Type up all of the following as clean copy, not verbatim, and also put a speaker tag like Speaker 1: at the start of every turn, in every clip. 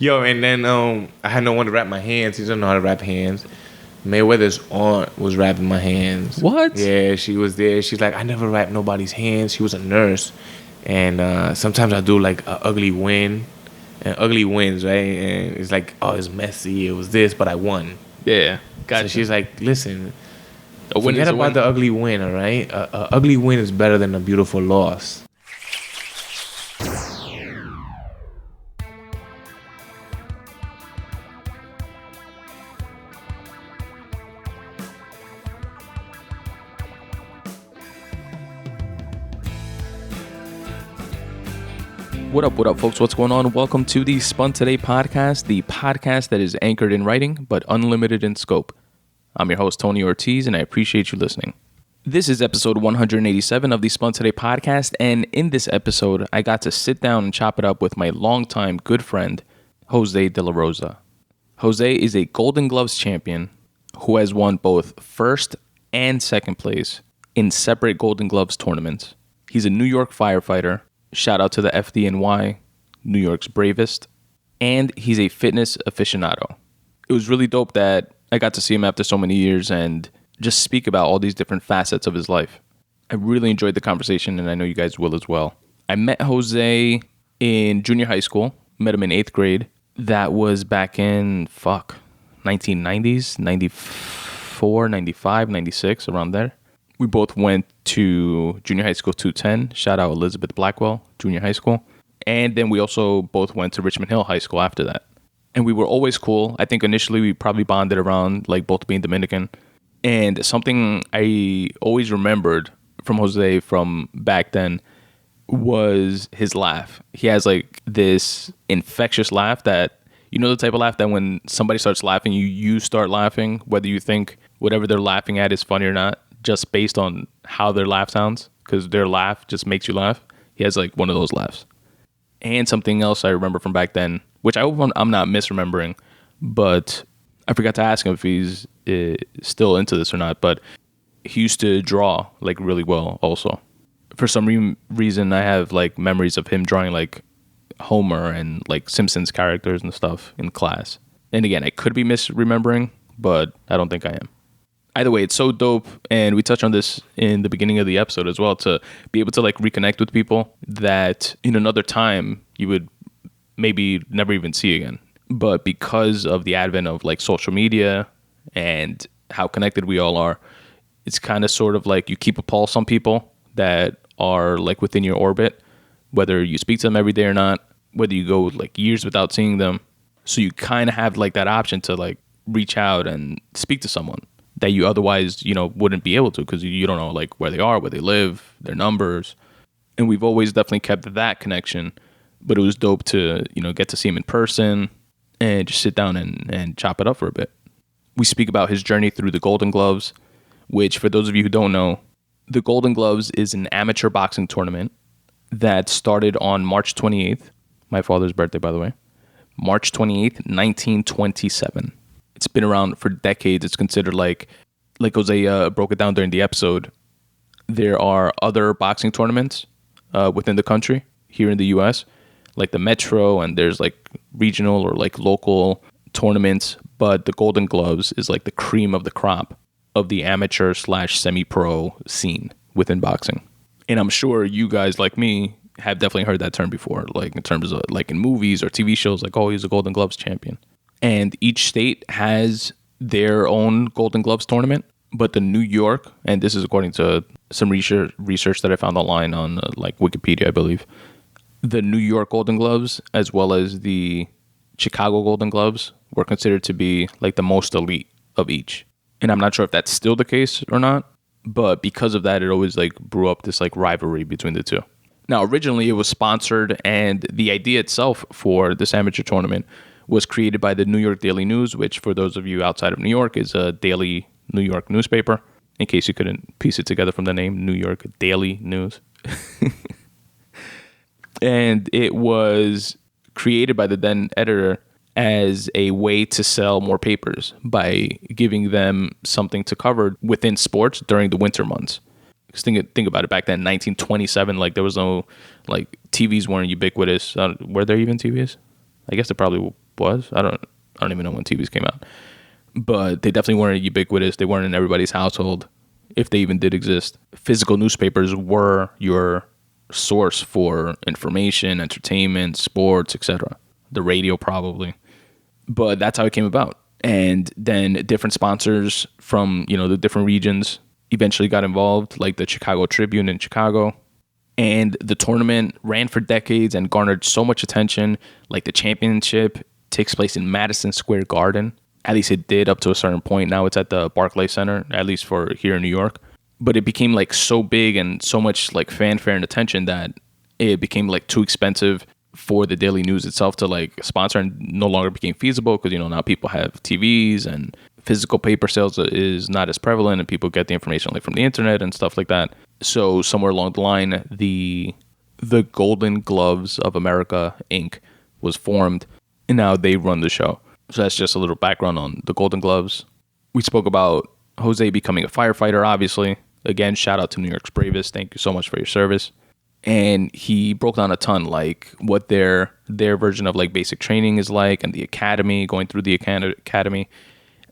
Speaker 1: Yo, and then I had no one to wrap my hands. He doesn't know how to wrap hands. Mayweather's aunt was wrapping my hands.
Speaker 2: What?
Speaker 1: Yeah, she was there. She's like, I never wrapped nobody's hands. She was a nurse. And sometimes I do like an ugly win. And ugly wins, right? And it's like, oh, it's messy. It was this, but I won.
Speaker 2: Yeah, gotcha.
Speaker 1: So she's like, listen,
Speaker 2: a win
Speaker 1: forget
Speaker 2: is a
Speaker 1: about
Speaker 2: win.
Speaker 1: the ugly win, all right? A ugly win is better than a beautiful loss.
Speaker 2: What up, folks? What's going on? Welcome to the Spun Today Podcast, the podcast that is anchored in writing, but unlimited in scope. I'm your host, Tony Ortiz, and I appreciate you listening. This is episode 187 of the Spun Today Podcast, and in this episode, I got to sit down and chop it up with my longtime good friend, Jose De La Rosa. Jose is a Golden Gloves champion who has won both first and second place in separate Golden Gloves tournaments. He's a New York firefighter. Shout out to the FDNY, New York's Bravest, and he's a fitness aficionado. It was really dope that I got to see him after so many years and just speak about all these different facets of his life. I really enjoyed the conversation, and I know you guys will as well. I met Jose in junior high school, met him in 8th grade. That was back in, 1990s, 94, 95, 96, around there. We both went to junior high school 210. Shout out Elizabeth Blackwell, junior high school. And then we also both went to Richmond Hill High School after that. And we were always cool. I think initially we probably bonded around like both being Dominican. And something I always remembered from Jose from back then was his laugh. He has like this infectious laugh that, you know, the type of laugh that when somebody starts laughing, you start laughing, whether you think whatever they're laughing at is funny or not, just based on how their laugh sounds, because their laugh just makes you laugh. He has like one of those laughs. And something else I remember from back then, which I hope I'm not misremembering, but I forgot to ask him if he's still into this or not, but he used to draw like really well also. For some reason, I have like memories of him drawing like Homer and like Simpsons characters and stuff in class. And again, I could be misremembering, but I don't think I am. Either way, it's so dope, and we touched on this in the beginning of the episode as well, to be able to like reconnect with people that in another time you would maybe never even see again. But because of the advent of like social media and how connected we all are, it's kind of sort of like you keep a pulse on people that are like within your orbit, whether you speak to them every day or not, whether you go like years without seeing them. So you kind of have like that option to like reach out and speak to someone that you otherwise, you know, wouldn't be able to, because you don't know like where they are, where they live, their numbers. And we've always definitely kept that connection, but it was dope to, you know, get to see him in person and just sit down and chop it up for a bit. We speak about his journey through the Golden Gloves, which for those of you who don't know, the Golden Gloves is an amateur boxing tournament that started on March 28th, my father's birthday, by the way, March 28th, 1927. It's been around for decades. It's considered like Jose broke it down during the episode. There are other boxing tournaments within the country here in the U.S., like the Metro, and there's like regional or like local tournaments. But the Golden Gloves is like the cream of the crop of the amateur / semi-pro scene within boxing. And I'm sure you guys like me have definitely heard that term before, like in terms of like in movies or TV shows, like, oh, he's a Golden Gloves champion. And each state has their own Golden Gloves tournament. But the New York, and this is according to some research that I found online on like Wikipedia, I believe, the New York Golden Gloves as well as the Chicago Golden Gloves were considered to be like the most elite of each. And I'm not sure if that's still the case or not, but because of that, it always like brew up this like rivalry between the two. Now, originally it was sponsored, and the idea itself for this amateur tournament was created by the New York Daily News, which for those of you outside of New York is a daily New York newspaper, in case you couldn't piece it together from the name, New York Daily News. And it was created by the then editor as a way to sell more papers by giving them something to cover within sports during the winter months. Because think about it, back then, 1927, like there was no, like TVs weren't ubiquitous. Were there even TVs? I guess there probably was. I don't even know when TVs came out. But they definitely weren't ubiquitous. They weren't in everybody's household, if they even did exist. Physical newspapers were your source for information, entertainment, sports, etc. The radio probably. But that's how it came about. And then different sponsors from, the different regions eventually got involved, like the Chicago Tribune in Chicago. And the tournament ran for decades and garnered so much attention. Like the championship takes place in Madison Square Garden. At least it did up to a certain point. Now it's at the Barclays Center, at least for here in New York. But it became like so big and so much like fanfare and attention that it became like too expensive for the Daily News itself to like sponsor, and no longer became feasible because, now people have TVs and physical paper sales is not as prevalent, and people get the information like from the internet and stuff like that. So somewhere along the line, the Golden Gloves of America Inc. was formed, and now they run the show. So that's just a little background on the Golden Gloves. We spoke about Jose becoming a firefighter, obviously. Again, shout out to New York's Bravest. Thank you so much for your service. And he broke down a ton, like what their version of like basic training is like, and the academy, going through the academy,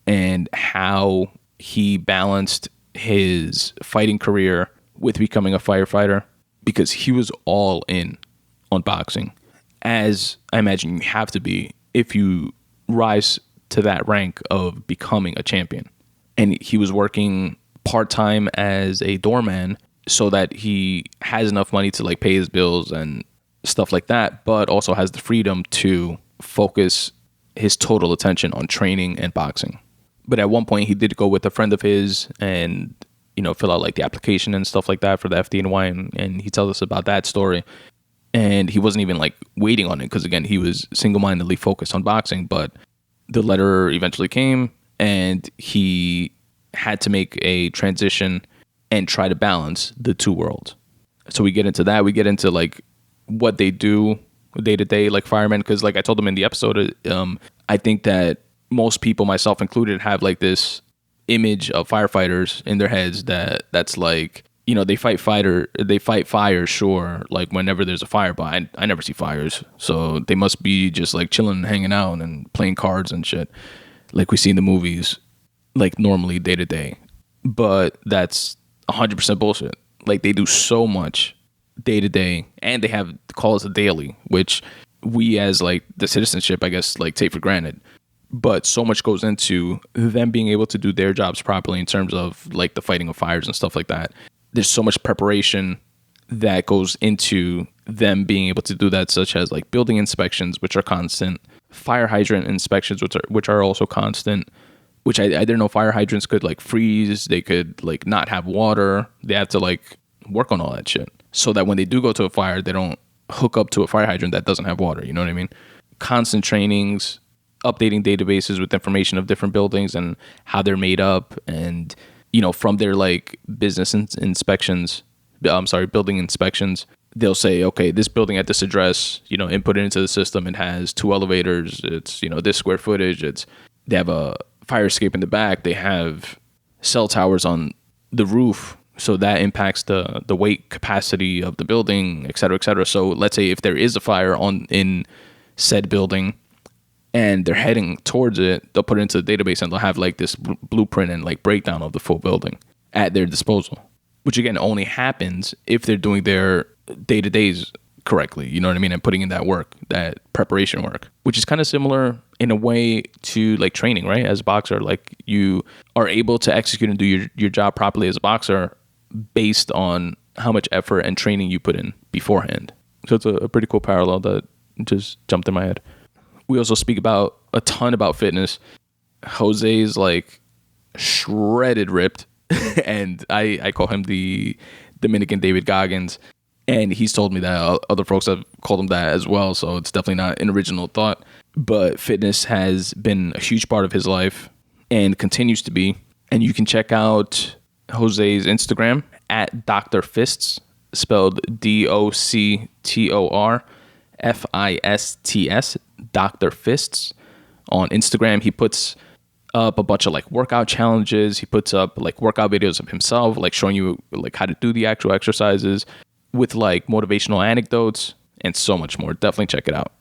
Speaker 2: and how he balanced his fighting career with becoming a firefighter, because he was all in on boxing, as I imagine you have to be if you rise to that rank of becoming a champion. And he was working part-time as a doorman so that he has enough money to like pay his bills and stuff like that, but also has the freedom to focus his total attention on training and boxing. But at one point he did go with a friend of his and, fill out like the application and stuff like that for the FDNY. And he tells us about that story. And he wasn't even like waiting on it because, again, he was single-mindedly focused on boxing. But the letter eventually came and he had to make a transition and try to balance the two worlds. So we get into that. We get into like what they do day to day, like firemen. Because like I told them in the episode, I think that most people, myself included, have like this image of firefighters in their heads that's like, they fight fires, sure, like whenever there's a fire, but I never see fires. So they must be just like chilling and hanging out and playing cards and shit like we see in the movies, like normally day to day. But that's 100% bullshit. Like they do so much day to day, and they have calls a daily, which we as like the citizenship, I guess, like take for granted. But so much goes into them being able to do their jobs properly in terms of like the fighting of fires and stuff like that. There's so much preparation that goes into them being able to do that, such as like building inspections, which are constant, fire hydrant inspections, which are also constant, which I didn't know fire hydrants could like freeze. They could like not have water. They have to like work on all that shit so that when they do go to a fire, they don't hook up to a fire hydrant that doesn't have water. You know what I mean? Constant trainings, updating databases with information of different buildings and how they're made up, and from their like building inspections, they'll say, okay, this building at this address, input it into the system, it has 2 elevators, it's this square footage, they have a fire escape in the back, they have cell towers on the roof, so that impacts the weight capacity of the building, et cetera, et cetera. So let's say if there is a fire in said building and they're heading towards it, they'll put it into the database and they'll have like this blueprint and like breakdown of the full building at their disposal, which again only happens if they're doing their day-to-days correctly, you know what I mean, and putting in that work, that preparation work, which is kind of similar in a way to like training, right? As a boxer, like you are able to execute and do your job properly as a boxer based on how much effort and training you put in beforehand. So it's a pretty cool parallel that just jumped in my head. We also speak about a ton about fitness. Jose's like shredded ripped, and I call him the Dominican David Goggins, and he's told me that other folks have called him that as well, so it's definitely not an original thought. But fitness has been a huge part of his life and continues to be. And you can check out Jose's Instagram at Dr. Fists, spelled DOCTORFISTS, Dr. Fists. On Instagram, he puts up a bunch of like workout challenges. He puts up like workout videos of himself, like showing you like how to do the actual exercises with like motivational anecdotes and so much more. Definitely check it out.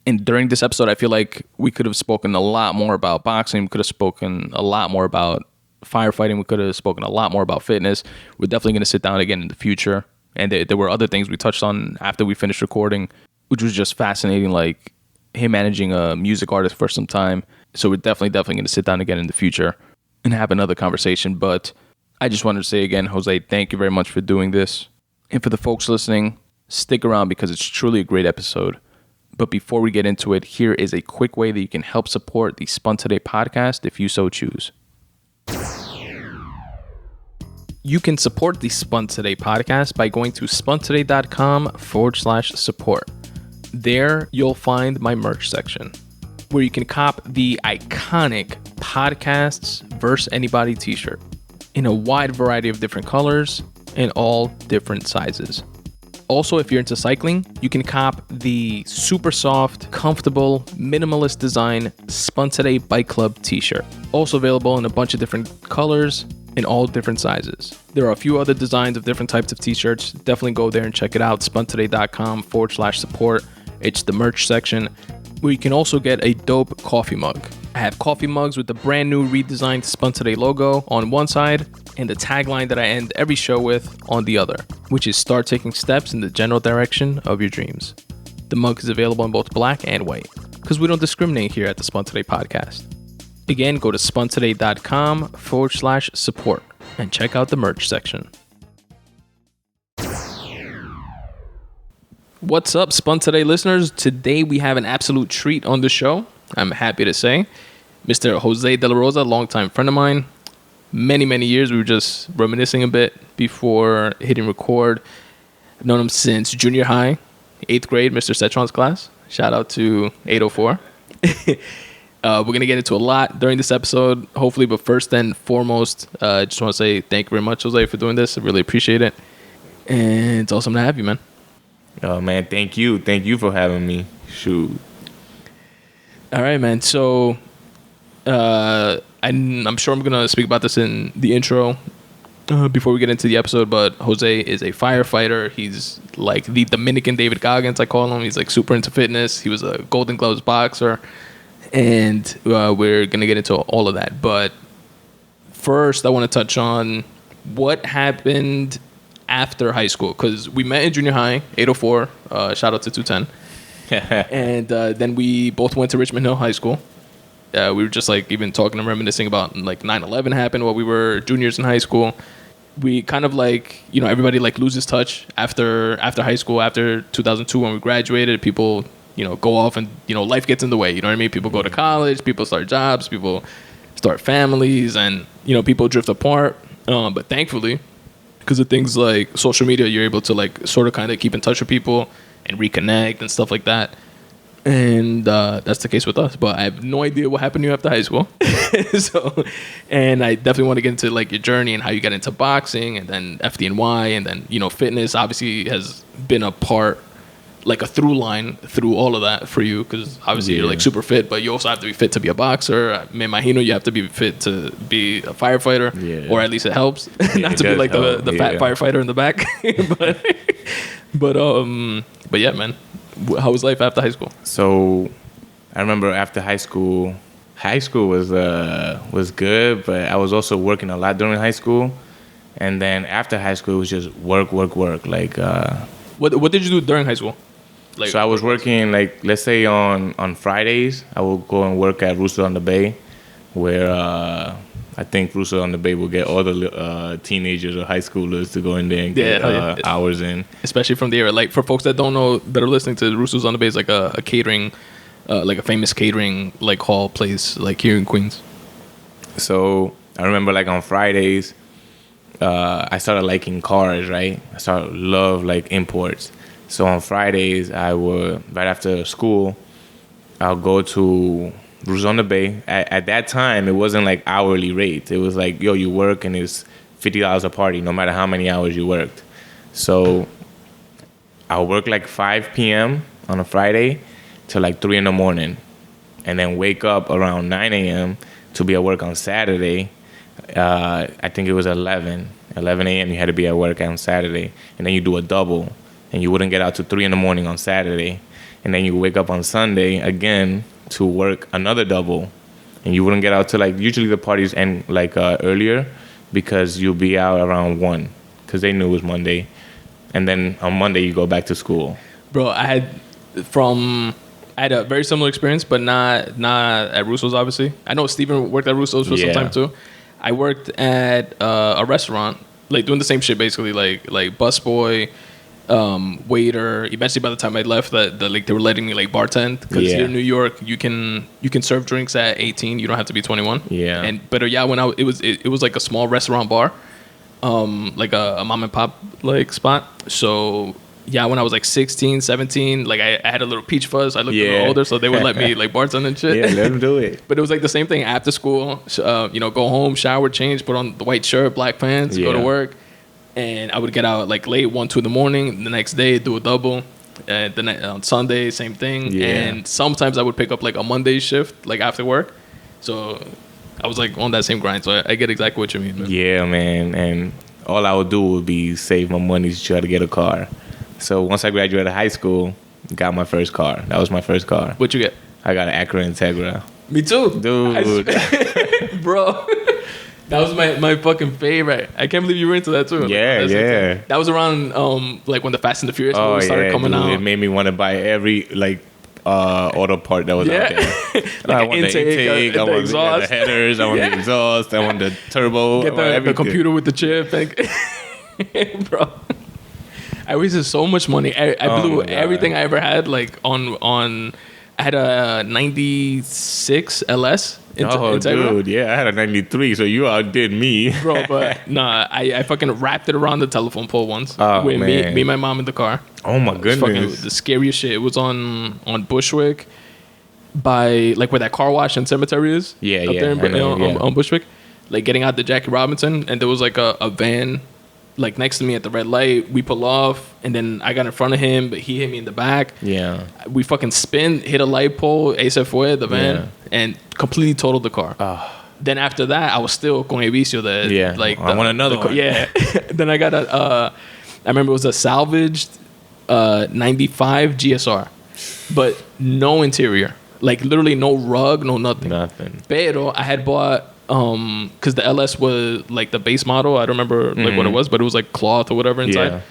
Speaker 2: And during this episode, I feel like we could have spoken a lot more about boxing. We could have spoken a lot more about firefighting. We could have spoken a lot more about fitness. We're definitely going to sit down again in the future. And there were other things we touched on after we finished recording, which was just fascinating, like him managing a music artist for some time. So we're definitely going to sit down again in the future and have another conversation. But I just wanted to say again, Jose, thank you very much for doing this. And for the folks listening, stick around because it's truly a great episode. But before we get into it, here is a quick way that you can help support the Spun Today podcast if you so choose. You can support the Spun Today podcast by going to spuntoday.com/support. There, you'll find my merch section, where you can cop the iconic Podcasts vs. Anybody t-shirt in a wide variety of different colors and all different sizes. Also, if you're into cycling, you can cop the super soft, comfortable, minimalist design Spun Today Bike Club t-shirt. Also available in a bunch of different colors in all different sizes. There are a few other designs of different types of t-shirts. Definitely go there and check it out. spuntoday.com/support. It's the merch section, where you can also get a dope coffee mug. I have coffee mugs with the brand new redesigned Spun Today logo on one side and the tagline that I end every show with on the other, which is start taking steps in the general direction of your dreams. The mug is available in both black and white because we don't discriminate here at the Spun Today podcast. Again, go to spuntoday.com/support and check out the merch section. What's up, Spun Today listeners? Today we have an absolute treat on the show. I'm happy to say, Mr. Jose De La Rosa, longtime friend of mine. Many years. We were just reminiscing a bit before hitting record. I've known him since junior high, 8th grade, Mr. Setron's class. Shout out to 804. We're going to get into a lot during this episode, hopefully. But first and foremost, I just want to say thank you very much, Jose, for doing this. I really appreciate it. And it's awesome to have you, man.
Speaker 1: Oh, man, thank you. Thank you for having me. Shoot.
Speaker 2: All right, man. So I'm sure I'm going to speak about this in the intro before we get into the episode, but Jose is a firefighter. He's like the Dominican David Goggins, I call him. He's like super into fitness. He was a Golden Gloves boxer, and we're going to get into all of that. But first, I want to touch on what happened after high school, because we met in junior high, 804. Shout out to 210. And then we both went to Richmond Hill High School. We were just like even talking and reminiscing about like 9/11 happened while we were juniors in high school. We kind of like, you know, everybody like loses touch after high school, after 2002 when we graduated. People, you know, go off and, you know, life gets in the way. You know what I mean? People go to college, people start jobs, people start families, and, you know, people drift apart. But thankfully, because of things like social media, you're able to like sort of kind of keep in touch with people and reconnect and stuff like that. And that's the case with us. But I have no idea what happened to you after high school. And I definitely want to get into like your journey and how you got into boxing and then FDNY and then, you know, fitness obviously has been a part, like a through line through all of that for you, because obviously you're like super fit, but you also have to be fit to be a boxer. Me imagino you have to be fit to be a firefighter, or at least it helps. Not to be like the fat firefighter in the back. but yeah, man. How was life after high school?
Speaker 1: So I remember after high school was good, but I was also working a lot during high school. And then after high school, it was just work. Like,
Speaker 2: what did you do during high school? Like,
Speaker 1: so I was working, like, let's say on Fridays, I would go and work at Roosevelt on the Bay, where I think Roosevelt on the Bay will get all the teenagers or high schoolers to go in there and get hours in. Especially
Speaker 2: from the area. Like, for folks that don't know, that are listening to Roosevelt on the Bay, is like a catering, like a famous catering, like, hall place, like, here in Queens.
Speaker 1: So I remember, like, on Fridays, I started liking cars, right? I started love, like, imports. So on Fridays, I would, right after school, I'll go to Roosevelt on the Bay. At that time, it wasn't like hourly rate. It was like, yo, you work and it's $50 a party, no matter how many hours you worked. So I'll work like 5 p.m. on a Friday till like 3 in the morning, and then wake up around 9 a.m. to be at work on Saturday. I think it was 11 a.m. you had to be at work on Saturday, and then you do a double, and you wouldn't get out to 3 in the morning on Saturday. and then you wake up on Sunday again to work another double, and you wouldn't get out till like usually the parties end like earlier because you'll be out around 1 because they knew it was Monday, and then on Monday you go back to school.
Speaker 2: Bro, I had a very similar experience, but not at Russo's, obviously. I know Steven worked at Russo's for some time too. I worked at a restaurant, like doing the same shit basically, like busboy, waiter. Eventually, by the time I left, like they were letting me like bartend because here in New York you can serve drinks at 18. You don't have to be 21.
Speaker 1: Yeah.
Speaker 2: But when it was like a small restaurant bar, like a mom and pop like spot. So. Yeah, when I was like 16, 17, like I had a little peach fuzz. I looked a little older, so they would let me like bartend and shit.
Speaker 1: Yeah, let them do it.
Speaker 2: But it was like the same thing after school. Go home, shower, change, put on the white shirt, black pants, go to work. And I would get out like late, 1, 2 in the morning. The next day, do a double. On Sunday, same thing. Yeah. And sometimes I would pick up like a Monday shift, like after work. So I was like on that same grind. So I get exactly what you mean, man.
Speaker 1: Yeah, man. And all I would do would be save my money to try to get a car. So once I graduated high school, got my first car. That was my first car.
Speaker 2: What'd you get?
Speaker 1: I got an Acura Integra.
Speaker 2: Me too.
Speaker 1: Dude.
Speaker 2: Bro. That was my fucking favorite. I can't believe you were into that too.
Speaker 1: Yeah, yeah.
Speaker 2: That was around like when the Fast and the Furious movies started coming out.
Speaker 1: It made me want to buy every like auto part that was out there.
Speaker 2: Like
Speaker 1: I want the intake, I want the headers, I want the exhaust, I want the turbo.
Speaker 2: Get the computer with the chip. Bro. I wasted so much money. I blew everything I ever had. Like on I had a 96 LS.
Speaker 1: Dude, yeah, I had a 93, so you outdid me.
Speaker 2: Bro, but nah, I fucking wrapped it around the telephone pole once with me and my mom in the car.
Speaker 1: Oh my goodness.
Speaker 2: Fucking the scariest shit. It was on Bushwick by like where that car wash and cemetery is.
Speaker 1: Yeah,
Speaker 2: up there on Bushwick. Like getting out the Jackie Robinson, and there was like a van like next to me at the red light. We pull off, and then I got in front of him, but he hit me in the back.
Speaker 1: Yeah.
Speaker 2: We fucking spin, hit a light pole, ese fue, the van, and completely totaled the car. Then after that, I was still con el vicio that, like...
Speaker 1: I want another one.
Speaker 2: Yeah. Then I got I remember it was a salvaged 95 GSR, but no interior. Like literally no rug, no nothing.
Speaker 1: Nothing.
Speaker 2: Pero I had bought... because the LS was like the base model. I don't remember like what it was, but it was like cloth or whatever inside. Yeah.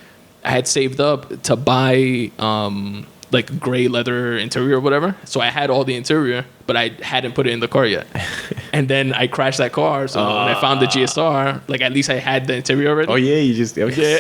Speaker 2: I had saved up to buy like gray leather interior or whatever. So I had all the interior, but I hadn't put it in the car yet. And then I crashed that car. So when I found the GSR, like at least I had the interior already.
Speaker 1: Oh yeah, you just
Speaker 2: yeah.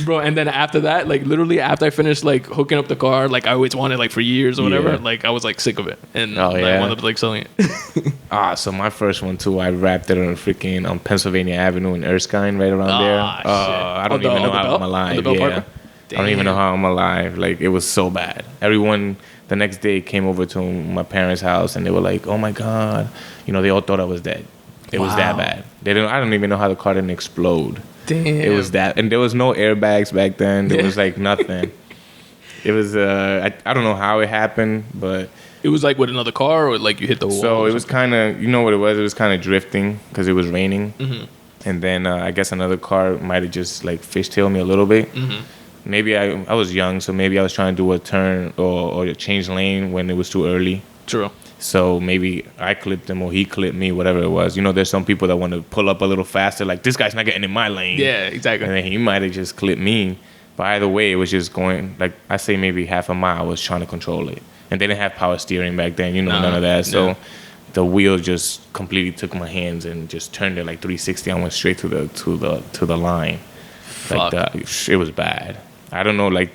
Speaker 2: Bro, and then after that, like literally after I finished like hooking up the car, like I always wanted like for years or whatever, like I was like sick of it, and I wound up like selling it.
Speaker 1: So my first one too, I wrapped it on freaking on Pennsylvania Avenue in Erskine, right around there. I don't even know how I'm alive. Yeah, I don't even know how I'm alive. Like it was so bad. Everyone the next day came over to my parents' house, and they were like, "Oh my god," they all thought I was dead. It was that bad. I don't even know how the car didn't explode.
Speaker 2: Damn.
Speaker 1: It was that, and there was no airbags back then. There was like nothing. It was I don't know how it happened, but
Speaker 2: it was like with another car, or like you hit the wall.
Speaker 1: So it was kind of, you know what it was? It was kind of drifting because it was raining, and then I guess another car might have just like fishtailed me a little bit. Maybe I was young, so maybe I was trying to do a turn or change lane when it was too early.
Speaker 2: True.
Speaker 1: So maybe I clipped him or he clipped me, whatever it was. There's some people that want to pull up a little faster, like this guy's not getting in my lane.
Speaker 2: Yeah, exactly.
Speaker 1: And then he might have just clipped me. But either way, it was just going, like I say maybe half a mile, I was trying to control it. And they didn't have power steering back then, none of that. So the wheel just completely took my hands and just turned it like 360. I went straight to the line.
Speaker 2: Fuck.
Speaker 1: Like it was bad. I don't know, like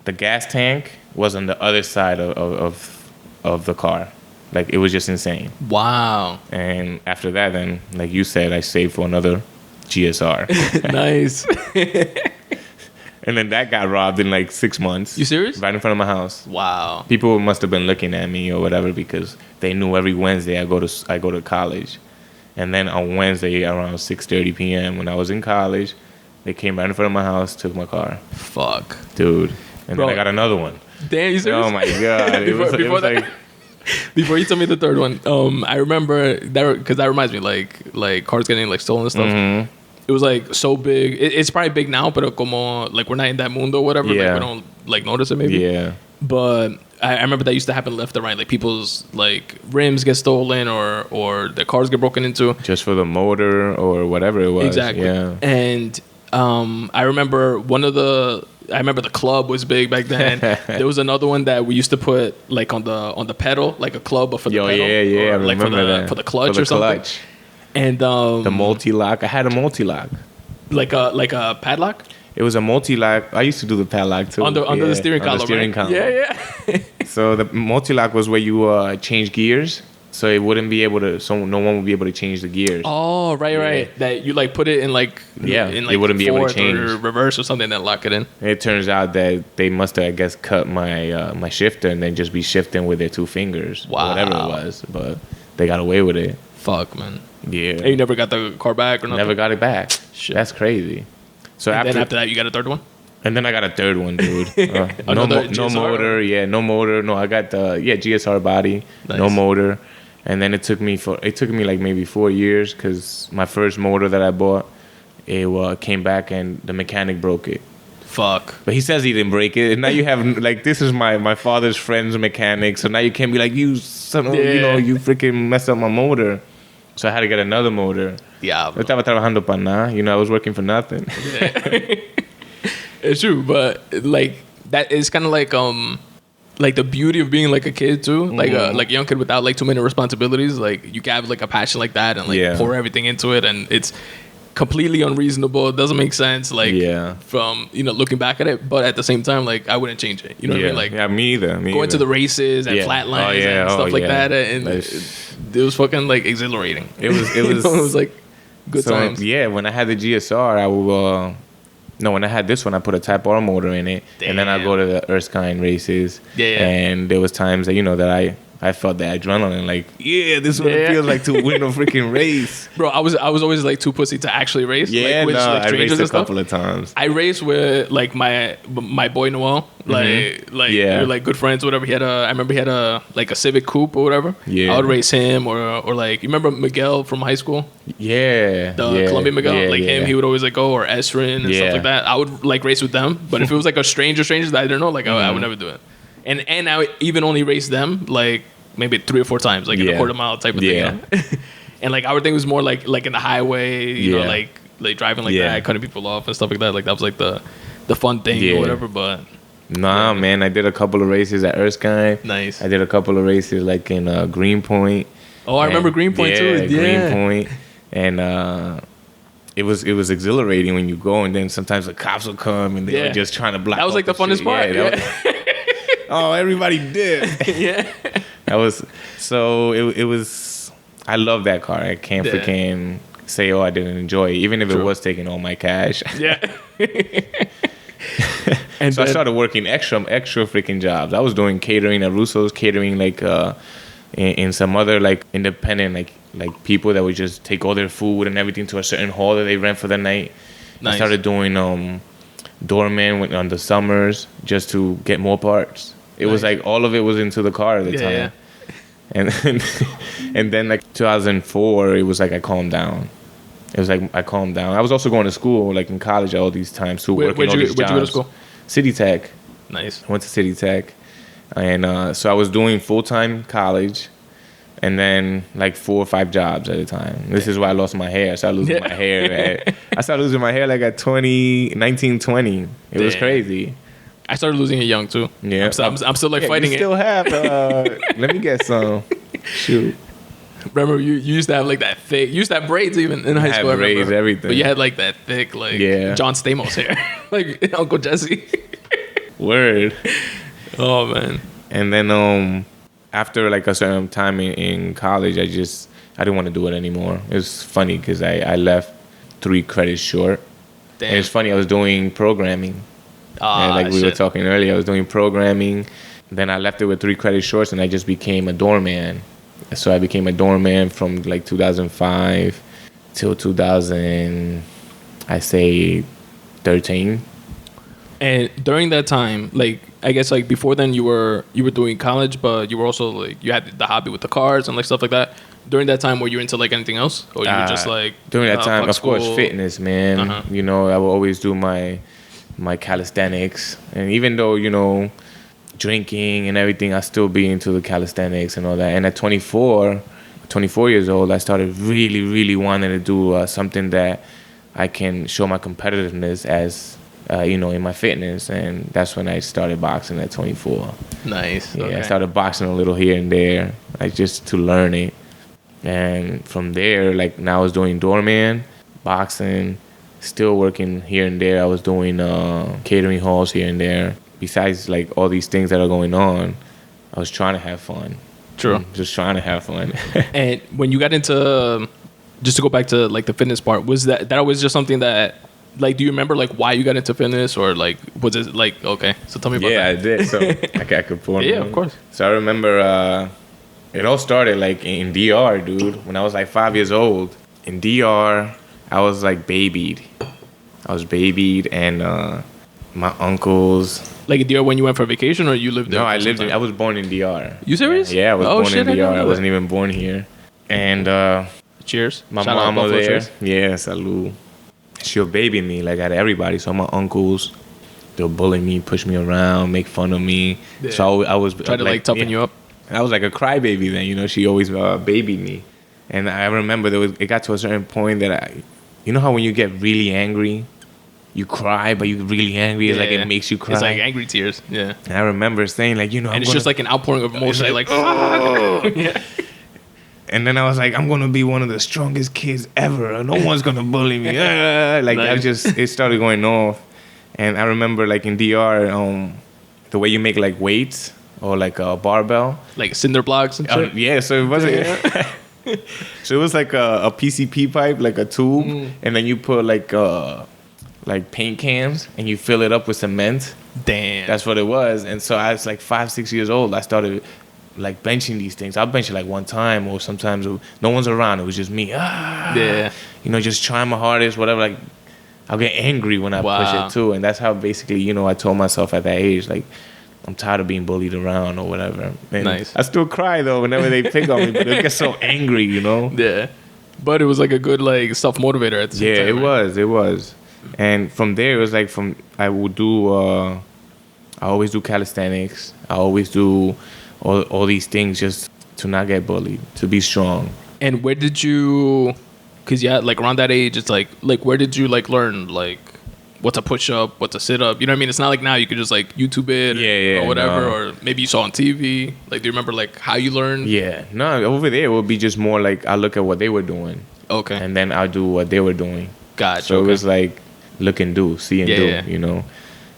Speaker 1: the gas tank was on the other side of the car. Like, it was just insane.
Speaker 2: Wow.
Speaker 1: And after that, then, like you said, I saved for another GSR.
Speaker 2: Nice.
Speaker 1: And then that got robbed in like 6 months.
Speaker 2: You serious?
Speaker 1: Right in front of my house.
Speaker 2: Wow.
Speaker 1: People must have been looking at me or whatever because they knew every Wednesday I go to college. And then on Wednesday around 6:30 p.m. when I was in college, they came right in front of my house, took my car.
Speaker 2: Fuck.
Speaker 1: Dude. And then I got another one.
Speaker 2: Damn, you serious?
Speaker 1: Oh, my God. It was like...
Speaker 2: Before you tell me the third one, I remember that because that reminds me like cars getting like stolen and stuff. it was like so big. It's probably big now, but como like we're not in that mundo or whatever.
Speaker 1: Yeah.
Speaker 2: Like we don't like notice it maybe.
Speaker 1: Yeah.
Speaker 2: But I remember that used to happen left and right. Like people's like rims get stolen or their cars get broken into.
Speaker 1: Just for the motor or whatever it was.
Speaker 2: Exactly.
Speaker 1: Yeah.
Speaker 2: And I remember the club was big back then. There was another one that we used to put like on the pedal, like a club, but for the pedal.
Speaker 1: Yeah.
Speaker 2: Or,
Speaker 1: I
Speaker 2: like
Speaker 1: remember that.
Speaker 2: for the clutch
Speaker 1: For the
Speaker 2: or something.
Speaker 1: clutch.
Speaker 2: And
Speaker 1: The multi-lock. I had a multi-lock.
Speaker 2: like a padlock
Speaker 1: It was a multi-lock. I used to do the padlock too.
Speaker 2: under the steering column.
Speaker 1: The steering
Speaker 2: right?
Speaker 1: column.
Speaker 2: Yeah.
Speaker 1: So the multi-lock was where you change gears. So it wouldn't be able to. So no one would be able to change the gears.
Speaker 2: Oh, right. That you like put it in like
Speaker 1: it wouldn't be able to change
Speaker 2: or reverse or something, then lock it in.
Speaker 1: It turns out that they must have, I guess, cut my my shifter and then just be shifting with their two fingers.
Speaker 2: Wow.
Speaker 1: Whatever it was, but they got away with it.
Speaker 2: Fuck, man.
Speaker 1: Yeah.
Speaker 2: And you never got the car back or nothing?
Speaker 1: Never got it back.
Speaker 2: Shit.
Speaker 1: That's crazy. So
Speaker 2: And then after that, you got a third one?
Speaker 1: And then I got a third one, dude. No
Speaker 2: GSR?
Speaker 1: motor. Yeah, no motor. No, I got the GSR body.
Speaker 2: Nice.
Speaker 1: No motor. And then it took me like maybe 4 years because my first motor that I bought, it came back and the mechanic broke it.
Speaker 2: Fuck.
Speaker 1: But he says he didn't break it. And now you have like this is my father's friend's mechanic. So now you can't be like you son of, you freaking messed up my motor. So I had to get another motor.
Speaker 2: Yeah.
Speaker 1: Yo estaba trabajando para nada. I was working for nothing.
Speaker 2: It's true, but like that is kind of like the beauty of being like a kid too, like a young kid without like too many responsibilities. Like you can have like a passion like that and like pour everything into it, and it's completely unreasonable. It doesn't make sense. Like from looking back at it, but at the same time, like I wouldn't change it. You know what I mean? Like
Speaker 1: me either.
Speaker 2: Going to the races and flat lines and stuff like that, and it was fucking like exhilarating.
Speaker 1: It was
Speaker 2: it was like good times.
Speaker 1: Yeah, when I had the GSR, I would. No, when I had this one, I put a Type R motor in it, and then I go to the Erskine races. And there was times that that I felt that adrenaline, like this is what it feels like to win a freaking race.
Speaker 2: Bro, I was always like too pussy to actually race.
Speaker 1: Yeah,
Speaker 2: like, with, like,
Speaker 1: I raced a
Speaker 2: stuff.
Speaker 1: couple of times.
Speaker 2: I raced with like my boy Noel, we were like good friends, or whatever. I remember he had a Civic Coupe or whatever.
Speaker 1: Yeah,
Speaker 2: I would race him, or like you remember Miguel from high school?
Speaker 1: Yeah,
Speaker 2: the Colombian Miguel, him, he would always like go, or Esrin and stuff like that. I would like race with them, but if it was like a strangers that I didn't know, like I would never do it. And I even only raced them like maybe 3 or 4 times, like in a quarter mile type of thing. And like our thing was more like in the highway, you know, like driving like that, cutting people off and stuff like that. Like that was like the fun thing or whatever. But
Speaker 1: man, I did a couple of races at Erskine.
Speaker 2: Nice.
Speaker 1: I did a couple of races like in Greenpoint.
Speaker 2: Oh, I remember Greenpoint too. Yeah,
Speaker 1: Greenpoint, and it was exhilarating when you go, and then sometimes the cops will come and they're just trying to block.
Speaker 2: That was like the funnest part.
Speaker 1: Oh, everybody did.
Speaker 2: Yeah.
Speaker 1: That was so. It was. I love that car. I can't freaking say I didn't enjoy it, even if it was taking all my cash.
Speaker 2: Yeah.
Speaker 1: And so I started working extra freaking jobs. I was doing catering at Russo's, catering like in some other like independent like people that would just take all their food and everything to a certain hall that they rent for the night. Nice. I started doing doorman on the summers just to get more parts. It was like all of it was into the car at the time. Yeah. And then like 2004, it was like I calmed down. It was like I calmed down. I was also going to school, like in college, all these times too, working all these jobs. Where'd you go to school? City Tech.
Speaker 2: Nice.
Speaker 1: I went to City Tech, and so I was doing full-time college, and then like 4 or 5 jobs at a time. This is why I lost my hair. I started losing my hair. I started losing my hair like at 19, 20. It was crazy.
Speaker 2: I started losing it young too.
Speaker 1: Yeah,
Speaker 2: I'm still like fighting
Speaker 1: you still have. Let me get some. Shoot.
Speaker 2: Remember, you used to have like that thick. You used to have braids even in high school.
Speaker 1: I had braids, everything.
Speaker 2: But you had like that thick, like John Stamos hair, like Uncle Jesse.
Speaker 1: Word.
Speaker 2: Oh man.
Speaker 1: And then after like a certain time in college, I didn't want to do it anymore. It was funny because I left 3 credits short. Damn. And it's funny, I was doing programming. We were talking earlier, I was doing programming. Then I left it with 3 credit shorts, and I just became a doorman. So I became a doorman from like 2005 till 2013.
Speaker 2: And during that time, like I guess like before then you were doing college, but you were also like you had the hobby with the cars and like stuff like that. During that time, were you into like anything else, or you were just like
Speaker 1: during that time?
Speaker 2: fuck
Speaker 1: Of course,
Speaker 2: school?
Speaker 1: fitness, man. You know, I will always do my calisthenics, and even though drinking and everything, I still be into the calisthenics and all that. And at 24 years old, I started really, really wanting to do something that I can show my competitiveness as, in my fitness. And that's when I started boxing at 24.
Speaker 2: Nice.
Speaker 1: Yeah,
Speaker 2: Okay.
Speaker 1: I started boxing a little here and there, like just to learn it. And from there, like now I was doing doorman, boxing, still working here and there. I was doing catering halls here and there. Besides like all these things that are going on, I was trying to have fun.
Speaker 2: True.
Speaker 1: Just trying to have fun.
Speaker 2: And when you got into, just to go back to like the fitness part, was that was just something that, like, do you remember like why you got into fitness, or like was it like, okay, so tell me about
Speaker 1: Yeah,
Speaker 2: that.
Speaker 1: I did. So I could pull.
Speaker 2: Yeah, of course.
Speaker 1: So I remember it all started like in DR, dude. When I was like 5 years old in DR, I was like babied. And my uncles.
Speaker 2: Like DR when you went for vacation, or you lived there?
Speaker 1: No,
Speaker 2: for
Speaker 1: I
Speaker 2: some
Speaker 1: lived.
Speaker 2: time?
Speaker 1: I was born in DR.
Speaker 2: You serious?
Speaker 1: Yeah, I was born in
Speaker 2: I didn't
Speaker 1: DR.
Speaker 2: know
Speaker 1: I wasn't
Speaker 2: that.
Speaker 1: even born here. And
Speaker 2: Cheers.
Speaker 1: my
Speaker 2: Shout out
Speaker 1: mom was
Speaker 2: Buffalo
Speaker 1: there.
Speaker 2: Cheers.
Speaker 1: Yeah, salud. She'll baby me like at everybody. So my uncles, they'll bully me, push me around, make fun of me.
Speaker 2: Yeah.
Speaker 1: So I was
Speaker 2: Try to like toughen you up.
Speaker 1: I was like a crybaby then. She always babied me. And I remember it got to a certain point that you know how when you get really angry, you cry, but you're really angry. It's like it makes you cry.
Speaker 2: It's like angry tears. Yeah.
Speaker 1: And I remember saying like,
Speaker 2: And it's just like an outpouring of emotion. Like,
Speaker 1: oh.
Speaker 2: yeah.
Speaker 1: And then I was like, I'm gonna be one of the strongest kids ever. No one's gonna bully me.
Speaker 2: Nice.
Speaker 1: It started going off. And I remember like in DR, the way you make like weights or like a barbell.
Speaker 2: Like cinder blocks and shit.
Speaker 1: Yeah, so it wasn't. So it was like a PCP pipe, like a tube, and then you put like paint cans and you fill it up with cement.
Speaker 2: Damn.
Speaker 1: That's what it was. And so I was like 5-6 years old. I started like benching these things. I'll bench it like one time, or sometimes no one's around. It was just me.
Speaker 2: Yeah.
Speaker 1: Just trying my hardest, whatever. Like I'll get angry when I push it too. And that's how basically, I told myself at that age, like, I'm tired of being bullied around or whatever. And
Speaker 2: Nice.
Speaker 1: I still cry though whenever they pick on me, but I get so angry,
Speaker 2: Yeah. But it was like a good like self motivator at the same time.
Speaker 1: Yeah, it was. And from there, it was like I would do, I always do calisthenics. I always do all these things just to not get bullied, to be strong.
Speaker 2: And where did you, because like around that age, it's like where did you like learn like what's a push up, what's a sit up? You know what I mean? It's not like now you could just like YouTube it or whatever, or maybe you saw on TV. Like, do you remember like how you learned?
Speaker 1: Yeah, no, over there it would be just more like I look at what they were doing.
Speaker 2: Okay.
Speaker 1: And then I'll do what they were doing.
Speaker 2: Gotcha.
Speaker 1: So it was like look and do, see and do,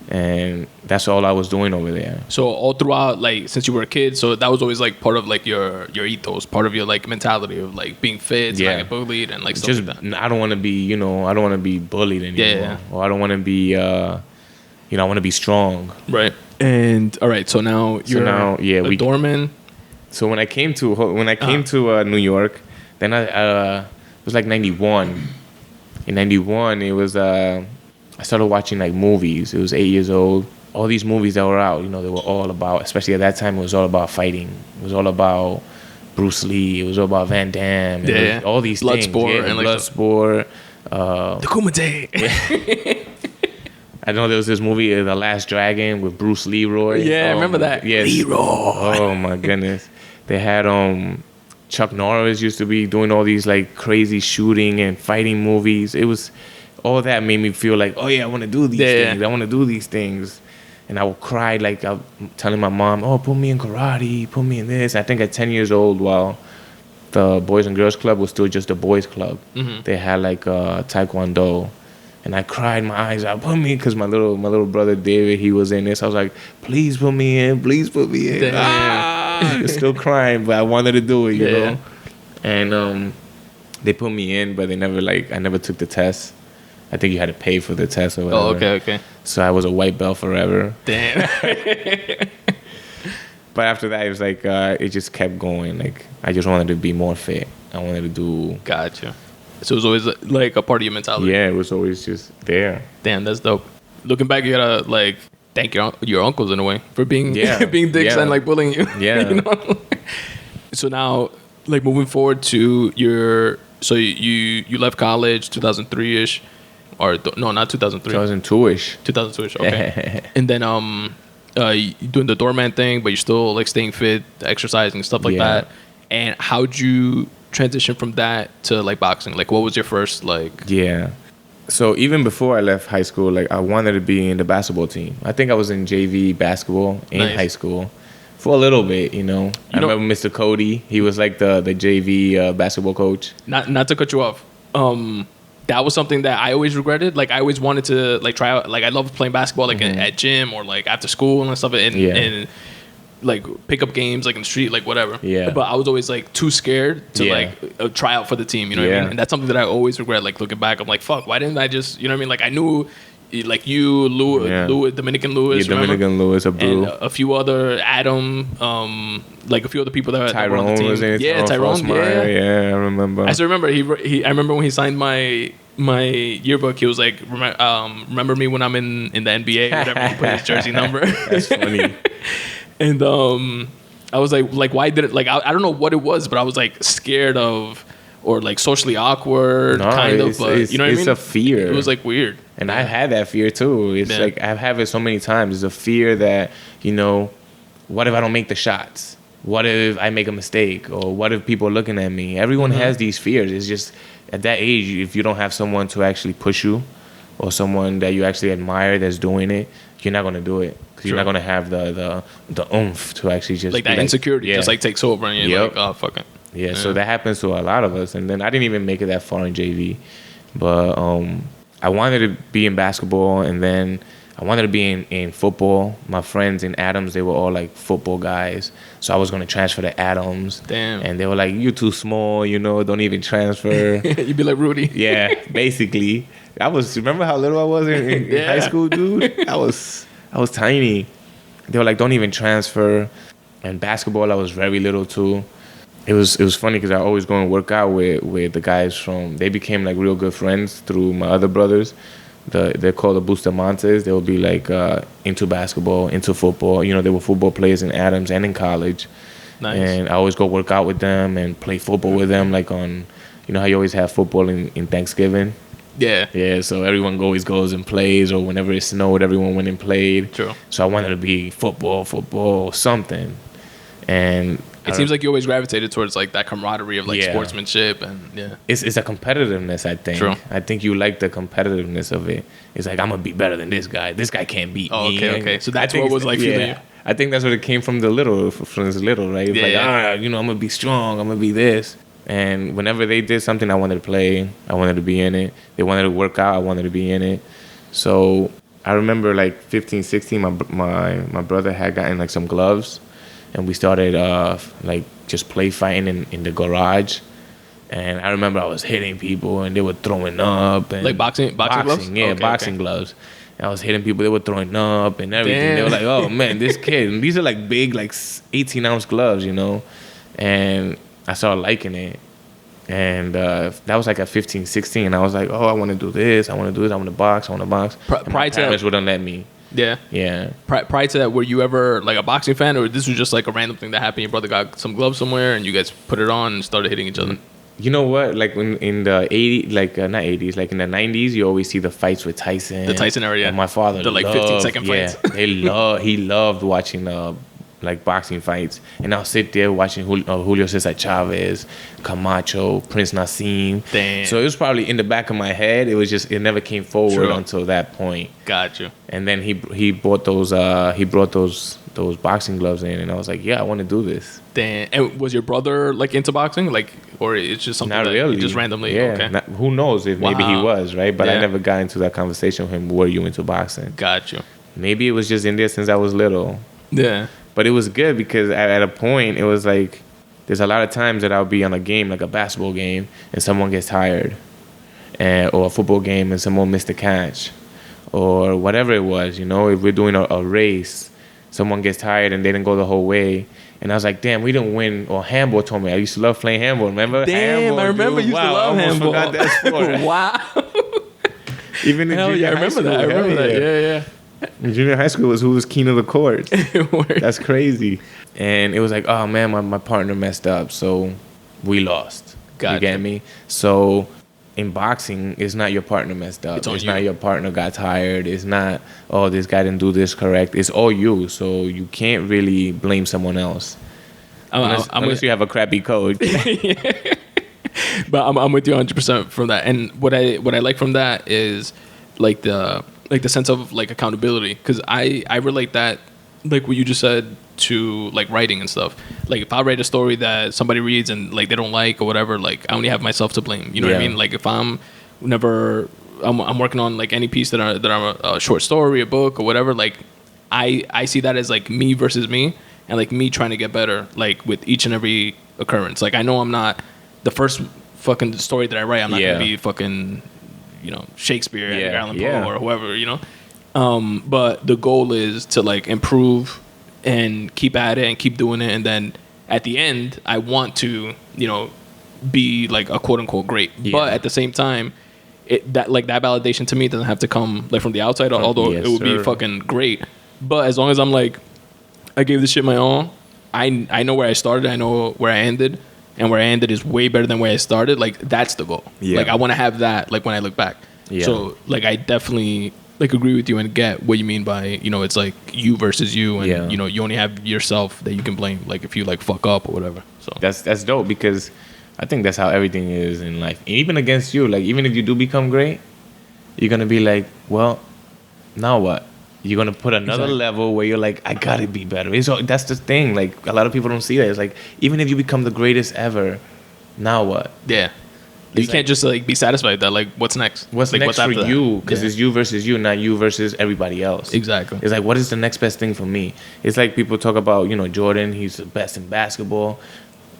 Speaker 1: And that's all I was doing over there.
Speaker 2: So all throughout, like since you were a kid, so that was always like part of like your ethos, part of your like mentality of like being fit, not get bullied, and like stuff
Speaker 1: just
Speaker 2: like that.
Speaker 1: I don't want to be, I don't want to be bullied anymore. Or I don't want to be, I want to be strong.
Speaker 2: Right. And all right, so now you're a doorman.
Speaker 1: So when I came to New York, then it was like 91. In 91, it was I started watching like movies. It was 8 years old. All these movies that were out, they were all about, especially at that time, it was all about fighting. It was all about Bruce Lee. It was all about Van Damme.
Speaker 2: Yeah.
Speaker 1: All these things.
Speaker 2: Bloodsport. And like
Speaker 1: Bloodsport.
Speaker 2: The Kumite.
Speaker 1: I know there was this movie, The Last Dragon, with Bruce Leroy.
Speaker 2: Yeah, I remember that.
Speaker 1: Yes.
Speaker 2: Leroy.
Speaker 1: Oh my goodness. They had Chuck Norris used to be doing all these like crazy shooting and fighting movies. It was all that made me feel like, oh yeah, I want to do these things. I want to do these things. And I would cry like I'm telling my mom, oh, put me in karate, put me in this. I think at 10 years old, while the Boys and Girls Club was still just a boys club, they had like taekwondo. And I cried my eyes out, put me, because my little brother David, he was in this. I was like, please put me in, please put me in. Still crying, but I wanted to do it, you know. And they put me in, but I never took the test. I think you had to pay for the test or whatever.
Speaker 2: Oh, okay.
Speaker 1: So I was a white belt forever.
Speaker 2: Damn.
Speaker 1: But after that, it was like, it just kept going. Like, I just wanted to be more fit. I wanted to do...
Speaker 2: Gotcha. So it was always like a part of your mentality.
Speaker 1: Yeah, it was always just there.
Speaker 2: Damn, that's dope. Looking back, you gotta like thank your uncles in a way for being being dicks and like bullying you.
Speaker 1: Yeah.
Speaker 2: So now, like moving forward to your, so you left college 2003ish, or no, not 2003,
Speaker 1: 2002ish.
Speaker 2: 2002ish. Okay. And then you doing the doorman thing, but you're still like staying fit, exercising, stuff like that. And how'd you transition from that to like boxing? Like, what was your first like?
Speaker 1: Yeah. So even before I left high school, like I wanted to be in the basketball team. I think I was in JV basketball in high school for a little bit, you know. I remember Mr. Cody. He was like the JV basketball coach.
Speaker 2: Not to cut you off. That was something that I always regretted. Like I always wanted to like try out. Like I loved playing basketball, like at gym or like after school and stuff, and like pick up games like in the street, like whatever. Yeah. But I was always like too scared to like try out for the team. You know what I mean? And that's something that I always regret. Like looking back, I'm like, fuck, why didn't I just? You know what I mean? Like I knew. Like you, Louis, Dominican Louis,
Speaker 1: Dominican Louis, and
Speaker 2: a few other Adam, like a few other people that were on the team.
Speaker 1: Was in it.
Speaker 2: Tyrone,
Speaker 1: I remember.
Speaker 2: I still remember I remember when he signed my yearbook. He was like, remember me when I'm in the NBA, whatever. He put his jersey number.
Speaker 1: That's funny.
Speaker 2: And I was like, why did it? Like I don't know what it was, but I was like scared of. Or like socially awkward, kind of, but you know what I mean?
Speaker 1: It's a fear.
Speaker 2: It was like weird.
Speaker 1: And I had that fear too. It's like I've had it so many times. It's a fear that, you know, what if I don't make the shots? What if I make a mistake? Or what if people are looking at me? Everyone has these fears. It's just at that age, if you don't have someone to actually push you or someone that you actually admire that's doing it, you're not going to do it. Because you're not going to have the oomph to actually just
Speaker 2: like that insecurity just like takes over and you're like, oh, fuck it.
Speaker 1: Yeah, so that happens to a lot of us. And then I didn't even make it that far in JV. But I wanted to be in basketball, and then I wanted to be in football. My friends in Adams, they were all like football guys. So I was going to transfer to Adams.
Speaker 2: Damn.
Speaker 1: And they were like, you're too small, you know, don't even transfer.
Speaker 2: You'd be like Rudy.
Speaker 1: Yeah, basically. Remember how little I was in high school, dude? I was tiny. They were like, don't even transfer. And basketball, I was very little too. It was funny because I always go and work out with the guys they became like real good friends through my other brothers. They're called the Bustamantes. They would be like into basketball, into football. You know, they were football players in Adams and in college. Nice. And I always go work out with them and play football with them, like on, you know how you always have football in Thanksgiving?
Speaker 2: Yeah.
Speaker 1: Yeah, so everyone always goes and plays, or whenever it snowed, everyone went and played.
Speaker 2: True.
Speaker 1: So I wanted to be football, something. And
Speaker 2: it seems like you always gravitated towards like that camaraderie of like sportsmanship and
Speaker 1: It's a competitiveness, I think.
Speaker 2: True.
Speaker 1: I think you like the competitiveness of it. It's like, I'm gonna be better than this guy. This guy can't beat me.
Speaker 2: Okay. So that's what was like feeling you.
Speaker 1: I think that's where it came from this little, right? It's like, you know, I'm gonna be strong. I'm gonna be this. And whenever they did something, I wanted to play. I wanted to be in it. They wanted to work out. I wanted to be in it. So I remember like 15, 16, my brother had gotten like some gloves. And we started like just play fighting in the garage. And I remember I was hitting people and they were throwing up. And
Speaker 2: like boxing gloves?
Speaker 1: Yeah, boxing gloves. And I was hitting people, they were throwing up and everything. Damn. They were like, oh man, this kid. And these are like big, like 18-ounce gloves, you know. And I started liking it. And that was like at 15, 16. And I was like, oh, I want to do this. I want to box. My parents wouldn't let me.
Speaker 2: Yeah. Prior to that, were you ever like a boxing fan, or this was just like a random thing that happened? Your brother got some gloves somewhere, and you guys put it on and started hitting each other.
Speaker 1: You know what? Like in the 80s, like not 80s, like in the 90s, you always see the fights with Tyson.
Speaker 2: The Tyson era, yeah.
Speaker 1: And my father,
Speaker 2: the like 15-second fights.
Speaker 1: He loved watching like boxing fights, and I'll sit there watching Julio Cesar Chavez, Camacho, Prince Nassim.
Speaker 2: Damn.
Speaker 1: So it was probably in the back of my head. It was just, it never came forward until that point.
Speaker 2: Got you.
Speaker 1: And then he bought those he brought those boxing gloves in, and I was like, yeah, I want to do this.
Speaker 2: Damn. And was your brother like into boxing, like, or it's just something
Speaker 1: not
Speaker 2: that
Speaker 1: really,
Speaker 2: just randomly?
Speaker 1: Yeah.
Speaker 2: Okay.
Speaker 1: Who knows if maybe he was, right? But I never got into that conversation with him. Were you into boxing?
Speaker 2: Got you.
Speaker 1: Maybe it was just in there since I was little.
Speaker 2: Yeah.
Speaker 1: But it was good because at a point, it was like, there's a lot of times that I'll be on a game, like a basketball game, and someone gets tired. Or a football game and someone missed a catch. Or whatever it was, you know, if we're doing a race, someone gets tired and they didn't go the whole way. And I was like, damn, we didn't win. Or handball told me. I used to love playing handball, remember?
Speaker 2: Damn,
Speaker 1: handball,
Speaker 2: I remember
Speaker 1: dude.
Speaker 2: you used to love handball.
Speaker 1: I almost forgot that sport.
Speaker 2: Wow.
Speaker 1: Even in junior high school.
Speaker 2: I remember that. Yeah.
Speaker 1: In junior high school was who was king of the court. That's crazy. And it was like, oh man, my partner messed up. So we lost.
Speaker 2: Gotcha.
Speaker 1: You get me? So in boxing, it's not your partner messed up. It's not your partner got tired. It's not, oh, this guy didn't do this correct. It's all you. So you can't really blame someone else. Unless you have a crappy coach.
Speaker 2: But I'm with you 100% from that. And what I like from that is like the sense of like accountability, because I relate that, like what you just said, to like writing and stuff. Like if I write a story that somebody reads and like they don't like or whatever, like I only have myself to blame. You know what I mean? Like if I'm working on like any piece that I'm a short story, a book or whatever, like I see that as like me versus me, and like me trying to get better like with each and every occurrence. Like I know I'm not the first fucking story that I write, I'm not gonna be fucking, you know, Shakespeare, Edgar Allan Poe or whoever, you know. But the goal is to like improve and keep at it and keep doing it, and then at the end I want to, you know, be like a quote unquote great. But at the same time, that validation to me doesn't have to come like from the outside, although it would be fucking great. But as long as I'm like, I gave this shit my all, I know where I started, I know where I ended, and where I ended is way better than where I started. Like that's the goal. Like I want to have that like when I look back. So like I definitely like agree with you and get what you mean by, you know, it's like you versus you, and you know, you only have yourself that you can blame, like if you like fuck up or whatever. So
Speaker 1: that's dope, because I think that's how everything is in life. Even against you, like even if you do become great, you're gonna be like, well, now what? You're gonna put another level where you're like, I gotta be better. That's the thing. Like a lot of people don't see that. It's like even if you become the greatest ever, now what?
Speaker 2: Yeah. You can't just like be satisfied with that. Like, what's next?
Speaker 1: What's
Speaker 2: like,
Speaker 1: next for you? Because it's you versus you, not you versus everybody else.
Speaker 2: Exactly.
Speaker 1: It's like, what is the next best thing for me? It's like people talk about, you know, Jordan. He's the best in basketball.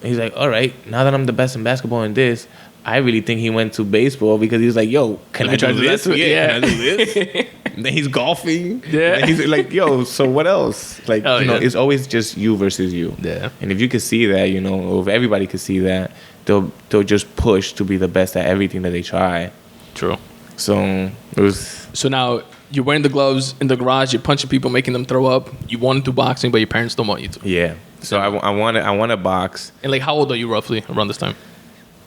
Speaker 1: He's like, all right, now that I'm the best in basketball in this, I really think he went to baseball because he was like, yo, can I try this? Yeah, can I do this? And then he's golfing. Yeah. And he's like, yo, so what else? Like, you know, it's always just you versus you. Yeah. And if you could see that, you know, or if everybody could see that, they'll just push to be the best at everything that they try.
Speaker 2: True.
Speaker 1: So it was.
Speaker 2: So now you're wearing the gloves in the garage. You're punching people, making them throw up. You want to do boxing, but your parents don't want you to.
Speaker 1: Yeah. So I want to box.
Speaker 2: And like, how old are you roughly around this time?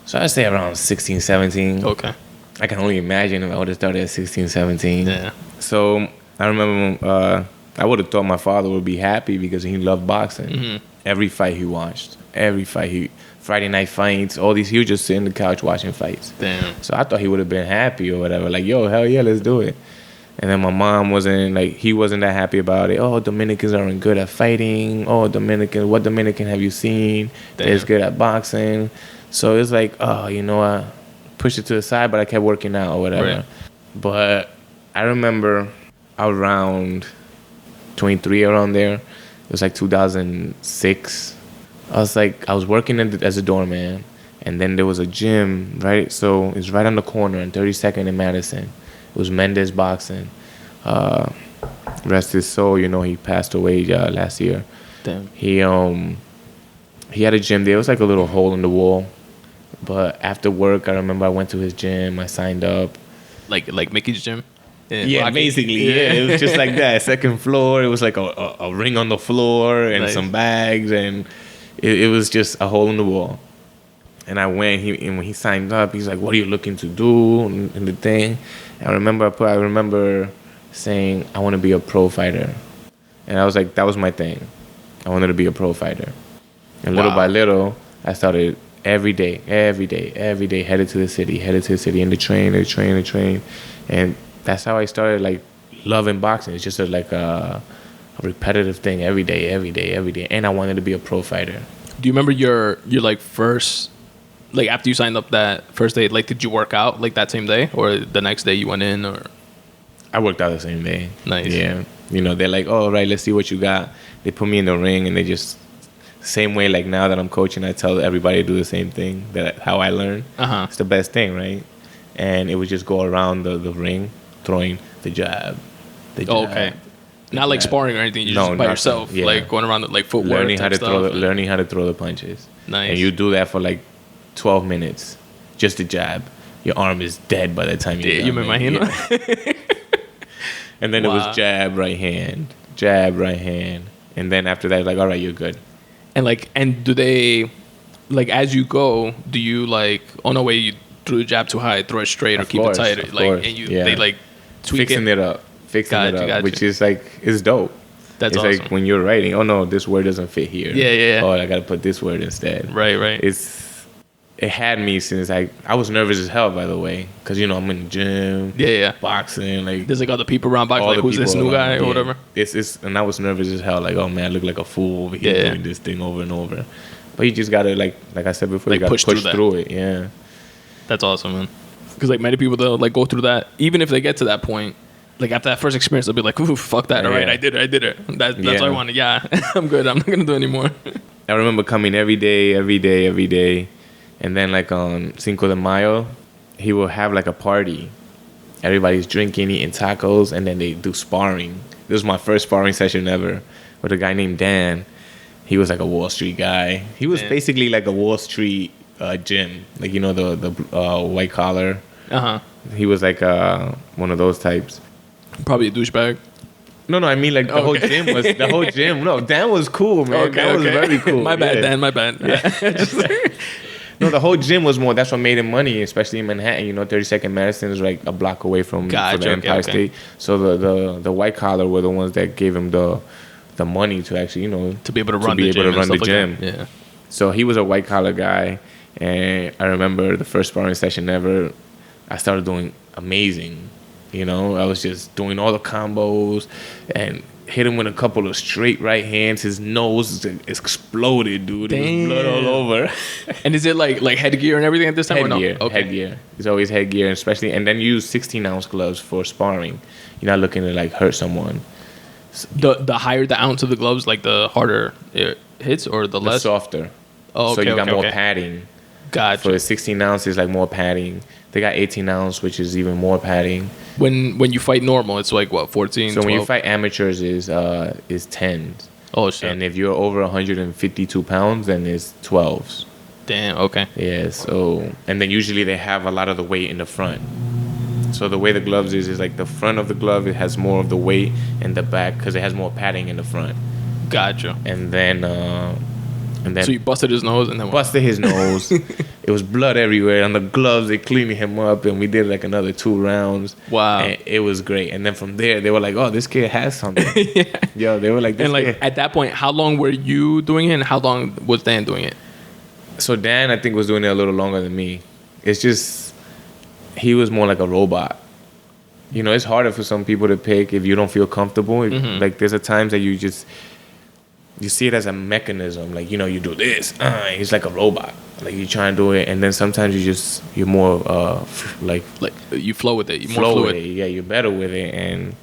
Speaker 1: So I'd say around 16, 17.
Speaker 2: Okay.
Speaker 1: I can only imagine if I would have started at 16, 17.
Speaker 2: Yeah.
Speaker 1: So I remember I would have thought my father would be happy because he loved boxing. Mm-hmm. Every fight he watched. Friday night fights, all these, he would just sit on the couch watching fights.
Speaker 2: Damn.
Speaker 1: So I thought he would have been happy or whatever. Like, yo, hell yeah, let's do it. And then my mom he wasn't that happy about it. Oh, Dominicans aren't good at fighting. Oh, what Dominican have you seen that's good at boxing? So it's like, oh, you know, I pushed it to the side, but I kept working out or whatever. Right. But I remember around 23, around there, it was like 2006. I was working as a doorman, and then there was a gym, right? So it's right on the corner on 32nd and Madison. It was Mendez Boxing. Rest his soul, you know, he passed away last year.
Speaker 2: Damn.
Speaker 1: He had a gym there. It was like a little hole in the wall. But after work, I remember I went to his gym. I signed up.
Speaker 2: Like Mickey's gym?
Speaker 1: Yeah, basically. Yeah, it was just like that. Second floor. It was like a ring on the floor and some bags, and it was just a hole in the wall. And I went. And when he signed up, he's like, "What are you looking to do?" And the thing. And I remember saying, "I want to be a pro fighter," and I was like, "That was my thing. I wanted to be a pro fighter." And little by little, I started. Every day, headed to the city, in the train. And that's how I started, like, loving boxing. It's just a repetitive thing every day. And I wanted to be a pro fighter.
Speaker 2: Do you remember your like, first, like, after you signed up that first day, like, did you work out, like, that same day? Or the next day you went in, or?
Speaker 1: I worked out the same day.
Speaker 2: Nice.
Speaker 1: Yeah. You know, they're like, oh, right, let's see what you got. They put me in the ring, and they just... Same way, like now that I'm coaching, I tell everybody to do the same thing. How I learn. It's the best thing, right? And it would just go around the ring, throwing the jab.
Speaker 2: Okay. Not like sparring or anything. You're just by yourself, like going around like footwork.
Speaker 1: Learning how to throw the punches.
Speaker 2: Nice.
Speaker 1: And you do that for like 12 minutes, just the jab. Your arm is dead by the time you're done.
Speaker 2: You me imagino. Yeah.
Speaker 1: And then it was jab, right hand, and then after that, like, all right, you're good.
Speaker 2: And do they, like as you go, do you like, oh no, wait, you threw the jab too high, throw it straight, or keep it tight, like, and you they like tweak
Speaker 1: fixing it up,
Speaker 2: Gotcha.
Speaker 1: which is like it's dope.
Speaker 2: That's
Speaker 1: it's
Speaker 2: awesome.
Speaker 1: like when you're writing, oh no, this word doesn't fit here.
Speaker 2: Yeah.
Speaker 1: Oh, I gotta put this word instead.
Speaker 2: Right.
Speaker 1: It had me since I was nervous as hell, by the way, because you know I'm in the gym, boxing, like
Speaker 2: there's like other people around boxing, like who's this new guy or whatever.
Speaker 1: And I was nervous as hell, like, oh man, I look like a fool over here doing this thing over and over. But you just gotta like I said before,
Speaker 2: like
Speaker 1: you gotta push through it. Yeah,
Speaker 2: that's awesome, man. Because like many people, they'll like go through that, even if they get to that point. Like after that first experience, they'll be like, "Ooh, fuck that! All right, I did it. That's what I wanted. Yeah, I'm good. I'm not gonna do it anymore."
Speaker 1: I remember coming every day, and then like on Cinco de Mayo, he will have like a party. Everybody's drinking, eating tacos, and then they do sparring. This was my first sparring session ever with a guy named Dan. He was like a Wall Street guy. He was basically like a Wall Street gym, like you know the white collar. He was like one of those types.
Speaker 2: Probably a douchebag.
Speaker 1: No, I mean like the whole gym was the whole gym. No, Dan was cool, man. Dan was very cool.
Speaker 2: My bad, Dan. My bad.
Speaker 1: No, the whole gym was more. That's what made him money, especially in Manhattan. You know, 32nd Madison is like a block away from the Empire State. So the white collar were the ones that gave him the money to actually, you know,
Speaker 2: to be able to run the gym.
Speaker 1: Yeah. So he was a white collar guy, and I remember the first sparring session ever. I started doing amazing. You know, I was just doing all the combos and hit him with a couple of straight right hands. His nose exploded, dude. It was blood all over.
Speaker 2: And is it like headgear and everything at this time?
Speaker 1: Headgear.
Speaker 2: Or no? Okay.
Speaker 1: Headgear. It's always headgear, especially. And then you use 16-ounce gloves for sparring. You're not looking to like hurt someone.
Speaker 2: The higher the ounce of the gloves, like the harder it hits, or the less?
Speaker 1: The softer.
Speaker 2: Oh, okay.
Speaker 1: So you got more padding.
Speaker 2: Gotcha.
Speaker 1: For the 16 ounce, is like more padding. They got 18 ounce, which is even more padding.
Speaker 2: When you fight normal, it's like what, 14,
Speaker 1: So
Speaker 2: 12?
Speaker 1: when you fight amateurs, is 10s.
Speaker 2: Oh shit.
Speaker 1: And if you're over 152 pounds, then it's 12s.
Speaker 2: Damn. Okay.
Speaker 1: Yeah. So and then usually they have a lot of the weight in the front. So the way the gloves is like the front of the glove, it has more of the weight, and the back because it has more padding in the front.
Speaker 2: Gotcha.
Speaker 1: And then
Speaker 2: so you busted his nose and then
Speaker 1: busted his nose. It was blood everywhere on the gloves. They cleaned him up, and we did like another 2 rounds.
Speaker 2: Wow.
Speaker 1: And it was great. And then from there, they were like, "Oh, this kid has something." Yo, they were like, this
Speaker 2: and like
Speaker 1: kid.
Speaker 2: at that point, how long were you doing it, and how long was Dan doing it?
Speaker 1: So Dan, I think, was doing it a little longer than me. It's just he was more like a robot. You know, it's harder for some people to pick if you don't feel comfortable. Mm-hmm. Like there's a times that you see it as a mechanism. Like, you know, you do this. He's like a robot. Like you try and do it, and then sometimes you're more like
Speaker 2: you flow with it. You're
Speaker 1: flow
Speaker 2: more fluid.
Speaker 1: with it. Yeah, you're better with it, and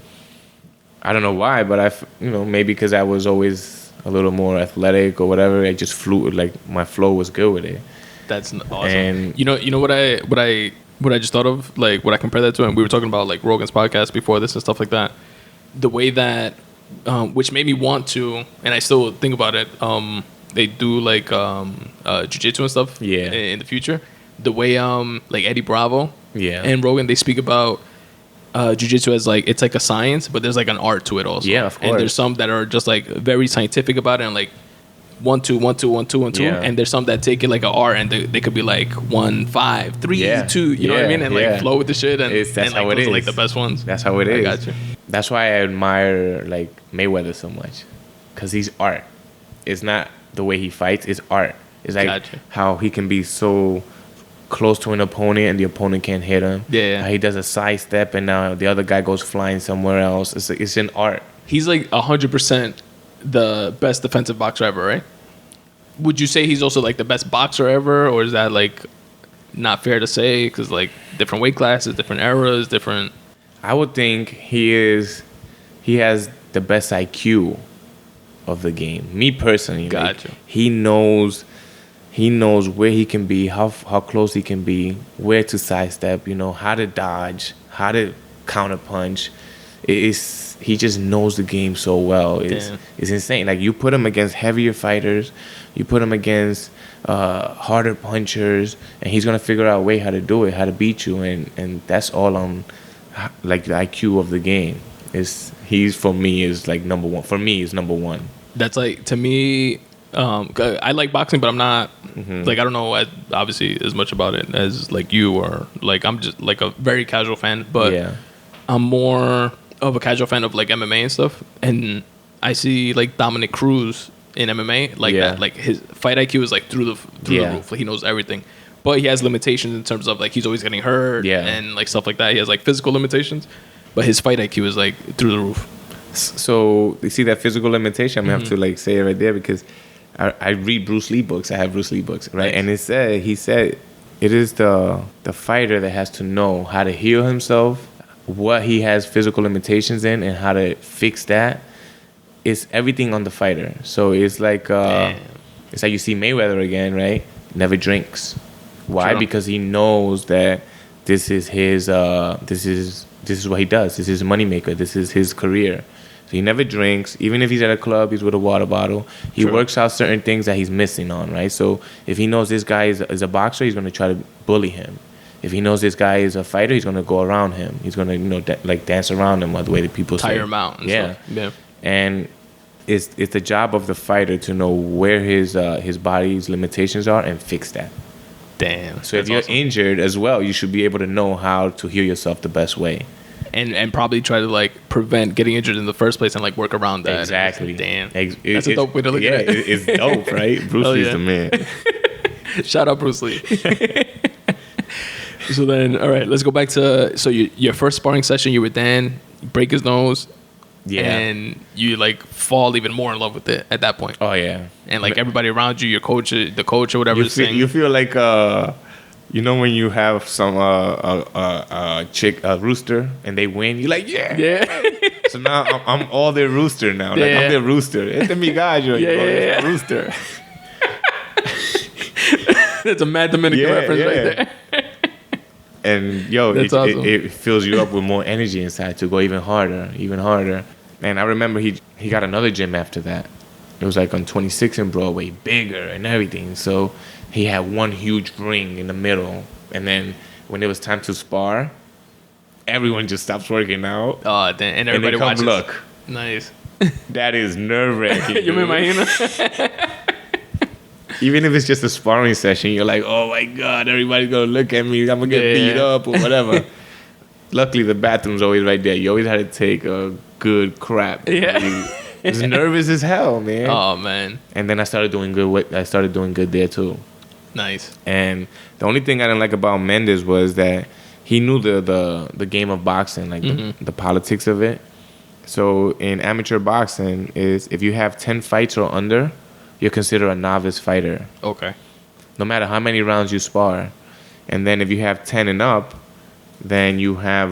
Speaker 1: I don't know why, but maybe because I was always a little more athletic or whatever. I just flew. Like my flow was good with it.
Speaker 2: That's awesome.
Speaker 1: And
Speaker 2: you know what I just thought of, like what I compare that to, and we were talking about like Rogan's podcast before this and stuff like that. The way that, which made me want to, and I still think about it. They do like jiu-jitsu and stuff.
Speaker 1: Yeah.
Speaker 2: In the future, the way like Eddie Bravo.
Speaker 1: Yeah.
Speaker 2: And Rogan, they speak about jiu-jitsu as like it's like a science, but there's like an art to it also.
Speaker 1: Yeah, of course.
Speaker 2: And there's some that are just like very scientific about it and like 1 2 1 2 1 2 1 2, and there's some that take it like an art and they could be like 1 5 3 2. You know what I mean? And like flow with the shit and
Speaker 1: that's
Speaker 2: and, like,
Speaker 1: how it
Speaker 2: those
Speaker 1: is.
Speaker 2: are like the best ones.
Speaker 1: That's how it is.
Speaker 2: I got you.
Speaker 1: That's why I admire like Mayweather so much, because he's art. It's not the way he fights. It's art. It's like how he can be so close to an opponent and the opponent can't hit him.
Speaker 2: Yeah.
Speaker 1: How he does a sidestep and now the other guy goes flying somewhere else. It's an art.
Speaker 2: He's like 100% the best defensive boxer ever, right? Would you say he's also like the best boxer ever, or is that like not fair to say because like different weight classes, different eras, different?
Speaker 1: I would think he has the best IQ of the game. Me personally,
Speaker 2: gotcha.
Speaker 1: Like, he knows where he can be, how close he can be, where to sidestep, you know, how to dodge, how to counter punch. He just knows the game so well. It's insane. Like you put him against heavier fighters, you put him against harder punchers, and he's gonna figure out a way how to do it, how to beat you, and that's all on like the IQ of the game. For me is like number one. For me, is number one.
Speaker 2: That's like, to me, I like boxing, but I'm not like, I don't know obviously as much about it as like you, or like I'm just like a very casual fan, but
Speaker 1: Yeah.
Speaker 2: I'm more of a casual fan of like MMA and stuff. And I see like Dominic Cruz in MMA, like
Speaker 1: Yeah.
Speaker 2: that, like his fight IQ is like through the
Speaker 1: Yeah.
Speaker 2: roof. Like, he knows everything, but he has limitations in terms of like he's always getting hurt,
Speaker 1: Yeah.
Speaker 2: and like stuff like that. He has like physical limitations, but his fight IQ is like through the roof.
Speaker 1: So you see that physical limitation. I'm gonna have to like say it right there because I read Bruce Lee books. I have Bruce Lee books, right?
Speaker 2: Nice.
Speaker 1: And he said it is the fighter that has to know how to heal himself, what he has physical limitations in, and how to fix that. It's everything on the fighter. So it's like you see Mayweather again, right? Never drinks. Why?
Speaker 2: Sure.
Speaker 1: Because he knows that this is his this is what he does. This is his moneymaker. This is his career. So he never drinks. Even if he's at a club, he's with a water bottle. He
Speaker 2: Sure.
Speaker 1: works out certain things that he's missing on, right? So if he knows this guy is a boxer, he's going to try to bully him. If he knows this guy is a fighter, he's going to go around him. He's going to, like dance around him, the way that people say.
Speaker 2: Tire him out and
Speaker 1: Yeah.
Speaker 2: stuff. Yeah.
Speaker 1: And it's the job of the fighter to know where his body's limitations are and fix that.
Speaker 2: Damn.
Speaker 1: So if
Speaker 2: That's
Speaker 1: you're
Speaker 2: awesome.
Speaker 1: injured as well, you should be able to know how to heal yourself the best way.
Speaker 2: And probably try to like prevent getting injured in the first place and like work around that.
Speaker 1: Exactly.
Speaker 2: Damn.
Speaker 1: Ex-
Speaker 2: That's a dope way to look at it.
Speaker 1: It's dope, right? Bruce
Speaker 2: Hell
Speaker 1: Lee's
Speaker 2: yeah.
Speaker 1: the man.
Speaker 2: Shout out Bruce Lee. So then, all right, let's go back to your first sparring session. You were Dan, you break his nose,
Speaker 1: Yeah.
Speaker 2: and you like fall even more in love with it at that point.
Speaker 1: Oh yeah.
Speaker 2: And like everybody around you, your coach, the coach or whatever,
Speaker 1: You
Speaker 2: is
Speaker 1: feel,
Speaker 2: saying,
Speaker 1: you feel like when you have some a rooster and they win, you're like yeah.
Speaker 2: yeah,
Speaker 1: So now I'm all their rooster now. Like
Speaker 2: Yeah.
Speaker 1: I'm their rooster. Este mi gallo.
Speaker 2: Yeah.
Speaker 1: Rooster.
Speaker 2: that's a Mad Dominican
Speaker 1: Yeah,
Speaker 2: reference right
Speaker 1: yeah.
Speaker 2: there.
Speaker 1: And yo,
Speaker 2: That's awesome.
Speaker 1: it fills you up with more energy inside to go even harder. And I remember he got another gym after that. It was like on 26 and Broadway, bigger and everything. So he had one huge ring in the middle. And then when it was time to spar, everyone just stops working out.
Speaker 2: Oh, damn. And
Speaker 1: And
Speaker 2: everybody
Speaker 1: they come
Speaker 2: watches.
Speaker 1: look.
Speaker 2: Nice.
Speaker 1: That is nerve-wracking.
Speaker 2: You me
Speaker 1: dude.
Speaker 2: imagino.
Speaker 1: Even if it's just a sparring session, you're like, oh my God, everybody's going to look at me. I'm going to get beat up or whatever. Luckily, the bathroom's always right there. You always had to take a good crap.
Speaker 2: Yeah.
Speaker 1: I was nervous as hell, man.
Speaker 2: Oh man,
Speaker 1: And then I started doing good. I started doing good there too.
Speaker 2: nice.
Speaker 1: And the only thing I didn't like about Mendes was that he knew the game of boxing, like the politics of it. So in amateur boxing, is if you have 10 fights or under, you're considered a novice fighter,
Speaker 2: Okay.
Speaker 1: no matter how many rounds you spar. And then if you have 10 and up, then you have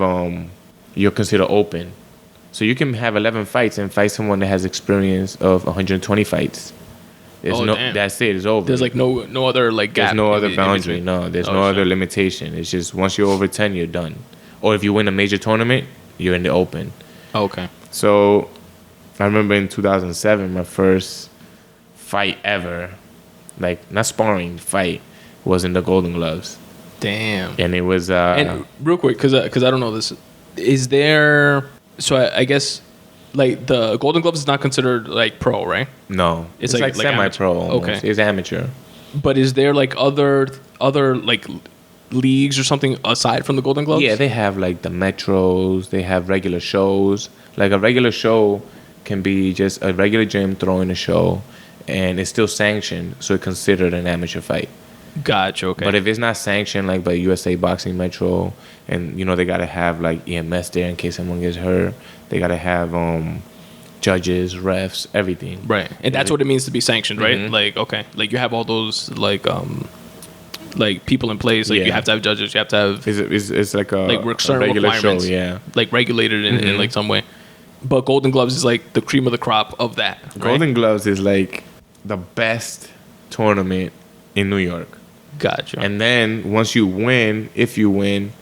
Speaker 1: you're considered open. So you can have 11 fights and fight someone that has experience of 120 fights.
Speaker 2: Oh, damn.
Speaker 1: That's it. It's over.
Speaker 2: There's like no other like gap.
Speaker 1: There's no
Speaker 2: in
Speaker 1: other
Speaker 2: in
Speaker 1: boundary.
Speaker 2: between.
Speaker 1: No, there's
Speaker 2: Oh,
Speaker 1: no
Speaker 2: shit.
Speaker 1: other limitation. It's just once you're over 10, you're done. Or if you win a major tournament, you're in the open.
Speaker 2: Okay.
Speaker 1: So I remember in 2007, my first fight ever, like not sparring, fight, was in the Golden Gloves.
Speaker 2: Damn.
Speaker 1: And it was...
Speaker 2: And real quick, because I don't know this, is there? So I guess like the Golden Gloves is not considered like pro, right?
Speaker 1: no.
Speaker 2: It's
Speaker 1: It's
Speaker 2: like
Speaker 1: like semi-pro
Speaker 2: amateur.
Speaker 1: almost.
Speaker 2: Okay.
Speaker 1: It's amateur.
Speaker 2: But is there like other like leagues or something aside from the Golden Gloves?
Speaker 1: Yeah, they have like the metros. They have regular shows. Like a regular show can be just a regular gym throwing a show, and it's still sanctioned, so it's considered an amateur fight.
Speaker 2: Gotcha. Okay.
Speaker 1: But if it's not sanctioned, like by USA Boxing Metro, and they gotta have like EMS there in case someone gets hurt. They gotta have judges, refs, everything.
Speaker 2: right, and that's what it means to be sanctioned, right?
Speaker 1: Mhm.
Speaker 2: Like okay, like you have all those like people in place. Like you
Speaker 1: Yeah.
Speaker 2: have to have judges. You have to have
Speaker 1: It's like a
Speaker 2: like certain
Speaker 1: regular show.
Speaker 2: requirements.
Speaker 1: Yeah.
Speaker 2: Like regulated in like some way. But Golden Gloves is like the cream of the crop of that. Right?
Speaker 1: Golden Gloves is like the best tournament in New York.
Speaker 2: Gotcha.
Speaker 1: And then once you win, if you win,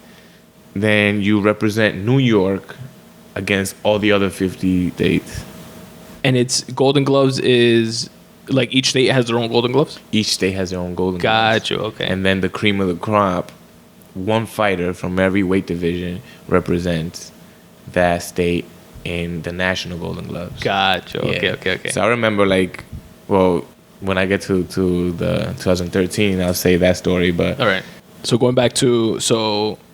Speaker 1: then you represent New York against all the other 50 states.
Speaker 2: And it's Golden Gloves is like each state has their own Golden Gloves.
Speaker 1: Each state has their own Golden Gloves.
Speaker 2: Gotcha. Okay.
Speaker 1: And then the cream of the crop, one fighter from every weight division represents that state in the national Golden Gloves.
Speaker 2: Gotcha.
Speaker 1: Yeah.
Speaker 2: Okay.
Speaker 1: So I remember when I get to the 2013, I'll say that story. But
Speaker 2: All right. So going back to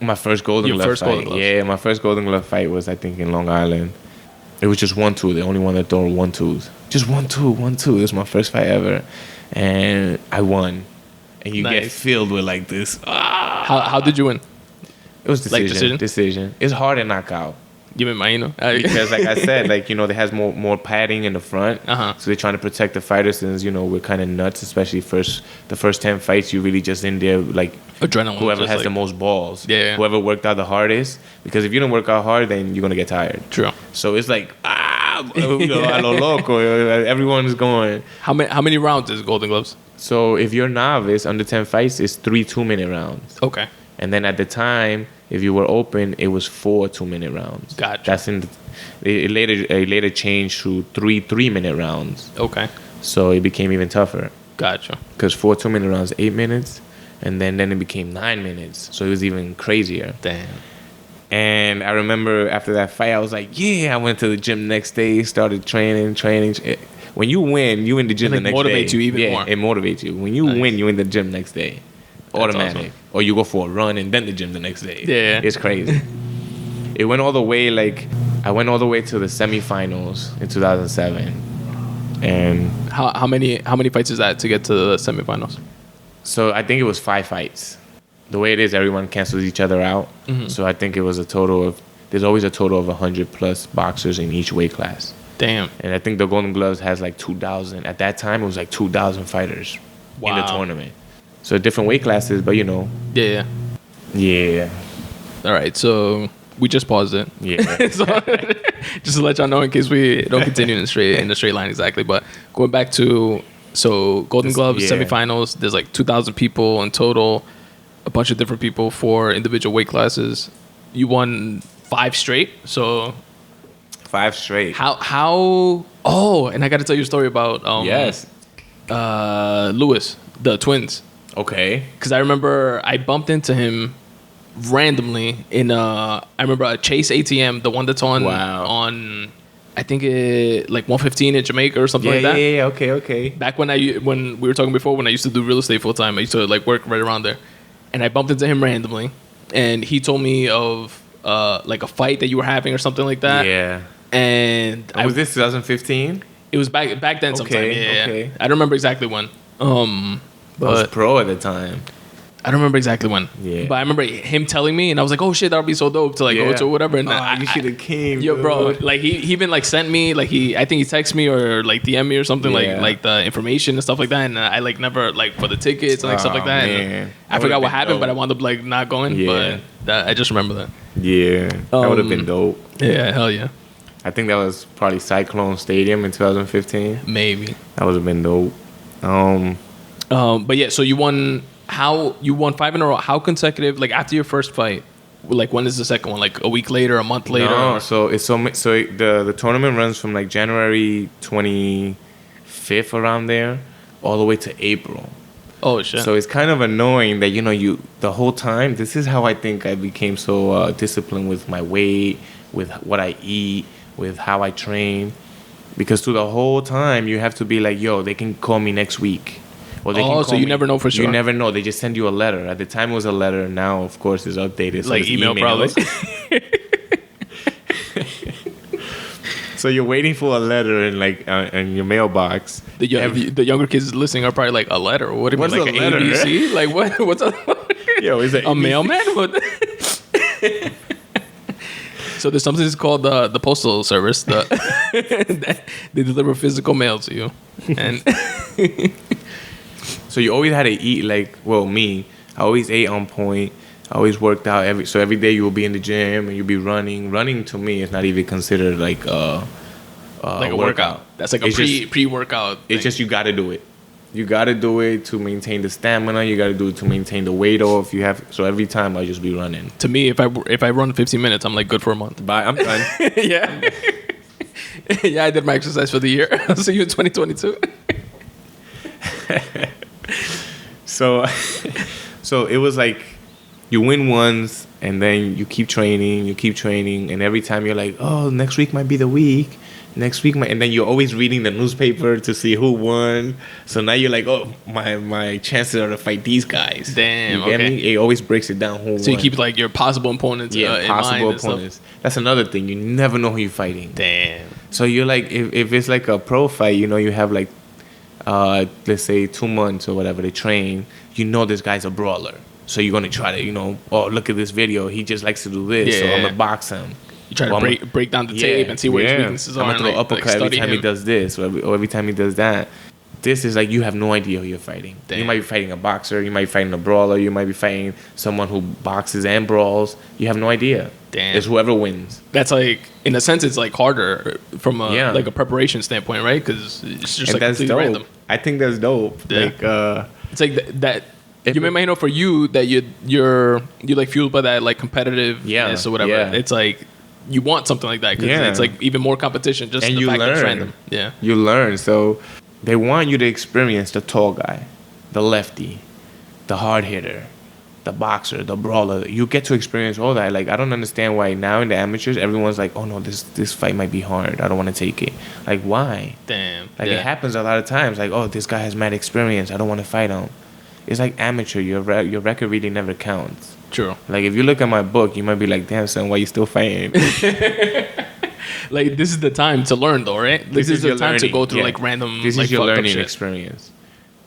Speaker 1: my first Golden
Speaker 2: Your
Speaker 1: Glove
Speaker 2: first
Speaker 1: fight.
Speaker 2: Golden Gloves.
Speaker 1: Yeah, my first Golden Glove fight was, I think, in Long Island. It was just 1-2. The only one that threw 1-2s. Just 1-2, 1-2. It was my first fight ever, and I won. And you get
Speaker 2: Nice.
Speaker 1: filled with like this.
Speaker 2: how did you win?
Speaker 1: It was
Speaker 2: Like
Speaker 1: decision. It's hard to knock out.
Speaker 2: You mean mine?
Speaker 1: Because like I said, like, you know, they has more padding in the front.
Speaker 2: Uh-huh.
Speaker 1: So they're trying to protect the fighters, since, you know, we're kind of nuts, especially the first 10 fights, you're really just in there like
Speaker 2: Adrenaline.
Speaker 1: whoever
Speaker 2: just
Speaker 1: has
Speaker 2: like-
Speaker 1: the most balls.
Speaker 2: Yeah.
Speaker 1: Whoever worked out the hardest. Because if you don't work out hard, then you're going to get tired.
Speaker 2: True.
Speaker 1: So it's like, you know, a lo loco. Everyone's going.
Speaker 2: How many rounds is Golden Gloves?
Speaker 1: So if you're novice, under 10 fights, it's 3 2-minute rounds.
Speaker 2: Okay.
Speaker 1: And then at the time, if you were open, it was 4 2-minute rounds.
Speaker 2: Gotcha.
Speaker 1: That's it later changed to 3 3-minute rounds.
Speaker 2: Okay.
Speaker 1: So it became even tougher,
Speaker 2: Gotcha.
Speaker 1: because 4 2-minute rounds, 8 minutes, and then it became 9 minutes. So it was even crazier.
Speaker 2: Damn.
Speaker 1: And I remember after that fight, I was like, yeah. I went to the gym the next day, started training. When you win, you in the gym
Speaker 2: It,
Speaker 1: the next day.
Speaker 2: motivates you even more.
Speaker 1: It motivates you. When you win, you in the gym next day. Automatic.
Speaker 2: awesome.
Speaker 1: Or you go for a run and then the gym the next day.
Speaker 2: Yeah.
Speaker 1: It's crazy. It went all the way, I went all the way to the semifinals in 2007. And
Speaker 2: How many fights is that to get to the semifinals?
Speaker 1: so I think it was 5 fights. The way it is, everyone cancels each other out.
Speaker 2: Mm-hmm.
Speaker 1: So I think it was there's always a total of 100 plus boxers in each weight class.
Speaker 2: Damn.
Speaker 1: And I think the Golden Gloves has like 2,000. At that time, it was like 2,000 fighters in the
Speaker 2: Wow.
Speaker 1: tournament. So different weight classes, but you know.
Speaker 2: Yeah.
Speaker 1: Yeah.
Speaker 2: All right. So we just paused it.
Speaker 1: Yeah.
Speaker 2: So, just to let y'all know in case we don't continue in the straight line exactly. But going back to Golden Gloves
Speaker 1: yeah.
Speaker 2: semifinals, there's like 2,000 people in total, a bunch of different people for individual weight classes. You won 5 straight. So
Speaker 1: 5 straight.
Speaker 2: how? Oh, and I got to tell you a story about
Speaker 1: Yes.
Speaker 2: Lewis, the twins.
Speaker 1: Okay.
Speaker 2: Because I remember I bumped into him randomly in I remember a Chase ATM, the one that's on
Speaker 1: Wow.
Speaker 2: on I think like 115 in Jamaica or something like that.
Speaker 1: Yeah. Okay.
Speaker 2: Back when we were talking before, when I used to do real estate full time, I used to like work right around there, and I bumped into him randomly, and he told me of like a fight that you were having or something like that.
Speaker 1: Yeah.
Speaker 2: And
Speaker 1: Was this 2015?
Speaker 2: it was back then sometime.
Speaker 1: Okay,
Speaker 2: Yeah.
Speaker 1: okay.
Speaker 2: I don't remember exactly when.
Speaker 1: I was
Speaker 2: But
Speaker 1: pro at the time.
Speaker 2: I don't remember exactly when.
Speaker 1: Yeah.
Speaker 2: But I remember him telling me, and I was like, "Oh shit, that would be so dope to like go
Speaker 1: Yeah.
Speaker 2: to whatever." And
Speaker 1: You should have came.
Speaker 2: yo, bro,
Speaker 1: dude.
Speaker 2: like he even like sent me like I think he texted me or like DM me or something
Speaker 1: Yeah.
Speaker 2: like the information and stuff like that, and I like never like for the tickets and like stuff like
Speaker 1: Oh,
Speaker 2: that.
Speaker 1: man.
Speaker 2: And
Speaker 1: That
Speaker 2: I forgot
Speaker 1: would've
Speaker 2: what
Speaker 1: been
Speaker 2: happened, but I
Speaker 1: dope.
Speaker 2: wound up like not going.
Speaker 1: Yeah.
Speaker 2: But I just remember that.
Speaker 1: Yeah. That would have been dope.
Speaker 2: Yeah, hell yeah,
Speaker 1: I think that was probably Cyclone Stadium in 2015.
Speaker 2: maybe.
Speaker 1: That would have been dope.
Speaker 2: But yeah, so you won. How you won 5 in a row? How consecutive? Like after your first fight, like when is the second one? Like a week later, a month later?
Speaker 1: No, so the tournament runs from like January 25th around there all the way to April.
Speaker 2: Oh shit.
Speaker 1: So it's kind of annoying that you the whole time. This is how I think I became so disciplined with my weight, with what I eat, with how I train, because through the whole time you have to be like, yo, they can call me next week. Or they can
Speaker 2: Oh,
Speaker 1: call
Speaker 2: so you
Speaker 1: me.
Speaker 2: never know for sure.
Speaker 1: You never know. They just send you a letter. At the time it was a letter. Now of course it's updated. So
Speaker 2: like
Speaker 1: it's
Speaker 2: email probably.
Speaker 1: So you're waiting for a letter in your mailbox.
Speaker 2: The younger kids listening are probably like, a letter? What do you
Speaker 1: What's
Speaker 2: mean, like
Speaker 1: a
Speaker 2: an
Speaker 1: letter?
Speaker 2: ABC? Like what? What's a
Speaker 1: Yo, is it
Speaker 2: a mailman? What? So there's something that's called the postal service. They deliver physical mail to you, and
Speaker 1: So you always had to eat me. I always ate on point. I always worked out every day. You will be in the gym and you'll be running. Running to me is not even considered like a
Speaker 2: workout. That's like a pre-workout.
Speaker 1: It's just you got to do it. You got to do it to maintain the stamina. You got to do it to maintain the weight off. So every time I just be running.
Speaker 2: To me, if I run 15 minutes, I'm like good for a month.
Speaker 1: Bye. I'm done.
Speaker 2: Yeah. Yeah, I did my exercise for the year. I'll see you in 2022.
Speaker 1: So it was like you win once and then you keep training, and every time you're like, oh, next week might be the week, next week, and then you're always reading the newspaper to see who won. So now you're like, oh, my chances are to fight these guys.
Speaker 2: Damn,
Speaker 1: you get
Speaker 2: okay.
Speaker 1: me? It always breaks it down who
Speaker 2: So
Speaker 1: won.
Speaker 2: you keep like your possible opponents in
Speaker 1: possible
Speaker 2: mind
Speaker 1: opponents. That's another thing. You never know who you're fighting.
Speaker 2: Damn.
Speaker 1: So you're like, if it's like a pro fight, you know, you have like, let's say 2 months or whatever, they train. You know this guy's a brawler. So you're going to try to, you know, oh, look at this video. He just likes to do this. So I'm going to box him.
Speaker 2: You try to break down the tape and see where his weaknesses are.
Speaker 1: I'm going to throw uppercut every time he does this or every time he does that. This is like, you have no idea who you're fighting. Damn. You might be fighting a boxer. You might be fighting a brawler. You might be fighting someone who boxes and brawls. You have no idea.
Speaker 2: Damn.
Speaker 1: It's whoever wins.
Speaker 2: That's like, in a sense, it's like harder from a like a preparation standpoint, right? Because it's just
Speaker 1: and
Speaker 2: like completely random.
Speaker 1: I think that's dope.
Speaker 2: Yeah.
Speaker 1: Like,
Speaker 2: it's like that. You may know for you that you're like fueled by that like competitiveness or whatever.
Speaker 1: Yeah.
Speaker 2: It's like you want something like that because it's like even more competition. Just
Speaker 1: and
Speaker 2: the
Speaker 1: you
Speaker 2: fact that it's
Speaker 1: learn.
Speaker 2: random. Yeah,
Speaker 1: you learn. So they want you to experience the tall guy, the lefty, the hard hitter, the boxer, the brawler. You get to experience all that. Like, I don't understand why now in the amateurs everyone's like, oh no, this fight might be hard. I don't want to take it. Like, why?
Speaker 2: Damn.
Speaker 1: Like it happens a lot of times. Like, oh, this guy has mad experience. I don't want to fight him. It's like amateur. Your record really never counts.
Speaker 2: True.
Speaker 1: Like, if you look at my book, you might be like, damn, son, why you still fighting?
Speaker 2: Like, this is the time to learn, though, right? This is the time to go through, like, random,
Speaker 1: This
Speaker 2: like,
Speaker 1: is your learning
Speaker 2: shit.
Speaker 1: experience.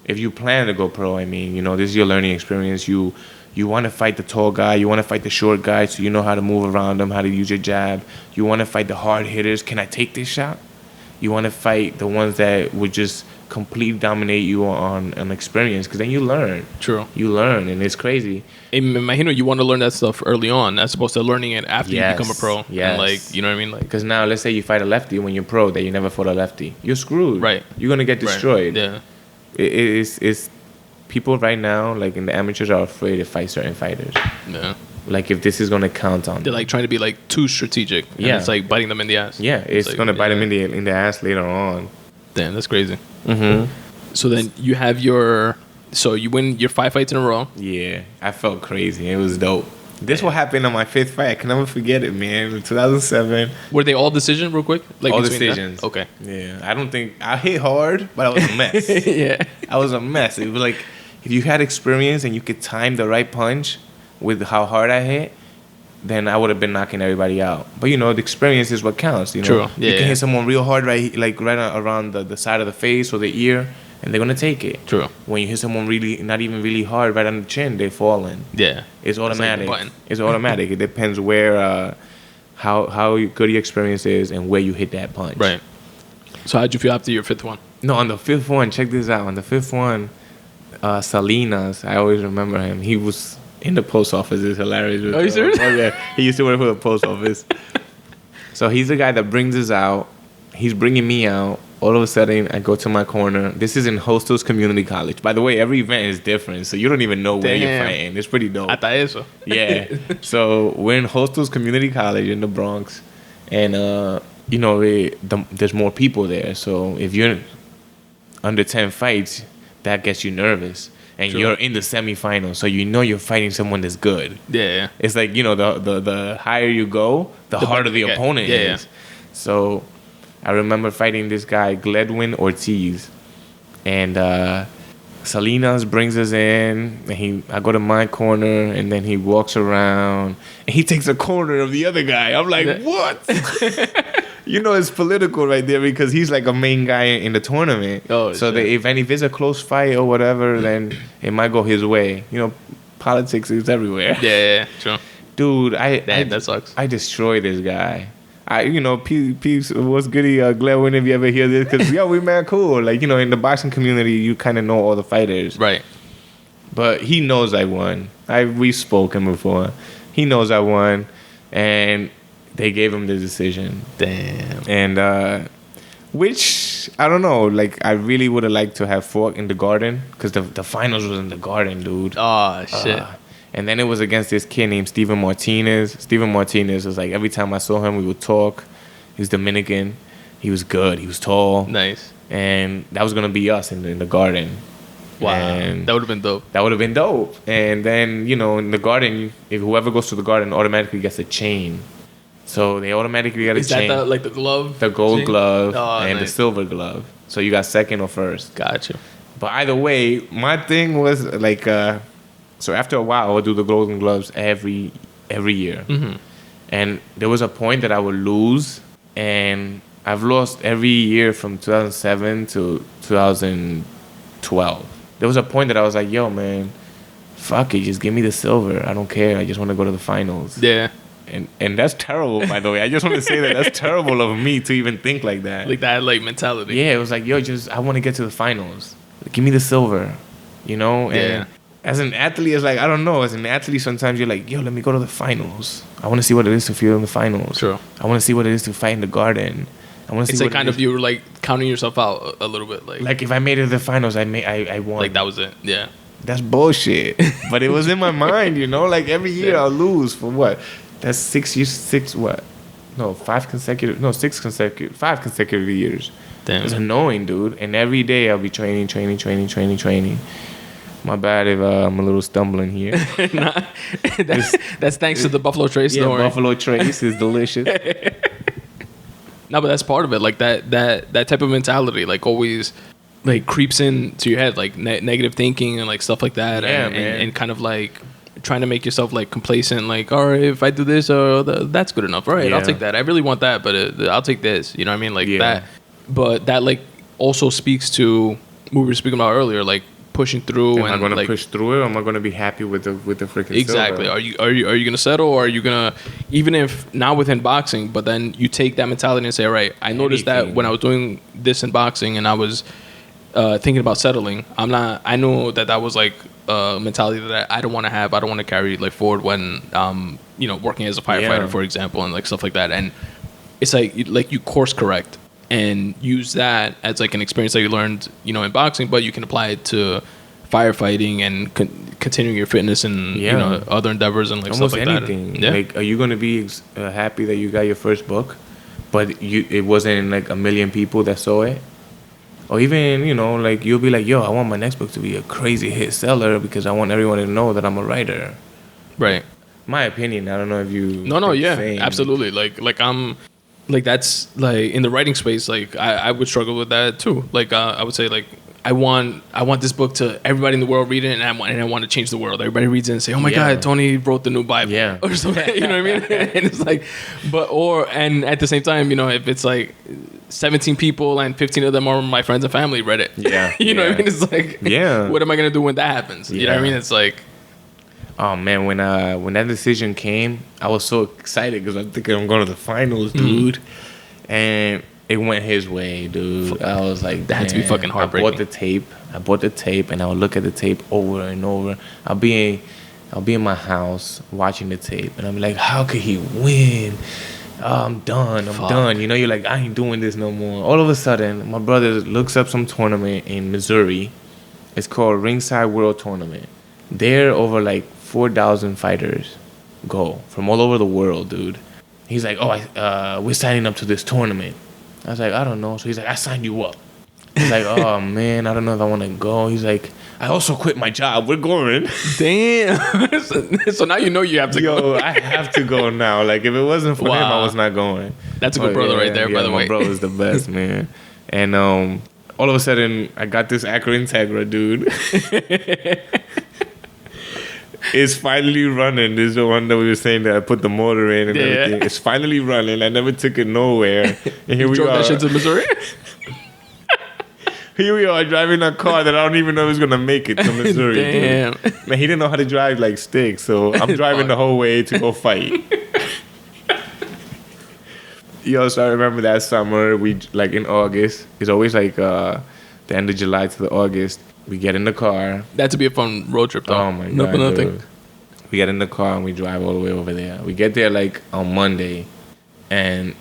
Speaker 1: If you plan to go pro, I mean, you know, this is your learning experience. You want to fight the tall guy. You want to fight the short guy so you know how to move around them, how to use your jab. You want to fight the hard hitters. Can I take this shot? You want to fight the ones that would just completely dominate you on experience, because then you learn.
Speaker 2: True.
Speaker 1: You learn, and it's crazy.
Speaker 2: Imagino you want to learn that stuff early on as opposed to learning it after you become a pro.
Speaker 1: Yes.
Speaker 2: And like, you know what I mean? Like,
Speaker 1: because now, let's say you fight a lefty when you're pro that you never fought a lefty. You're screwed.
Speaker 2: Right.
Speaker 1: You're going to get destroyed.
Speaker 2: Right. Yeah.
Speaker 1: It's people right now, like in the amateurs, are afraid to fight certain fighters.
Speaker 2: Yeah.
Speaker 1: Like, if this is going to count on
Speaker 2: They're like trying to be like too strategic. And
Speaker 1: Yeah.
Speaker 2: It's like biting them in the ass.
Speaker 1: Yeah, it's
Speaker 2: like,
Speaker 1: going to bite them in the ass later on.
Speaker 2: Damn, that's crazy.
Speaker 1: Mm-hmm.
Speaker 2: So then you have so you win your 5 fights in a row.
Speaker 1: Yeah, I felt crazy. It was dope. This what happened on my 5th fight. I can never forget it, man. In 2007.
Speaker 2: Were they all decisions real quick? Like
Speaker 1: All
Speaker 2: between
Speaker 1: decisions.
Speaker 2: that? Okay.
Speaker 1: Yeah, I don't think I hit hard, but I was a mess.
Speaker 2: Yeah.
Speaker 1: I was a mess. It was like, if you had experience and you could time the right punch with how hard I hit, then I would have been knocking everybody out. But, you know, the experience is what counts. You know,
Speaker 2: True. Yeah,
Speaker 1: you can hit someone real hard, right around the side of the face or the ear, and they're gonna take it.
Speaker 2: True.
Speaker 1: When you hit someone really, not even really hard, right on the chin, they're falling.
Speaker 2: Yeah.
Speaker 1: It's automatic.
Speaker 2: Like
Speaker 1: It's automatic. It depends where, how good your experience is and where you hit that punch.
Speaker 2: Right. So how'd you feel after your 5th one?
Speaker 1: No, on the 5th one, check this out. On the 5th one, Salinas, I always remember him. He was in the post office. It's hilarious.
Speaker 2: Are you serious?
Speaker 1: Oh, yeah. He used to work for the post office. So he's the guy that brings us out. He's bringing me out. All of a sudden, I go to my corner. This is in Hostels Community College. By the way, every event is different, so you don't even know where you're fighting. It's pretty dope.
Speaker 2: Hasta eso.
Speaker 1: Yeah. So we're in Hostels Community College in the Bronx, and you know, there's more people there. So if you're under 10 fights, that gets you nervous, and
Speaker 2: True.
Speaker 1: you're in the semifinals, so you know you're fighting someone that's good.
Speaker 2: Yeah.
Speaker 1: It's like, you know, the higher you go, the harder the opponent is.
Speaker 2: Yeah.
Speaker 1: So I remember fighting this guy, Gledwin Ortiz. And Salinas brings us in. And I go to my corner, and then he walks around. And he takes a corner of the other guy. I'm like, what? You know, it's political right there because he's like a main guy in the tournament.
Speaker 2: Oh,
Speaker 1: so
Speaker 2: shit.
Speaker 1: if it's a close fight or whatever, then it might go his way. You know, politics is everywhere.
Speaker 2: Yeah, true.
Speaker 1: Dude,
Speaker 2: That sucks.
Speaker 1: I destroyed this guy. Peeps, what's goody, Glenn, if you ever hear this, because, we mad cool. Like, you know, in the boxing community, you kind of know all the fighters.
Speaker 2: Right.
Speaker 1: But he knows I won. We've spoken before. He knows I won, and they gave him the decision.
Speaker 2: Damn.
Speaker 1: And, which, I don't know, like, I really would have liked to have fought in the Garden, because the finals was in the Garden, dude.
Speaker 2: Oh, shit.
Speaker 1: And then it was against this kid named Steven Martinez. Steven Martinez was like, every time I saw him, we would talk. He's Dominican. He was good. He was tall.
Speaker 2: Nice.
Speaker 1: And that was going to be us in the Garden.
Speaker 2: Wow.
Speaker 1: And
Speaker 2: that would have been dope.
Speaker 1: That would have been dope. And then, you know, in the Garden, if whoever goes to the Garden automatically gets a chain. So they automatically got a
Speaker 2: Is
Speaker 1: chain.
Speaker 2: that like the glove?
Speaker 1: The gold
Speaker 2: chain?
Speaker 1: glove and the
Speaker 2: Nice.
Speaker 1: silver glove. So you got second or first.
Speaker 2: Gotcha.
Speaker 1: But either way, my thing was like, so after a while, I would do the golden gloves every year.
Speaker 2: Mm-hmm.
Speaker 1: And there was a point that I would lose, and I've lost every year from 2007 to 2012. There was a point that I was like, yo, man, fuck it, just give me the silver. I don't care. I just want to go to the finals.
Speaker 2: Yeah.
Speaker 1: And that's terrible, by the way. I just want to say that's terrible of me to even think like that.
Speaker 2: Like that mentality.
Speaker 1: Yeah, it was like, yo, I want to get to the finals. Give me the silver, you know? And
Speaker 2: Yeah.
Speaker 1: as an athlete, it's like, I don't know. As an athlete, sometimes you're like, yo, let me go to the finals. I want to see what it is to feel in the finals.
Speaker 2: True.
Speaker 1: I want to see what it is to fight in the garden. I want to see
Speaker 2: It's
Speaker 1: what
Speaker 2: like kind of you were like counting yourself out a little bit.
Speaker 1: Like if I made it to the finals, I won.
Speaker 2: Like that was it. Yeah.
Speaker 1: That's bullshit. But it was in my mind, you know? Like every year
Speaker 2: Yeah.
Speaker 1: I'll lose for what? That's 6 years, 5 consecutive years.
Speaker 2: Damn.
Speaker 1: It's annoying, dude. And every day I'll be training. My bad if I'm a little stumbling here.
Speaker 2: Nah, that's thanks to the Buffalo Trace.
Speaker 1: Yeah,
Speaker 2: Don't worry.
Speaker 1: Buffalo Trace is delicious.
Speaker 2: No, but that's part of it. Like that type of mentality, like always, like creeps into your head, like negative thinking and like stuff like that,
Speaker 1: Yeah,
Speaker 2: and,
Speaker 1: man.
Speaker 2: and kind of like trying to make yourself like complacent. Like, all right, if I do this, that's good enough. All right,
Speaker 1: Yeah.
Speaker 2: I'll take that. I really want that, but I'll take this. You know what I mean? Like
Speaker 1: Yeah.
Speaker 2: that. But that like also speaks to what we were speaking about earlier, like pushing through.
Speaker 1: Am
Speaker 2: and
Speaker 1: I gonna
Speaker 2: like,
Speaker 1: push through it, or am I gonna be happy with the freaking
Speaker 2: exactly.
Speaker 1: silver?
Speaker 2: Are you gonna settle, or are you gonna, even if not within boxing, but then you take that mentality and say, all right, I noticed that
Speaker 1: Anything.
Speaker 2: when I was doing this in boxing and I was thinking about settling, I know that was like a mentality that I don't want to have. I don't want to carry like forward when working as a firefighter,
Speaker 1: Yeah.
Speaker 2: for example, and like stuff like that. And it's like you course correct and use that as like an experience that you learned, in boxing, but you can apply it to firefighting and continuing your fitness and other endeavors and like
Speaker 1: Almost
Speaker 2: stuff like
Speaker 1: anything.
Speaker 2: that. Yeah.
Speaker 1: Like, are you gonna be happy that you got your first book, but it wasn't like a million people that saw it? Or even, like you'll be like, yo, I want my next book to be a crazy hit seller because I want everyone to know that I'm a writer.
Speaker 2: Right.
Speaker 1: My opinion. I don't know if you.
Speaker 2: No,
Speaker 1: think the
Speaker 2: yeah,
Speaker 1: same.
Speaker 2: absolutely. Like I'm, like that's like in the writing space. Like I would struggle with that too. Like I would say like I want this book to everybody in the world read it, and I want to change the world. Everybody reads it and say, oh my
Speaker 1: Yeah.
Speaker 2: God, Tony wrote the new Bible,
Speaker 1: Yeah.
Speaker 2: or something. You know what I mean? And it's like, and at the same time, if it's like 17 people and 15 of them are my friends and family read it.
Speaker 1: Yeah,
Speaker 2: you know what I
Speaker 1: yeah.
Speaker 2: mean? It's like,
Speaker 1: Yeah.
Speaker 2: what am I gonna do when that happens? You know what I
Speaker 1: Yeah.
Speaker 2: mean? It's like.
Speaker 1: Oh man, when that decision came, I was so excited because I'm thinking I'm going to the finals, dude. And it went his way, dude. I was like,
Speaker 2: That had to be
Speaker 1: "Man."
Speaker 2: fucking heartbreaking.
Speaker 1: I bought the tape, and I would look at the tape over and over. I'll be in my house watching the tape, and I'm like, how could he win? Oh, I'm done.
Speaker 2: Fuck.
Speaker 1: Done. You're like, I ain't doing this no more. All of a sudden, my brother looks up some tournament in Missouri. It's called Ringside World Tournament. There, over like 4,000 fighters go from all over the world, dude. He's like, oh, we're signing up to this tournament. I was like, I don't know. So he's like, I signed you up. He's like, oh man, I don't know if I want to go. He's like, I also quit my job. We're going.
Speaker 2: Damn. So now you have to go.
Speaker 1: Yo, I have to go now. Like if it wasn't for him, I
Speaker 2: Wow.
Speaker 1: was not going.
Speaker 2: That's a good brother right there, by the way.
Speaker 1: My brother's the best, man. And all of a sudden, I got this Acro Integra, dude. It's finally running. This is the one that we were saying that I put the motor in and everything. It's finally running. I never took it nowhere. And here we
Speaker 2: Drove
Speaker 1: are.
Speaker 2: that shit to Missouri?
Speaker 1: Here we are driving a car that I don't even know is gonna make it to Missouri.
Speaker 2: Damn.
Speaker 1: Dude. Man, he didn't know how to drive like sticks, so I'm driving the whole way to go fight. Yo, so I remember that summer, we like in August. It's always like the end of July to the August. We get in the car.
Speaker 2: That'd to be a fun road trip, though.
Speaker 1: Oh my
Speaker 2: No,
Speaker 1: god,
Speaker 2: nothing.
Speaker 1: dude. We get in the car and we drive all the way over there. We get there like on Monday, and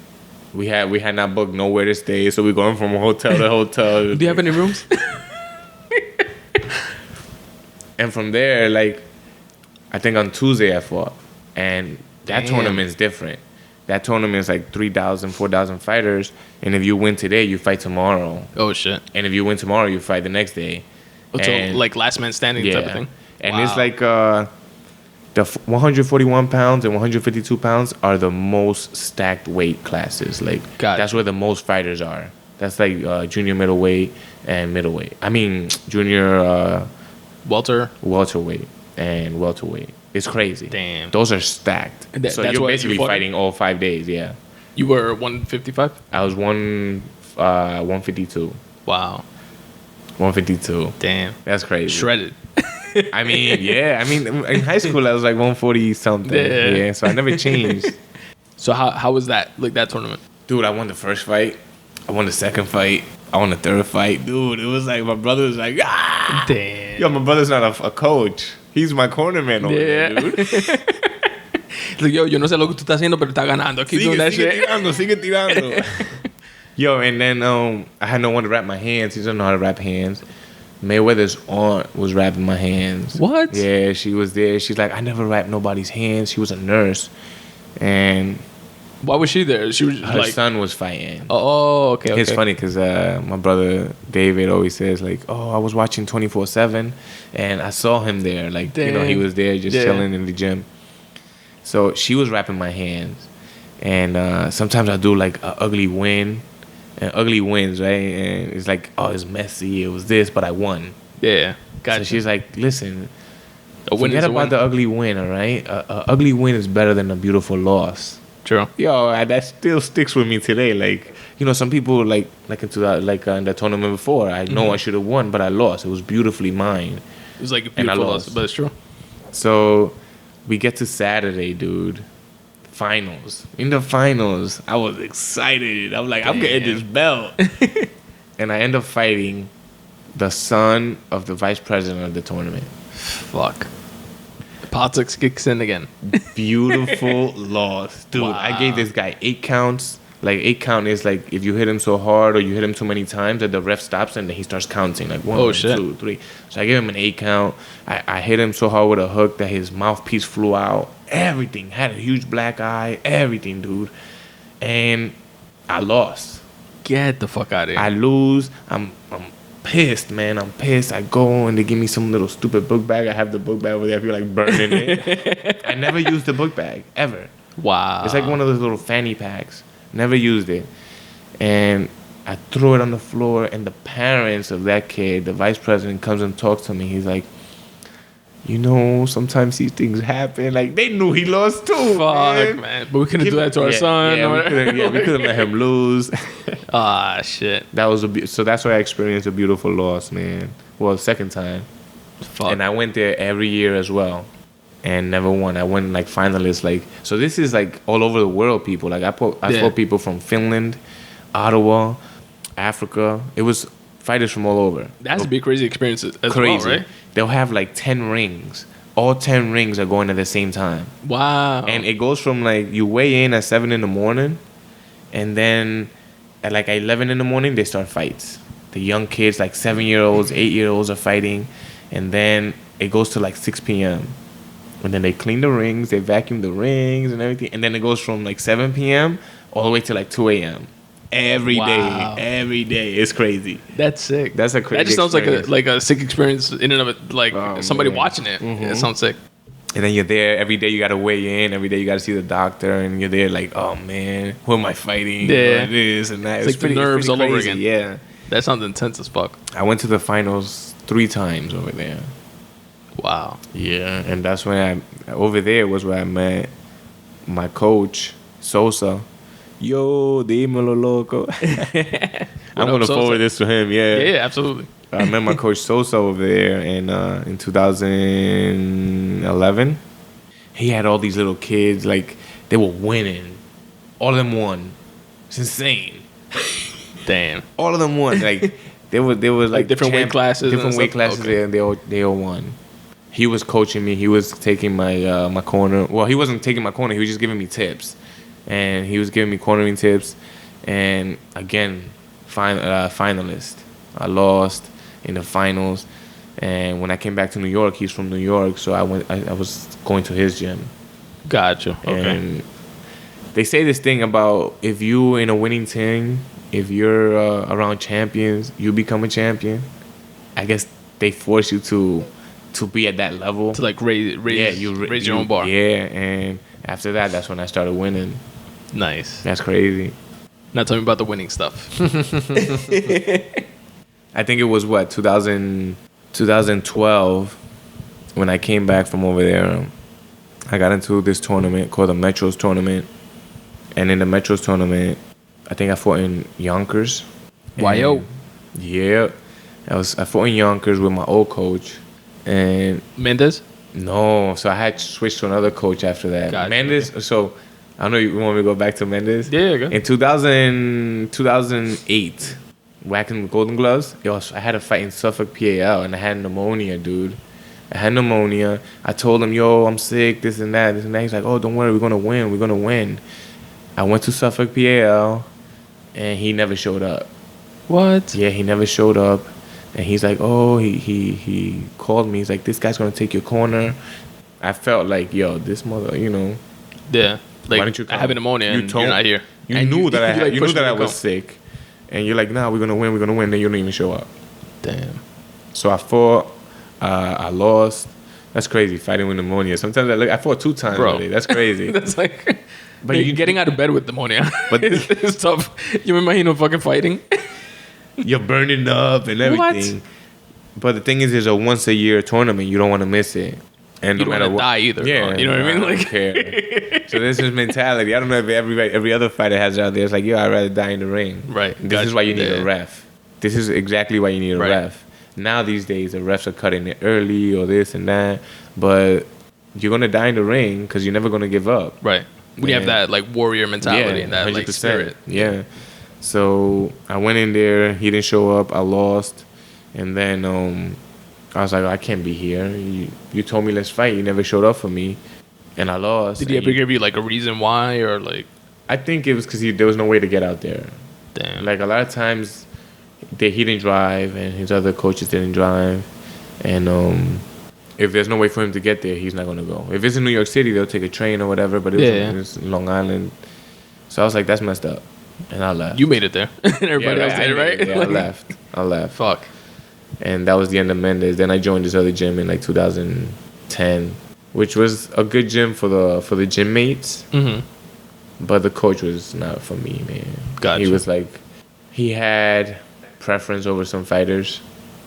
Speaker 1: we had not booked nowhere to stay, so we're going from hotel to hotel.
Speaker 2: Do you have any rooms?
Speaker 1: And from there, like, I think on Tuesday I fought, and that
Speaker 2: Damn.
Speaker 1: tournament's different. That tournament's like 3,000, 4,000 fighters, and if you win today, you fight tomorrow,
Speaker 2: Oh shit!
Speaker 1: and if you win tomorrow, you fight the next day.
Speaker 2: So
Speaker 1: And-
Speaker 2: like last man standing type of thing.
Speaker 1: And
Speaker 2: Wow.
Speaker 1: it's like The 141 pounds and 152 pounds are the most stacked weight classes. Like, that's where the most fighters are. That's like junior middleweight and middleweight. I mean, junior welterweight and welterweight. It's crazy.
Speaker 2: Damn.
Speaker 1: Those are stacked. So you're basically fighting all 5 days, yeah.
Speaker 2: You were 155?
Speaker 1: I was 152.
Speaker 2: Wow.
Speaker 1: 152.
Speaker 2: Damn.
Speaker 1: That's crazy.
Speaker 2: Shredded.
Speaker 1: I mean, yeah. I mean, in high school, I was like 140 something. Yeah. So I never changed.
Speaker 2: So how was that, like, that tournament?
Speaker 1: Dude, I won the first fight. I won the second fight. I won the third fight. Dude, it was like, my brother was like, ah!
Speaker 2: Damn.
Speaker 1: Yo, my brother's not a coach. He's my cornerman over there, dude.
Speaker 2: Like, yo no sé lo que tú estás haciendo, pero está ganando.
Speaker 1: Sigue tirando. Yo, and then I had no one to wrap my hands. He doesn't know how to wrap hands. Mayweather's aunt was wrapping my hands.
Speaker 2: What?
Speaker 1: Yeah, she was there. She's like, I never wrapped nobody's hands. She was a nurse. And
Speaker 2: why was she there? She was
Speaker 1: her son was fighting.
Speaker 2: Oh, okay.
Speaker 1: It's funny because my brother David always says, like, oh, I was watching 24/7 and I saw him there. Like,
Speaker 2: Dang.
Speaker 1: You know, he was there just chilling in the gym. So she was wrapping my hands. And sometimes I do like an ugly win. And ugly wins, right? And it's like, oh, it's messy. It was this, but I won.
Speaker 2: Yeah. Gotcha.
Speaker 1: So she's like, listen,
Speaker 2: forget
Speaker 1: about the ugly win, all right? A ugly win is better than a beautiful loss.
Speaker 2: True.
Speaker 1: Yo, that still sticks with me today. Like, you know, some people like into that, like in the tournament before, I know I should have won, but I lost. It was beautifully mine.
Speaker 2: It was like a beautiful loss, but it's true.
Speaker 1: So we get to Saturday, dude. Finals. In the finals, I was excited. I'm like, I'm getting this belt. And I end up fighting the son of the vice president of the tournament.
Speaker 2: Fuck. Politics kicks in again.
Speaker 1: Beautiful loss. Dude, wow. I gave this guy 8 counts. Like, 8 count is like if you hit him so hard or you hit him too many times that the ref stops and then he starts counting. Like 1, 2, 3. So I gave him an 8 count. I hit him so hard with a hook that his mouthpiece flew out. Everything. Had a huge black eye. Everything, dude. And I lost.
Speaker 2: Get the fuck out of here.
Speaker 1: I lose. I'm pissed, man. I'm pissed. I go and they give me some little stupid book bag. I have the book bag over there. I feel like burning it. I never used the book bag, ever.
Speaker 2: Wow.
Speaker 1: It's like one of those little fanny packs. Never used it. And I threw it on the floor, and the parents of that kid, the vice president, comes and talks to me. He's like, you know, sometimes these things happen. Like, they knew he lost too.
Speaker 2: Fuck, man. But we couldn't do that to our son.
Speaker 1: We couldn't let him lose.
Speaker 2: Ah, shit.
Speaker 1: That was so that's why I experienced a beautiful loss, man. Well, second time.
Speaker 2: Fuck.
Speaker 1: And I went there every year as well. And never won. I went like finalists. Like, so this is like all over the world, people. Like I fought people from Finland, Ottawa, Africa. It was fighters from all over.
Speaker 2: That has to be a crazy experience as well, right?
Speaker 1: They'll have like 10 rings. All 10 rings are going at the same time.
Speaker 2: Wow.
Speaker 1: And it goes from like you weigh in at 7 a.m. and then at like 11 a.m. they start fights. The young kids, like 7-year-olds, 8-year-olds are fighting. And then it goes to like 6 p.m. And then they clean the rings, they vacuum the rings and everything. And then it goes from like 7 p.m. all the way to like 2 a.m. Every day. It's crazy.
Speaker 2: That's sick.
Speaker 1: That's a crazy
Speaker 2: That just sounds
Speaker 1: experience.
Speaker 2: like a sick experience in and of it. Like somebody watching it. Mm-hmm. It sounds sick.
Speaker 1: And then you're there every day. You got to weigh in. Every day you got to see the doctor. And you're there like, oh, man, who am I fighting?
Speaker 2: Yeah.
Speaker 1: This and that.
Speaker 2: It's like the nerves all over again.
Speaker 1: Yeah.
Speaker 2: That sounds intense as fuck.
Speaker 1: I went to the finals 3 times over there.
Speaker 2: Wow.
Speaker 1: Yeah. And that's when over there was where I met my coach, Sosa. Yo, dímelo, loco. I'm going to forward this to him, yeah.
Speaker 2: Yeah, absolutely.
Speaker 1: I met my coach Sosa over there in 2011. He had all these little kids, like, they were winning. All of them won. It's insane.
Speaker 2: Damn.
Speaker 1: All of them won. Like, they were like
Speaker 2: different weight classes.
Speaker 1: Different weight classes, okay. And they all won. He was coaching me. He was taking my my corner. Well, he wasn't taking my corner. He was just giving me tips. And he was giving me cornering tips. And again, finalist. I lost in the finals. And when I came back to New York, he's from New York, so I was going to his gym.
Speaker 2: Gotcha. Okay.
Speaker 1: And they say this thing about if you in a winning team, if you're around champions, you become a champion. I guess they force you to to be at that level.
Speaker 2: To like raise your own bar.
Speaker 1: Yeah, and after that, that's when I started winning.
Speaker 2: Nice.
Speaker 1: That's crazy.
Speaker 2: Now tell me about the winning stuff.
Speaker 1: I think it was 2012 when I came back from over there. I got into this tournament called the Metros Tournament. And in the Metros Tournament, I think I fought in Yonkers.
Speaker 2: YO.
Speaker 1: Yeah. I fought in Yonkers with my old coach. And
Speaker 2: Mendez?
Speaker 1: no, so I had switched to another coach after that.
Speaker 2: Gotcha.
Speaker 1: Mendez, so I don't know, you want me to go back to Mendez?
Speaker 2: Yeah, go.
Speaker 1: In 2008, whacking Golden Gloves, I had a fight in Suffolk, PAL, and I had pneumonia, dude. I had pneumonia. I told him, yo, I'm sick, this and that. He's like, oh, don't worry, we're going to win. I went to Suffolk, PAL, and he never showed up.
Speaker 2: What?
Speaker 1: Yeah, he never showed up. And he's like, oh, he called me. He's like, this guy's going to take your corner. I felt like, yo, this mother,
Speaker 2: Yeah. Like,
Speaker 1: why didn't you come?
Speaker 2: I have pneumonia and you're not here.
Speaker 1: You knew that I was
Speaker 2: come.
Speaker 1: sick. And you're like, nah, we're going to win. Then you don't even show up.
Speaker 2: Damn.
Speaker 1: So I fought. I lost. That's crazy, fighting with pneumonia. Sometimes I fought 2 times already. That's crazy.
Speaker 2: That's like...
Speaker 1: But
Speaker 2: you're getting out of bed with pneumonia.
Speaker 1: But
Speaker 2: it's tough. You imagine fucking fighting?
Speaker 1: You're burning up and everything.
Speaker 2: What?
Speaker 1: But the thing is, there's a once a year tournament. You don't want to miss it. And
Speaker 2: you don't want to die either.
Speaker 1: Yeah,
Speaker 2: you know what I mean?
Speaker 1: I don't care. So this is mentality. I don't know if every other fighter has it out there. It's like, yo, I'd rather die in the ring.
Speaker 2: Right.
Speaker 1: This is why you need a ref. This is exactly why you need a ref. Now these days, the refs are cutting it early or this and that. But you're going to die in the ring because you're never going to give up.
Speaker 2: Right. We have that like warrior mentality and that 100%. Like spirit.
Speaker 1: Yeah. So I went in there. He didn't show up. I lost. And then I was like, I can't be here. You told me let's fight. You never showed up for me. And I lost.
Speaker 2: Did he ever give you like a reason why or like?
Speaker 1: I think it was because there was no way to get out there.
Speaker 2: Damn.
Speaker 1: Like a lot of times he didn't drive and his other coaches didn't drive. And if there's no way for him to get there, he's not going to go. If it's in New York City, they'll take a train or whatever. But it was in Long Island. So I was like, that's messed up. And I left.
Speaker 2: You made it there. Everybody else did, right?
Speaker 1: Yeah, I left.
Speaker 2: Fuck.
Speaker 1: And that was the end of Mendez. Then I joined this other gym in like 2010, which was a good gym for the gym mates.
Speaker 2: Mm-hmm.
Speaker 1: But the coach was not for me, man.
Speaker 2: Gotcha.
Speaker 1: He was like, he had preference over some fighters.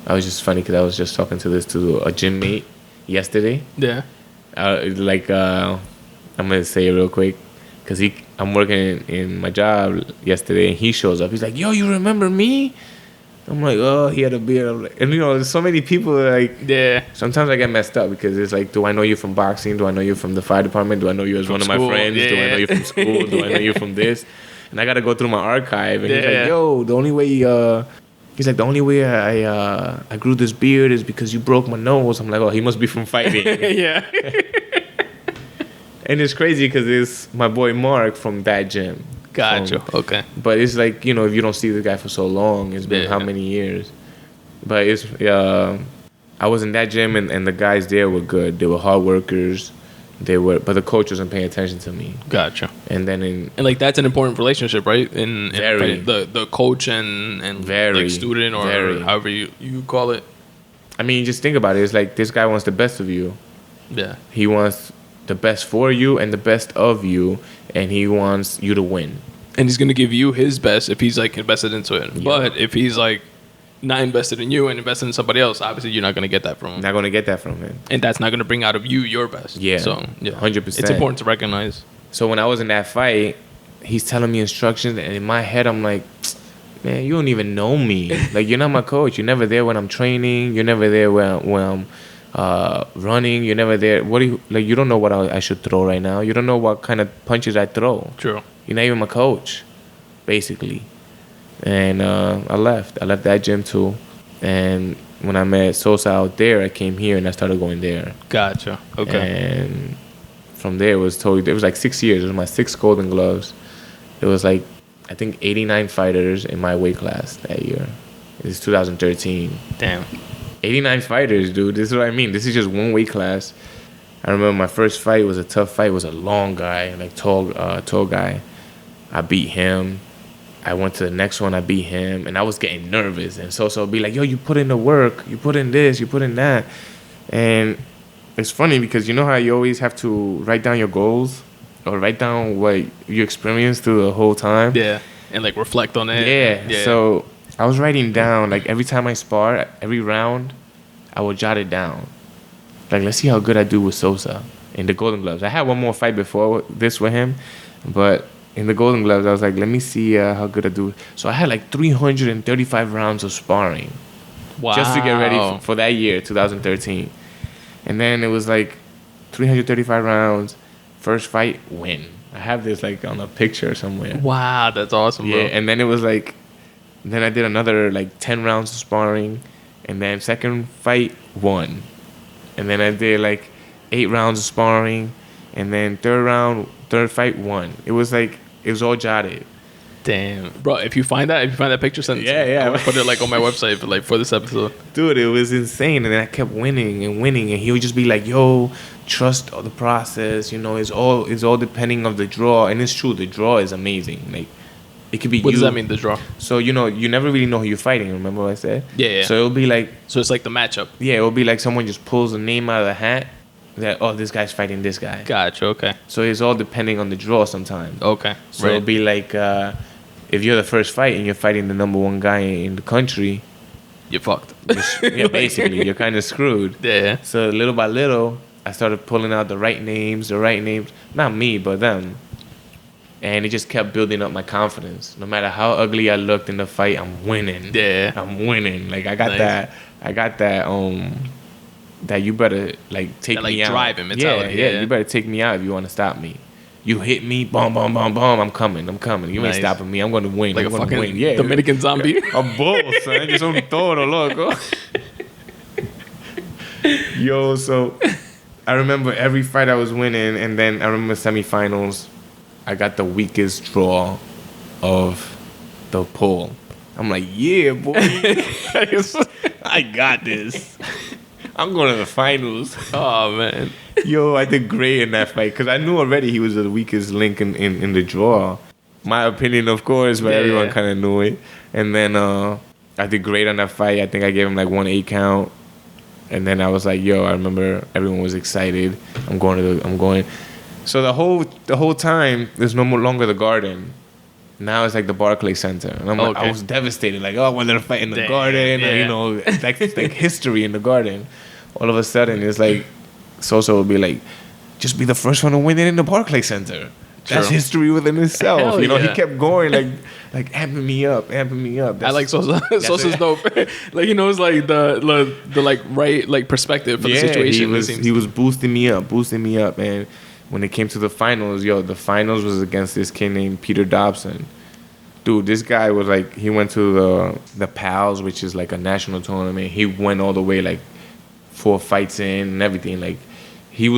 Speaker 1: I was just funny because I was just talking to a gym mate yesterday.
Speaker 2: Yeah.
Speaker 1: I'm gonna say it real quick because I'm working in my job yesterday and he shows up. He's like, yo, you remember me? I'm like, oh, he had a beard. I'm like, and there's so many people like,
Speaker 2: yeah.
Speaker 1: Sometimes I get messed up because it's like, do I know you from boxing? Do I know you from the fire department? Do I know you as
Speaker 2: from
Speaker 1: one
Speaker 2: school?
Speaker 1: Of my friends?
Speaker 2: Yeah.
Speaker 1: Do I know you from school? Do I know you from this? And I gotta go through my archive. And he's like, yo, the only way I grew this beard is because you broke my nose. I'm like, oh, he must be from fighting.
Speaker 2: Yeah.
Speaker 1: And it's crazy because it's my boy Mark from that gym.
Speaker 2: Gotcha. Okay.
Speaker 1: But it's like, if you don't see the guy for so long, it's been how many years? But it's I was in that gym and the guys there were good. They were hard workers. But the coach wasn't paying attention to me.
Speaker 2: Gotcha.
Speaker 1: And then
Speaker 2: and like that's an important relationship, right? In
Speaker 1: very
Speaker 2: the coach and
Speaker 1: very
Speaker 2: like student or however you call it.
Speaker 1: I mean, just think about it. It's like this guy wants the best of you.
Speaker 2: Yeah.
Speaker 1: He wants the best for you and the best of you, and he wants you to win.
Speaker 2: And he's gonna give you his best if he's like invested into it. Yeah. But if he's like not invested in you and invested in somebody else, obviously you're not gonna get that from him.
Speaker 1: Not gonna get that from him.
Speaker 2: And that's not gonna bring out of you your best.
Speaker 1: Yeah.
Speaker 2: So
Speaker 1: 100%.
Speaker 2: It's important to recognize.
Speaker 1: So when I was in that fight, he's telling me instructions, and in my head I'm like, man, you don't even know me. Like, you're not my coach. You're never there when I'm training. You're never there when I'm running. You're never there. You don't know what I should throw right now. You don't know what kind of punches I throw.
Speaker 2: True.
Speaker 1: You're not even my coach, basically. And I left that gym too. And when I met Sosa out there, I came here and I started going there.
Speaker 2: Gotcha. Okay.
Speaker 1: And from there, it was like 6 years. It was my 6th Golden Gloves. It was like, I think 89 fighters in my weight class that year. It's 2013.
Speaker 2: Damn.
Speaker 1: 89 fighters, dude. This is what I mean. This is just one weight class. I remember my first fight was a tough fight. It was a long guy, like tall guy. I beat him. I went to the next one. I beat him, and I was getting nervous. And so would be like, "Yo, you put in the work. You put in this. You put in that." And it's funny because you know how you always have to write down your goals or write down what you experienced through the whole time.
Speaker 2: Yeah. And like reflect on it.
Speaker 1: Yeah. So I was writing down, like every time I spar, every round, I would jot it down. Like, let's see how good I do with Sosa in the Golden Gloves. I had one more fight before this with him, but in the Golden Gloves, I was like, let me see how good I do. So I had like 335 rounds of sparring.
Speaker 2: Wow.
Speaker 1: Just to get ready for that year, 2013. And then it was like 335 rounds, first fight, win. I have this like on a picture somewhere.
Speaker 2: Wow, that's awesome, bro.
Speaker 1: Yeah, and then it was like, then I did another like 10 rounds of sparring, and then second fight, won. And then I did like 8 rounds of sparring, and then third fight, won. It was all jotted.
Speaker 2: Damn, bro! If you find that picture, send it to me. I'm gonna put it like on my website for this episode.
Speaker 1: Dude, it was insane, and then I kept winning, and he would just be like, "Yo, trust the process. You know, it's all depending on the draw." And it's true, the draw is amazing. Like, it could be.
Speaker 2: What does that mean, the draw?
Speaker 1: So you never really know who you're fighting. Remember what I said?
Speaker 2: Yeah.
Speaker 1: So it'll be like.
Speaker 2: So it's like the matchup.
Speaker 1: Yeah, it'll be like someone just pulls a name out of the hat. That this guy's fighting this guy.
Speaker 2: Gotcha. Okay.
Speaker 1: So it's all depending on the draw sometimes.
Speaker 2: Okay.
Speaker 1: So it'll be like. If you're the first fight and you're fighting the number one guy in the country,
Speaker 2: you're fucked.
Speaker 1: Basically, you're kind of screwed.
Speaker 2: Yeah.
Speaker 1: So little by little, I started pulling out the right names. Not me, but them. And it just kept building up my confidence. No matter how ugly I looked in the fight, I'm winning.
Speaker 2: Yeah.
Speaker 1: I'm winning. Like, I got that. That you better, like, take me out.
Speaker 2: Driving mentality. Yeah.
Speaker 1: You better take me out if you want to stop me. You hit me, boom, boom, boom, boom. I'm coming. You ain't stopping me. I'm going to win.
Speaker 2: Like
Speaker 1: I'm
Speaker 2: a fucking
Speaker 1: win.
Speaker 2: Dominican zombie.
Speaker 1: A bull, son. Yo son todo, loco. Yo, so I remember every fight I was winning, and then I remember semifinals. I got the weakest draw of the pool. I'm like, yeah, boy. I got this. I'm going to the finals.
Speaker 2: Oh, man.
Speaker 1: Yo, I did great in that fight because I knew already he was the weakest link in the draw. My opinion, of course, but everyone kind of knew it. And then I did great on that fight. I think I gave him like 1 8 count. And then I was like, yo, I remember everyone was excited. I'm going. So the whole time, there's no longer the Garden. Now it's like the Barclays Center. And I'm like, I was devastated. Like, oh, when they're fighting the Garden. Yeah. It's like history in the Garden. All of a sudden, it's like, Sosa would be like, just be the first one to win it in the Barclays Center. That's history within itself.
Speaker 2: Hell
Speaker 1: he kept going like amping me up.
Speaker 2: I like Sosa. Sosa's dope. Like, he knows like the like right like perspective for the situation.
Speaker 1: He was boosting me up, and when it came to the finals, the finals was against this kid named Peter Dobson. Dude, this guy was like, he went to the PALS, which is like a national tournament. He went all the way like 4 fights in and everything. Like, he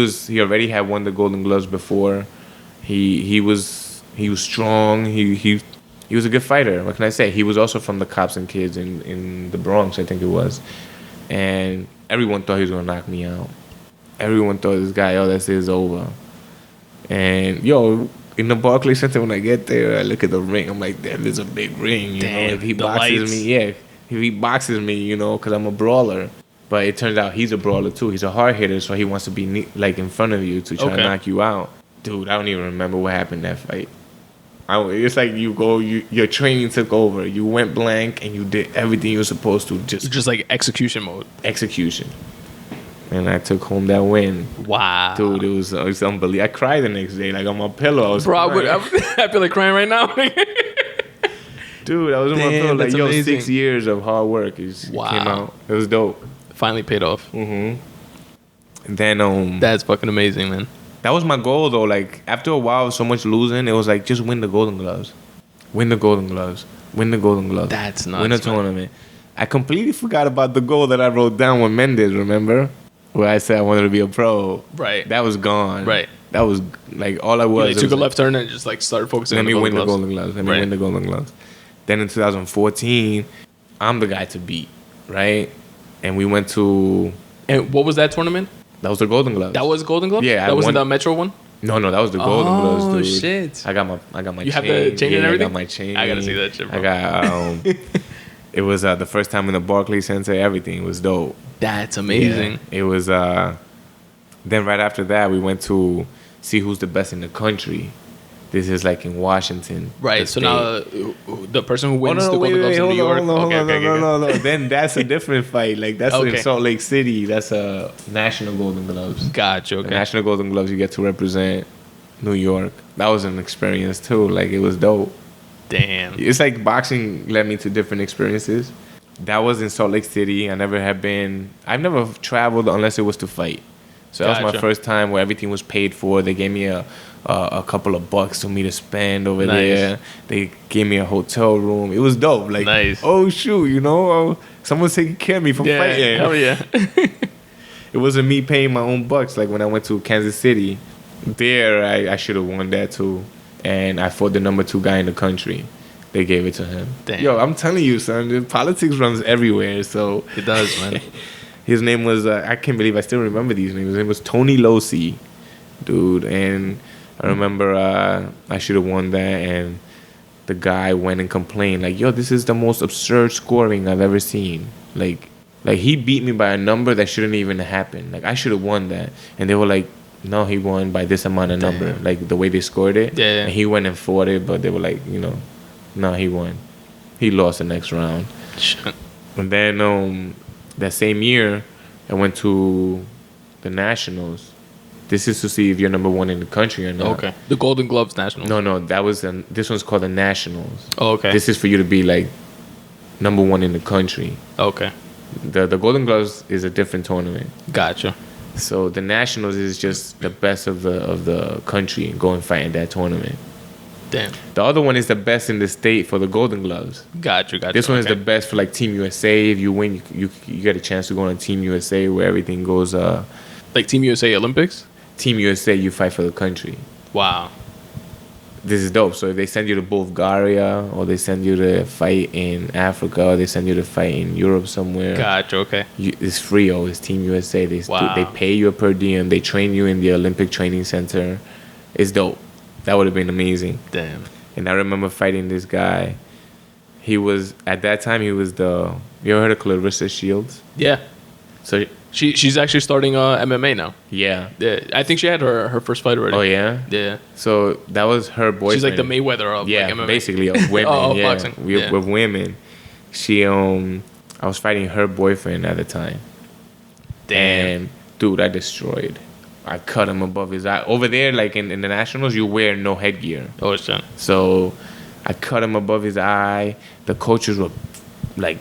Speaker 1: already had won the Golden Gloves before. He was strong. He was a good fighter. What can I say? He was also from the Cops and Kids in the Bronx, I think it was. And everyone thought he was gonna knock me out. Everyone thought this guy, this is over. And in the Barclays Center, when I get there, I look at the ring. I'm like, damn, there's a big ring. If he boxes me, if he boxes me, because I'm a brawler. But it turns out he's a brawler too. He's a hard hitter, so he wants to be like in front of you to try to knock you out. Dude, I don't even remember what happened that fight. It's like your training took over. You went blank and you did everything you were supposed to.
Speaker 2: Just like execution mode.
Speaker 1: Execution. And I took home that win.
Speaker 2: Wow.
Speaker 1: Dude, it was unbelievable. I cried the next day, like on my pillow. I was
Speaker 2: I feel like crying right now.
Speaker 1: Dude, I was on my pillow like, amazing. 6 years of hard work came out. It was dope.
Speaker 2: Finally paid off.
Speaker 1: Mm-hmm. And then
Speaker 2: that's fucking amazing, man.
Speaker 1: That was my goal though. Like, after a while of so much losing, it was like, just win the Golden Gloves. Win the Golden Gloves. Win the Golden Gloves.
Speaker 2: That's nuts.
Speaker 1: Win a tournament. I completely forgot about the goal that I wrote down with Mendez, remember? Where I said I wanted to be a pro.
Speaker 2: Right.
Speaker 1: That was gone.
Speaker 2: Right.
Speaker 1: That was like all I was.
Speaker 2: You took a left turn and just like started focusing on the Golden Gloves.
Speaker 1: Let me win the Golden Gloves. Then in 2014, I'm the guy to beat, right? And we went to...
Speaker 2: And what was that tournament?
Speaker 1: That was the Golden Gloves.
Speaker 2: That was Golden Gloves?
Speaker 1: Yeah.
Speaker 2: That wasn't the Metro one?
Speaker 1: No, that was the Golden Gloves, dude.
Speaker 2: Oh, shit.
Speaker 1: I got my chain.
Speaker 2: You have the chain and everything?
Speaker 1: I got my chain.
Speaker 2: I gotta see that shit, bro.
Speaker 1: I got... it was the first time in the Barclays Center. Everything was dope.
Speaker 2: That's amazing.
Speaker 1: Yeah, it was. Then right after that, we went to see who's the best in the country. This is like in Washington.
Speaker 2: Right. So now the person who wins the Golden Gloves in New York.
Speaker 1: No. Then that's a different fight. Like that's in
Speaker 2: Okay.
Speaker 1: Salt Lake City. That's a national Golden Gloves.
Speaker 2: Gotcha.
Speaker 1: The
Speaker 2: Okay.
Speaker 1: national Golden Gloves, you get to represent New York. That was an experience too. Like it was dope.
Speaker 2: Damn.
Speaker 1: It's like boxing led me to different experiences. That was in Salt Lake City. I've never traveled unless it was to fight. So that was my
Speaker 2: Gotcha.
Speaker 1: first time where everything was paid for. They gave me a couple of bucks for me to spend over
Speaker 2: Nice.
Speaker 1: there. They gave me a hotel room. It was dope. Like,
Speaker 2: Nice.
Speaker 1: oh shoot, someone's taking care of me from fighting.
Speaker 2: Hell yeah.
Speaker 1: It wasn't me paying my own bucks. Like when I went to Kansas City, there I should have won that too. And I fought the number 2 guy in the country. They gave it to him.
Speaker 2: Damn.
Speaker 1: Yo, I'm telling you, son, politics runs everywhere. So
Speaker 2: It does, man.
Speaker 1: his name was, I can't believe I still remember these names. His name was Tony Losi, dude. And I remember I should have won that. And the guy went and complained, like, yo, this is the most absurd scoring I've ever seen. Like he beat me by a number that shouldn't even happen. Like, I should have won that. And they were like, no, he won by this amount of number. Like, the way they scored it.
Speaker 2: Yeah.
Speaker 1: And he went and fought it, but they were like, no, he won. He lost the next round.
Speaker 2: Shit.
Speaker 1: And then that same year, I went to the Nationals. This is to see if you're number 1 in the country or not.
Speaker 2: Okay. The Golden Gloves National.
Speaker 1: No, this one's called the Nationals.
Speaker 2: Oh, okay.
Speaker 1: This is for you to be like number 1 in the country.
Speaker 2: Okay.
Speaker 1: The Golden Gloves is a different tournament.
Speaker 2: Gotcha.
Speaker 1: So the Nationals is just the best of the country go and fight in that tournament.
Speaker 2: Damn.
Speaker 1: The other one is the best in the state for the Golden Gloves.
Speaker 2: Gotcha.
Speaker 1: This one is
Speaker 2: okay.
Speaker 1: the best for like Team USA. If you win, you get a chance to go on Team USA where everything goes.
Speaker 2: Like Team USA Olympics?
Speaker 1: Team USA, you fight for the country.
Speaker 2: Wow.
Speaker 1: This is dope. So if they send you to Bulgaria, or they send you to fight in Africa, or they send you to fight in Europe somewhere,
Speaker 2: Gotcha. Okay.
Speaker 1: it's free. It's Team USA.
Speaker 2: Wow.
Speaker 1: They pay you a per diem. They train you in the Olympic Training Center. It's dope. That would have been amazing.
Speaker 2: Damn.
Speaker 1: And I remember fighting this guy. At that time, you ever heard of Clarissa Shields?
Speaker 2: Yeah.
Speaker 1: So
Speaker 2: She's actually starting MMA now.
Speaker 1: yeah.
Speaker 2: Yeah. I think she had her first fight already.
Speaker 1: Oh yeah.
Speaker 2: Yeah.
Speaker 1: So that was her boyfriend.
Speaker 2: She's like the Mayweather of
Speaker 1: yeah,
Speaker 2: like MMA.
Speaker 1: basically of women.
Speaker 2: Oh,
Speaker 1: yeah,
Speaker 2: boxing.
Speaker 1: With women. She I was fighting her boyfriend at the time.
Speaker 2: Damn.
Speaker 1: And dude, I destroyed. I cut him above his eye. Over there, like in the Nationals, you wear no headgear.
Speaker 2: Oh, shit.
Speaker 1: So I cut him above his eye. The coaches were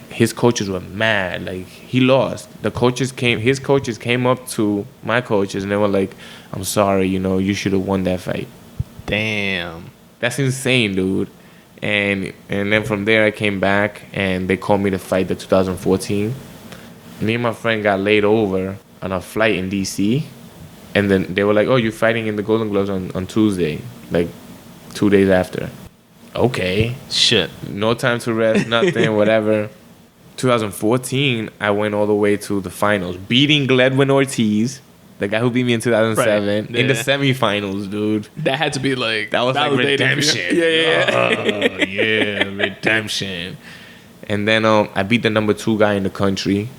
Speaker 1: his coaches were mad. Like, he lost. His coaches came up to my coaches and they were like, I'm sorry, you should have won that fight.
Speaker 2: Damn.
Speaker 1: That's insane, dude. And then from there I came back and they called me to fight the 2014. Me and my friend got laid over on a flight in DC. And then they were like, oh, you're fighting in the Golden Gloves on Tuesday, like 2 days after. Okay.
Speaker 2: Shit.
Speaker 1: No time to rest, nothing, whatever. 2014, I went all the way to the finals, beating Gledwin Ortiz, the guy who beat me in 2007,
Speaker 2: Right.
Speaker 1: in the
Speaker 2: Yeah.
Speaker 1: semifinals, dude.
Speaker 2: That had to be like...
Speaker 1: That was like redemption.
Speaker 2: Yeah.
Speaker 1: Oh, yeah, redemption. And then I beat the number 2 guy in the country.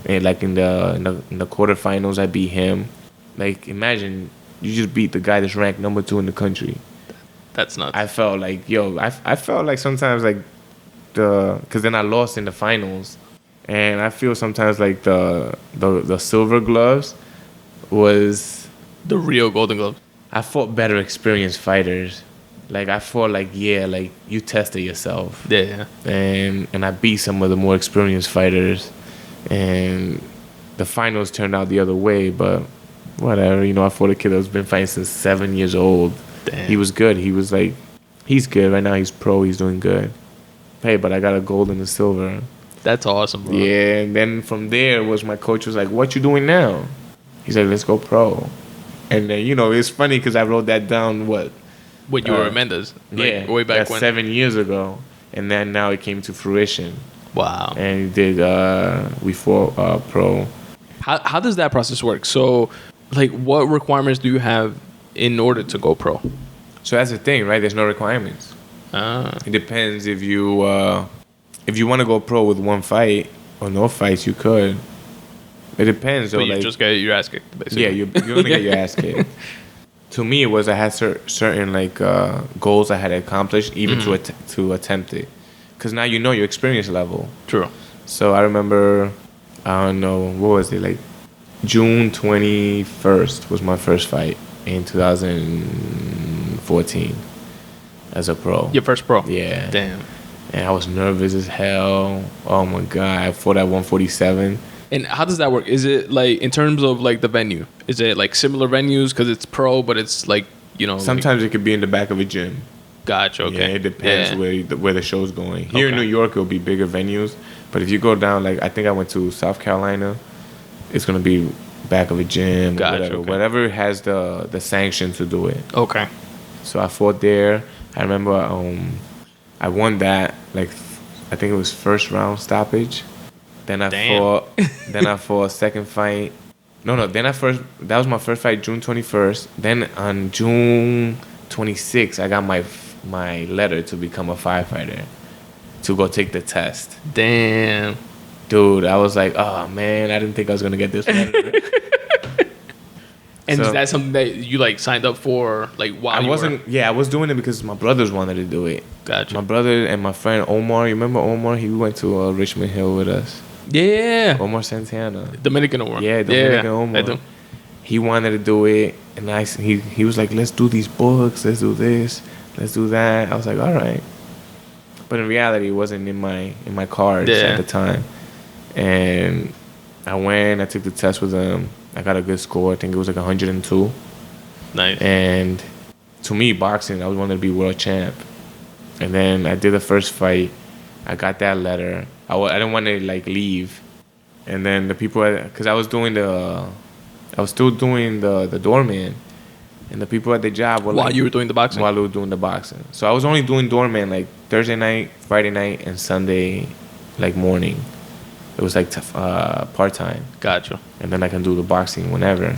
Speaker 1: And like in the quarterfinals, I beat him. Like, imagine you just beat the guy that's ranked number 2 in the country.
Speaker 2: That's nuts.
Speaker 1: I felt like, I felt like sometimes like because then I lost in the finals, and I feel sometimes like the silver gloves was
Speaker 2: the real Golden Glove.
Speaker 1: I fought better experienced fighters. Like, I fought like you tested yourself.
Speaker 2: Yeah.
Speaker 1: And I beat some of the more experienced fighters, and the finals turned out the other way, but whatever. I fought a kid that's been fighting since 7 years old.
Speaker 2: Damn.
Speaker 1: He was good. He was like, he's good. Right now he's pro. He's doing good. Hey, but I got a gold and a silver.
Speaker 2: That's awesome, bro.
Speaker 1: Yeah, and then from there my coach was like, what you doing now? He's like, let's go pro. And then, it's funny because I wrote that down,
Speaker 2: When you were at Mendes. Like, way back
Speaker 1: that's
Speaker 2: when.
Speaker 1: 7 years ago. And then now it came to fruition.
Speaker 2: Wow.
Speaker 1: And we fought pro.
Speaker 2: How does that process work? So, like, what requirements do you have in order to go pro?
Speaker 1: So that's the thing, right? There's no requirements. It depends if you want to go pro with one fight or no fights, you could. It depends.
Speaker 2: But
Speaker 1: though,
Speaker 2: you
Speaker 1: like,
Speaker 2: just get your ass kicked, basically.
Speaker 1: yeah, you're gonna get your ass kicked. To me, it was I had certain like goals I had accomplished even to attempt it, because now you know your experience level.
Speaker 2: True.
Speaker 1: So I remember, I don't know, what was it, like June 21st was my first fight in 2014 as a pro.
Speaker 2: Your first pro.
Speaker 1: Yeah.
Speaker 2: Damn.
Speaker 1: And I was nervous as hell. Oh my god, I fought at 147.
Speaker 2: And how does that work? Is it like in terms of like the venue? Is it like similar venues because it's pro, but it's like, you know?
Speaker 1: Sometimes it could be in the back of a gym.
Speaker 2: Gotcha. Okay.
Speaker 1: Yeah, it depends where the show's going. Here in
Speaker 2: Okay.
Speaker 1: New York, it'll be bigger venues. But if you go down, like I think I went to South Carolina, it's gonna be back of a gym.
Speaker 2: Gotcha,
Speaker 1: Whatever,
Speaker 2: okay.
Speaker 1: whatever has the sanction to do it.
Speaker 2: Okay.
Speaker 1: So I fought there. I remember I won that, like I think it was first round stoppage. Then I fought second fight. That was my first fight, June 21st. Then on June 26th, I got my letter to become a firefighter, to go take the test.
Speaker 2: Damn.
Speaker 1: Dude, I was like, oh man, I didn't think I was gonna get this letter.
Speaker 2: And
Speaker 1: So-
Speaker 2: is that something that you like signed up for like while
Speaker 1: I wasn't. Yeah, I was doing it because my brothers wanted to do it.
Speaker 2: Gotcha.
Speaker 1: My brother and my friend Omar. You remember Omar? He went to Richmond Hill with us.
Speaker 2: Yeah.
Speaker 1: Omar Santana.
Speaker 2: Dominican Omar.
Speaker 1: Yeah, Dominican Omar.
Speaker 2: I do.
Speaker 1: He wanted to do it, and he was like, let's do these books, let's do this, let's do that. I was like, all right. But in reality, it wasn't in my cards at the time. And I went, I took the test with him. I got a good score. I think it was like 102.
Speaker 2: Nice.
Speaker 1: And to me, boxing, I was wanting to be world champ. And then I did the first fight. I got that letter. I didn't want to like leave. And then the people, because I was still doing the doorman. And the people at the job were
Speaker 2: While you were doing the boxing?
Speaker 1: While we were doing the boxing. So I was only doing doorman like Thursday night, Friday night, and Sunday like morning. It was like part-time.
Speaker 2: Gotcha.
Speaker 1: And then I can do the boxing whenever.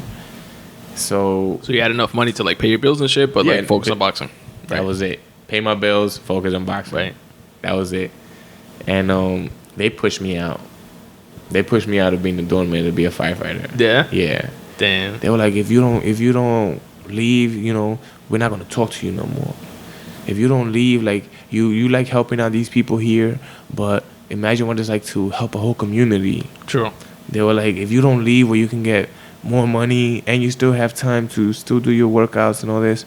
Speaker 1: So
Speaker 2: you had enough money to like pay your bills and shit, but like focus on boxing.
Speaker 1: That was it. Pay my bills, focus on boxing.
Speaker 2: Right.
Speaker 1: That was it. And they pushed me out. They pushed me out of being the doorman to be a firefighter.
Speaker 2: Yeah?
Speaker 1: Yeah.
Speaker 2: Damn.
Speaker 1: They were like, if you don't leave, you know, we're not gonna talk to you no more. If you don't leave, like you like helping out these people here, but imagine what it's like to help a whole community.
Speaker 2: True.
Speaker 1: They were like, if you don't leave where you can get more money and you still have time to still do your workouts and all this,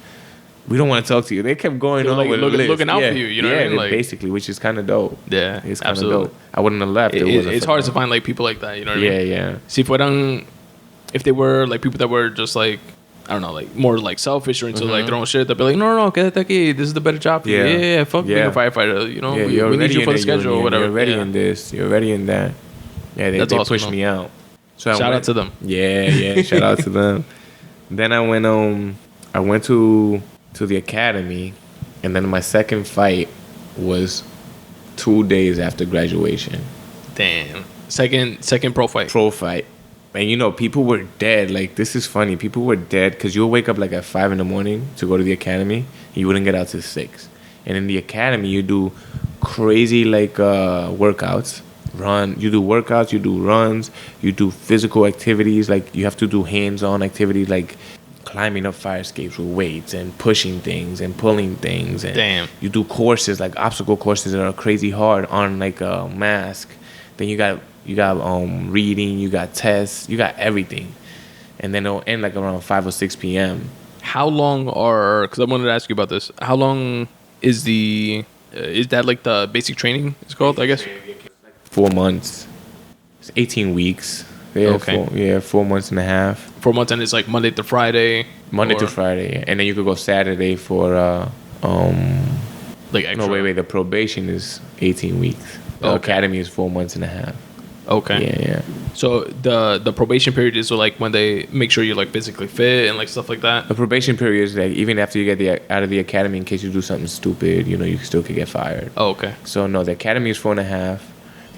Speaker 1: we don't want to talk to you. They kept going on
Speaker 2: like
Speaker 1: with the list.
Speaker 2: looking out for you, you know what I mean? Like,
Speaker 1: basically, which is kind of dope.
Speaker 2: Yeah,
Speaker 1: It's kind of
Speaker 2: absolutely.
Speaker 1: dope. I wouldn't have left.
Speaker 2: It's hard to find like people like that, you know what I mean?
Speaker 1: Yeah.
Speaker 2: Si fueran, if they were like people that were just like, I don't know, like more like selfish or into like their own shit, they'd be like, no, quédate aquí. This is the better job for you. Yeah, fuck being a firefighter. You know,
Speaker 1: Yeah,
Speaker 2: we need you for the schedule or whatever.
Speaker 1: You're ready
Speaker 2: Yeah.
Speaker 1: in this. You're ready in that. Yeah, they
Speaker 2: That's awesome,
Speaker 1: pushed
Speaker 2: though.
Speaker 1: me out. So
Speaker 2: Shout out to them.
Speaker 1: Yeah. Shout out to them. Then I went to the academy, and then my second fight was 2 days after graduation.
Speaker 2: Damn. Second pro fight.
Speaker 1: Pro fight. And you know, people were dead. Like, this is funny. People were dead because you'll wake up like at 5 a.m. to go to the academy. And you wouldn't get out till 6. And in the academy, you do crazy like workouts. You do workouts, you do runs, you do physical activities. Like, you have to do hands-on activities like climbing up fire escapes with weights and pushing things and pulling things. And
Speaker 2: Damn.
Speaker 1: you do courses, like obstacle courses that are crazy hard on like a mask. Then you got reading, you got tests, you got everything. And then it'll end like around 5 or 6 p.m.
Speaker 2: How long because I wanted to ask you about this. How long is is that like the basic training it's called, I guess?
Speaker 1: 4 months. It's 18 weeks. Yeah,
Speaker 2: Okay.
Speaker 1: 4 months and a half.
Speaker 2: 4 months, and it's like Monday to Friday.
Speaker 1: Monday to Friday. And then you could go Saturday for
Speaker 2: Like extra.
Speaker 1: no, wait, the probation is 18 weeks. The academy is 4 months and a half.
Speaker 2: Okay.
Speaker 1: Yeah.
Speaker 2: So the probation period is like when they make sure you're like physically fit and like stuff like that.
Speaker 1: The probation period is like even after you get out of the academy, in case you do something stupid, you know, you still could get fired.
Speaker 2: Oh, okay.
Speaker 1: So no, the academy is 4.5,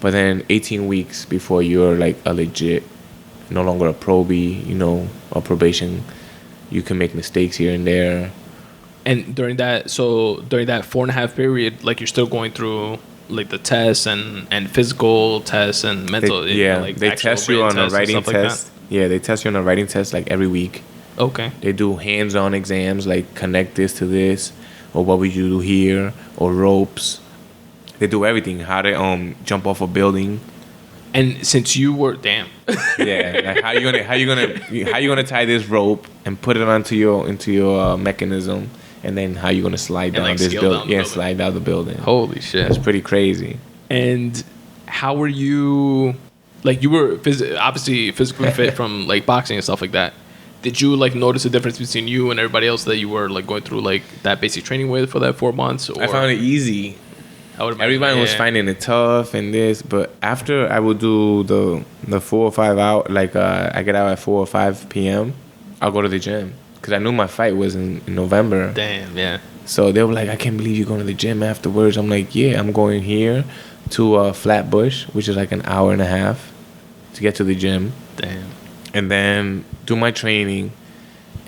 Speaker 1: but then 18 weeks before you're like a legit, no longer a probie, you know, or probation, you can make mistakes here and there.
Speaker 2: And during that 4.5 period, like you're still going through like the tests and physical tests and mental.
Speaker 1: They test you on a writing test. Yeah, they test you on a writing test like every week.
Speaker 2: Okay.
Speaker 1: They do hands-on exams like connect this to this, or what would you do here, or ropes. They do everything. How to jump off a building.
Speaker 2: And since you were
Speaker 1: like how you gonna tie this rope and put it into your mechanism, and then how you gonna slide down this building? Yeah, slide down the building.
Speaker 2: Holy shit,
Speaker 1: that's pretty crazy.
Speaker 2: And how were you? Like you were obviously physically fit from like boxing and stuff like that. Did you like notice a difference between you and everybody else that you were like going through like that basic training with for that 4 months? Or?
Speaker 1: I found it easy. Everybody was finding it tough and this, but after I would do the 4 or 5 out, like I get out at 4 or 5 p.m., I'll go to the gym because I knew my fight was in November.
Speaker 2: Damn, yeah.
Speaker 1: So they were like, I can't believe you're going to the gym afterwards. I'm like, yeah, I'm going here to Flatbush, which is like an hour and a half to get to the gym.
Speaker 2: Damn.
Speaker 1: And then do my training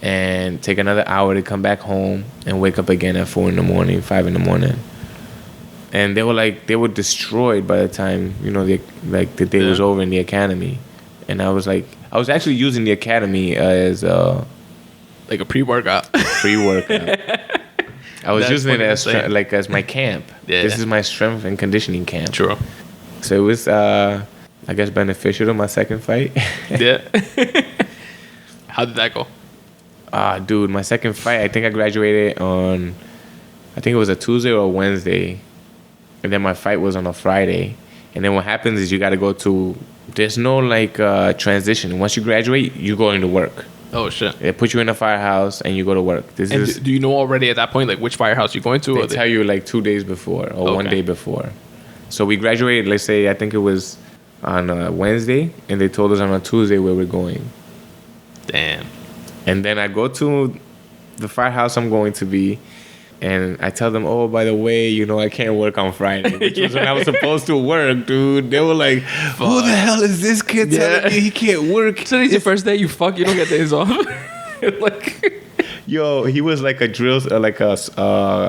Speaker 1: and take another hour to come back home and wake up again at 4 in the morning, 5 in the morning. And they were destroyed by the time, the day was over in the academy. And I was actually using the academy as
Speaker 2: like a pre-workout.
Speaker 1: I was using it as my camp.
Speaker 2: Yeah.
Speaker 1: This is my strength and conditioning camp.
Speaker 2: True.
Speaker 1: So it was, I guess, beneficial to my second fight.
Speaker 2: Yeah. How did that go?
Speaker 1: Dude, my second fight, I think I graduated on, I think it was a Tuesday or a Wednesday. And then my fight was on a Friday. And then what happens is you got to go to, there's no transition. Once you graduate, you go into work.
Speaker 2: Oh, shit.
Speaker 1: They put you in a firehouse and you go to work.
Speaker 2: Do you know already at that point, like, which firehouse you're going to?
Speaker 1: They tell you, like, 2 days before or 1 day before. So we graduated, let's say, I think it was on a Wednesday. And they told us on a Tuesday where we're going.
Speaker 2: Damn.
Speaker 1: And then I go to the firehouse I'm going to be. And I tell them, oh, by the way, I can't work on Friday, which was when I was supposed to work, dude. They were like, who the hell is this kid telling me he can't work?
Speaker 2: Today's your first day, you don't get days off.
Speaker 1: Yo, he was like a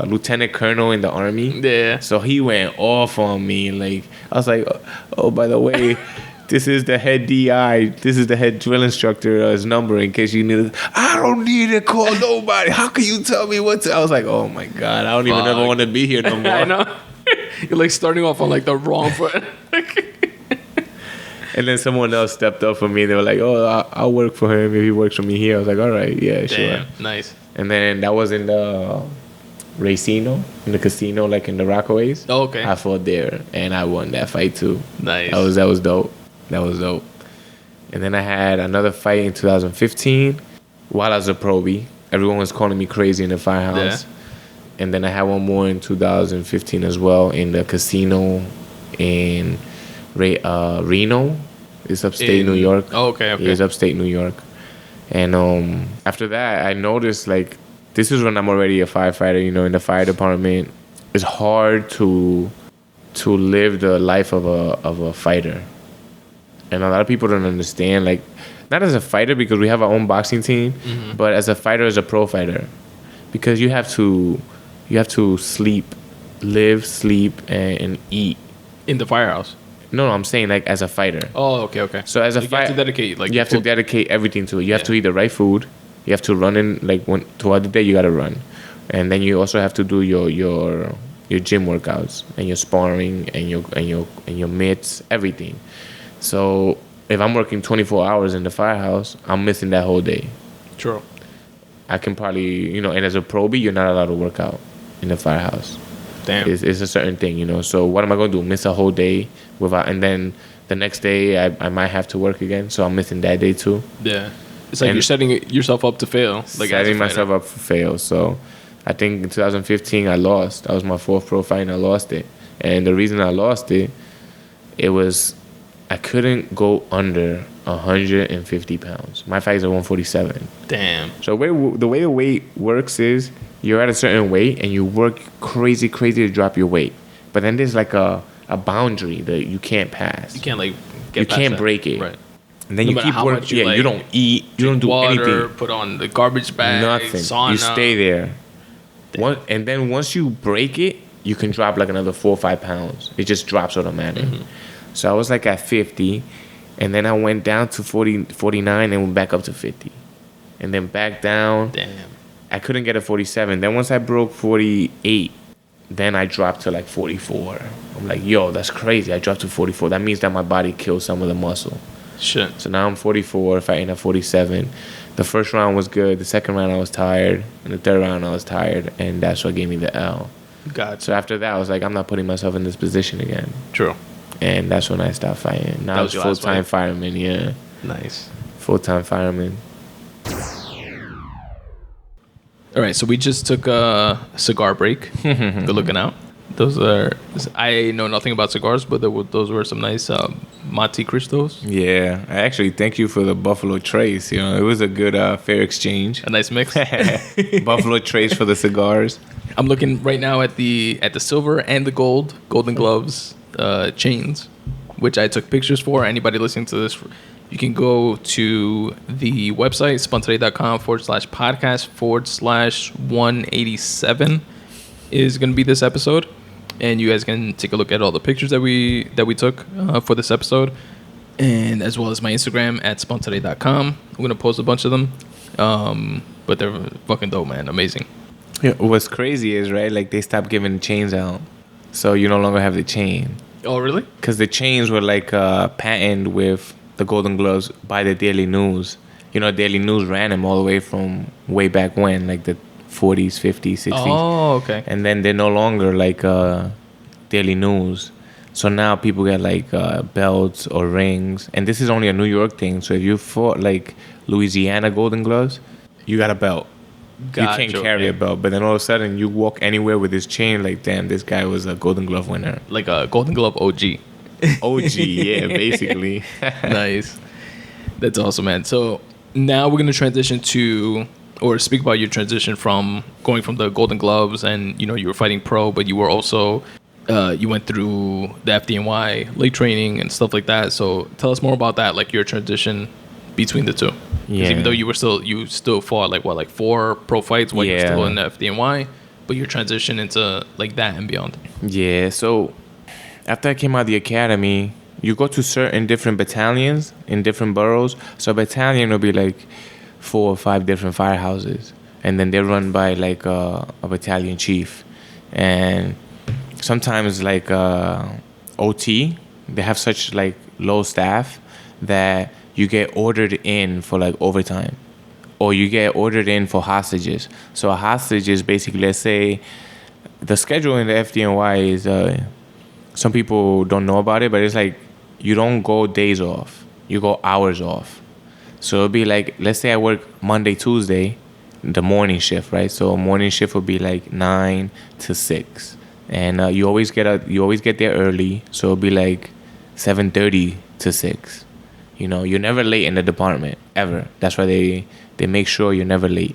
Speaker 1: lieutenant colonel in the army.
Speaker 2: Yeah.
Speaker 1: So he went off on me. Like, I was like, oh, by the way, this is the head DI. This is the head drill instructor's number in case you need it. I don't need to call nobody. How can you tell me what to? I was like, oh my God, I don't even ever want to be here no more.
Speaker 2: I know. You're like starting off on like the wrong foot.
Speaker 1: And then someone else stepped up for me. They were like, oh, I'll work for him if he works for me here. I was like, all right, yeah, sure.
Speaker 2: Damn, nice.
Speaker 1: And then that was in the Racino, in the casino, like in the Rockaways.
Speaker 2: Oh, okay.
Speaker 1: I fought there, and I won that fight too.
Speaker 2: Nice.
Speaker 1: That was dope. That was dope. And then I had another fight in 2015 while I was a probie. Everyone was calling me crazy in the firehouse. Yeah. And then I had one more in 2015 as well in the casino in Reno. It's upstate New York.
Speaker 2: Oh, okay.
Speaker 1: Yeah, it's upstate New York. And after that, I noticed, like, this is when I'm already a firefighter, in the fire department. It's hard to live the life of a fighter. And a lot of people don't understand, like, not as a fighter because we have our own boxing team, but as a fighter, as a pro fighter, because you have to sleep, live, sleep, and eat
Speaker 2: in the firehouse.
Speaker 1: No, I'm saying like as a fighter.
Speaker 2: Oh, okay.
Speaker 1: So as a fighter,
Speaker 2: you have to dedicate
Speaker 1: you have to dedicate everything to it. You have to eat the right food. You have to run in throughout the day. You gotta run, and then you also have to do your gym workouts and your sparring and your mitts, everything. So if I'm working 24 hours in the firehouse, I'm missing that whole day.
Speaker 2: True.
Speaker 1: I can probably, and as a probie, you're not allowed to work out in the firehouse.
Speaker 2: Damn.
Speaker 1: It's a certain thing, So what am I going to do? Miss a whole day and then the next day I might have to work again. So I'm missing that day too.
Speaker 2: Yeah. It's like you're setting yourself up to fail. Like
Speaker 1: setting myself up for fail. So I think in 2015 I lost. That was my fourth pro fight and I lost it. And the reason I lost it was I couldn't go under 150 pounds. My fights are 147.
Speaker 2: Damn.
Speaker 1: So the way the weight works is you're at a certain weight and you work crazy to drop your weight. But then there's like a boundary that you can't pass.
Speaker 2: You can't
Speaker 1: you can't break it.
Speaker 2: Right.
Speaker 1: And then you keep working. Yeah, you don't eat. You don't do
Speaker 2: water,
Speaker 1: anything.
Speaker 2: Put on the garbage bag.
Speaker 1: Nothing.
Speaker 2: Sauna.
Speaker 1: You stay there. And then once you break it, you can drop like another 4 or 5 pounds. It just drops automatic. So I was like at 50, and then I went down to 40, 49, and went back up to 50, and then back down.
Speaker 2: Damn.
Speaker 1: I couldn't get a 47. Then once I broke 48, then I dropped to like 44. I'm like, yo, that's crazy. I dropped to 44. That means that my body killed some of the muscle.
Speaker 2: Shit.
Speaker 1: So now I'm 44, fighting at 47. The first round was good. The second round I was tired, and the third round I was tired, and that's what gave me the L.
Speaker 2: Gotcha.
Speaker 1: So after that, I was like, I'm not putting myself in this position again.
Speaker 2: True.
Speaker 1: And that's when I stopped fighting. Now I was full-time fireman, yeah.
Speaker 2: Nice.
Speaker 1: Full-time fireman.
Speaker 2: All right, so we just took a cigar break. Good looking out. Those are... I know nothing about cigars, but those were some nice Monte Cristos.
Speaker 1: Yeah. I actually thank you for the Buffalo Trace. You know, it was a good fair exchange.
Speaker 2: A nice mix.
Speaker 1: Buffalo Trace for the cigars.
Speaker 2: I'm looking right now at the silver and the Golden Gloves chains, which I took pictures for. Anybody listening to this, you can go to the website, spuntoday.com/podcast/187 is going to be this episode. And you guys can take a look at all the pictures that we took for this episode. And as well as my Instagram at spuntoday.com. I'm going to post a bunch of them. But they're fucking dope, man. Amazing.
Speaker 1: Yeah, what's crazy is, right, like they stopped giving the chains out. So you no longer have the chain.
Speaker 2: Oh, really?
Speaker 1: Because the chains were like patented with the Golden Gloves by the Daily News. You know, Daily News ran them all the way from way back when, like the 40s, 50s, 60s.
Speaker 2: Oh, okay.
Speaker 1: And then they're no longer like Daily News. So now people get like belts or rings. And this is only a New York thing. So if you fought like Louisiana Golden Gloves, you got a belt.
Speaker 2: Gotcha,
Speaker 1: you can't carry a belt. But then all of a sudden you walk anywhere with this chain, like, damn, this guy was a Golden Glove winner.
Speaker 2: Like a Golden Glove OG.
Speaker 1: OG, yeah, basically.
Speaker 2: Nice. That's awesome, man. So now we're going to transition to, or speak about your transition from going from the Golden Gloves, and, you know, you were fighting pro, but you were also, you went through the FDNY leg training and stuff like that. So tell us more about that, like your transition between the two.
Speaker 1: Yeah.
Speaker 2: Even though you still fought like 4 pro fights while you're still in the FDNY, but your transition into like that and beyond.
Speaker 1: Yeah, so after I came out of the academy, you go to certain different battalions in different boroughs. So a battalion will be like 4 or 5 different firehouses, and then they're run by like a battalion chief. And sometimes like OT, they have such like low staff that you get ordered in for like overtime, or you get ordered in for hostages. So a hostage is basically, let's say, the schedule in the FDNY is, some people don't know about it, but it's like you don't go days off, you go hours off. So it'll be like, let's say I work Monday, Tuesday, the morning shift, right? So a morning shift will be like 9 to 6, and you always get there early. So it'll be like 7:30 to 6. You know, you're never late in the department, ever. That's why they make sure you're never late.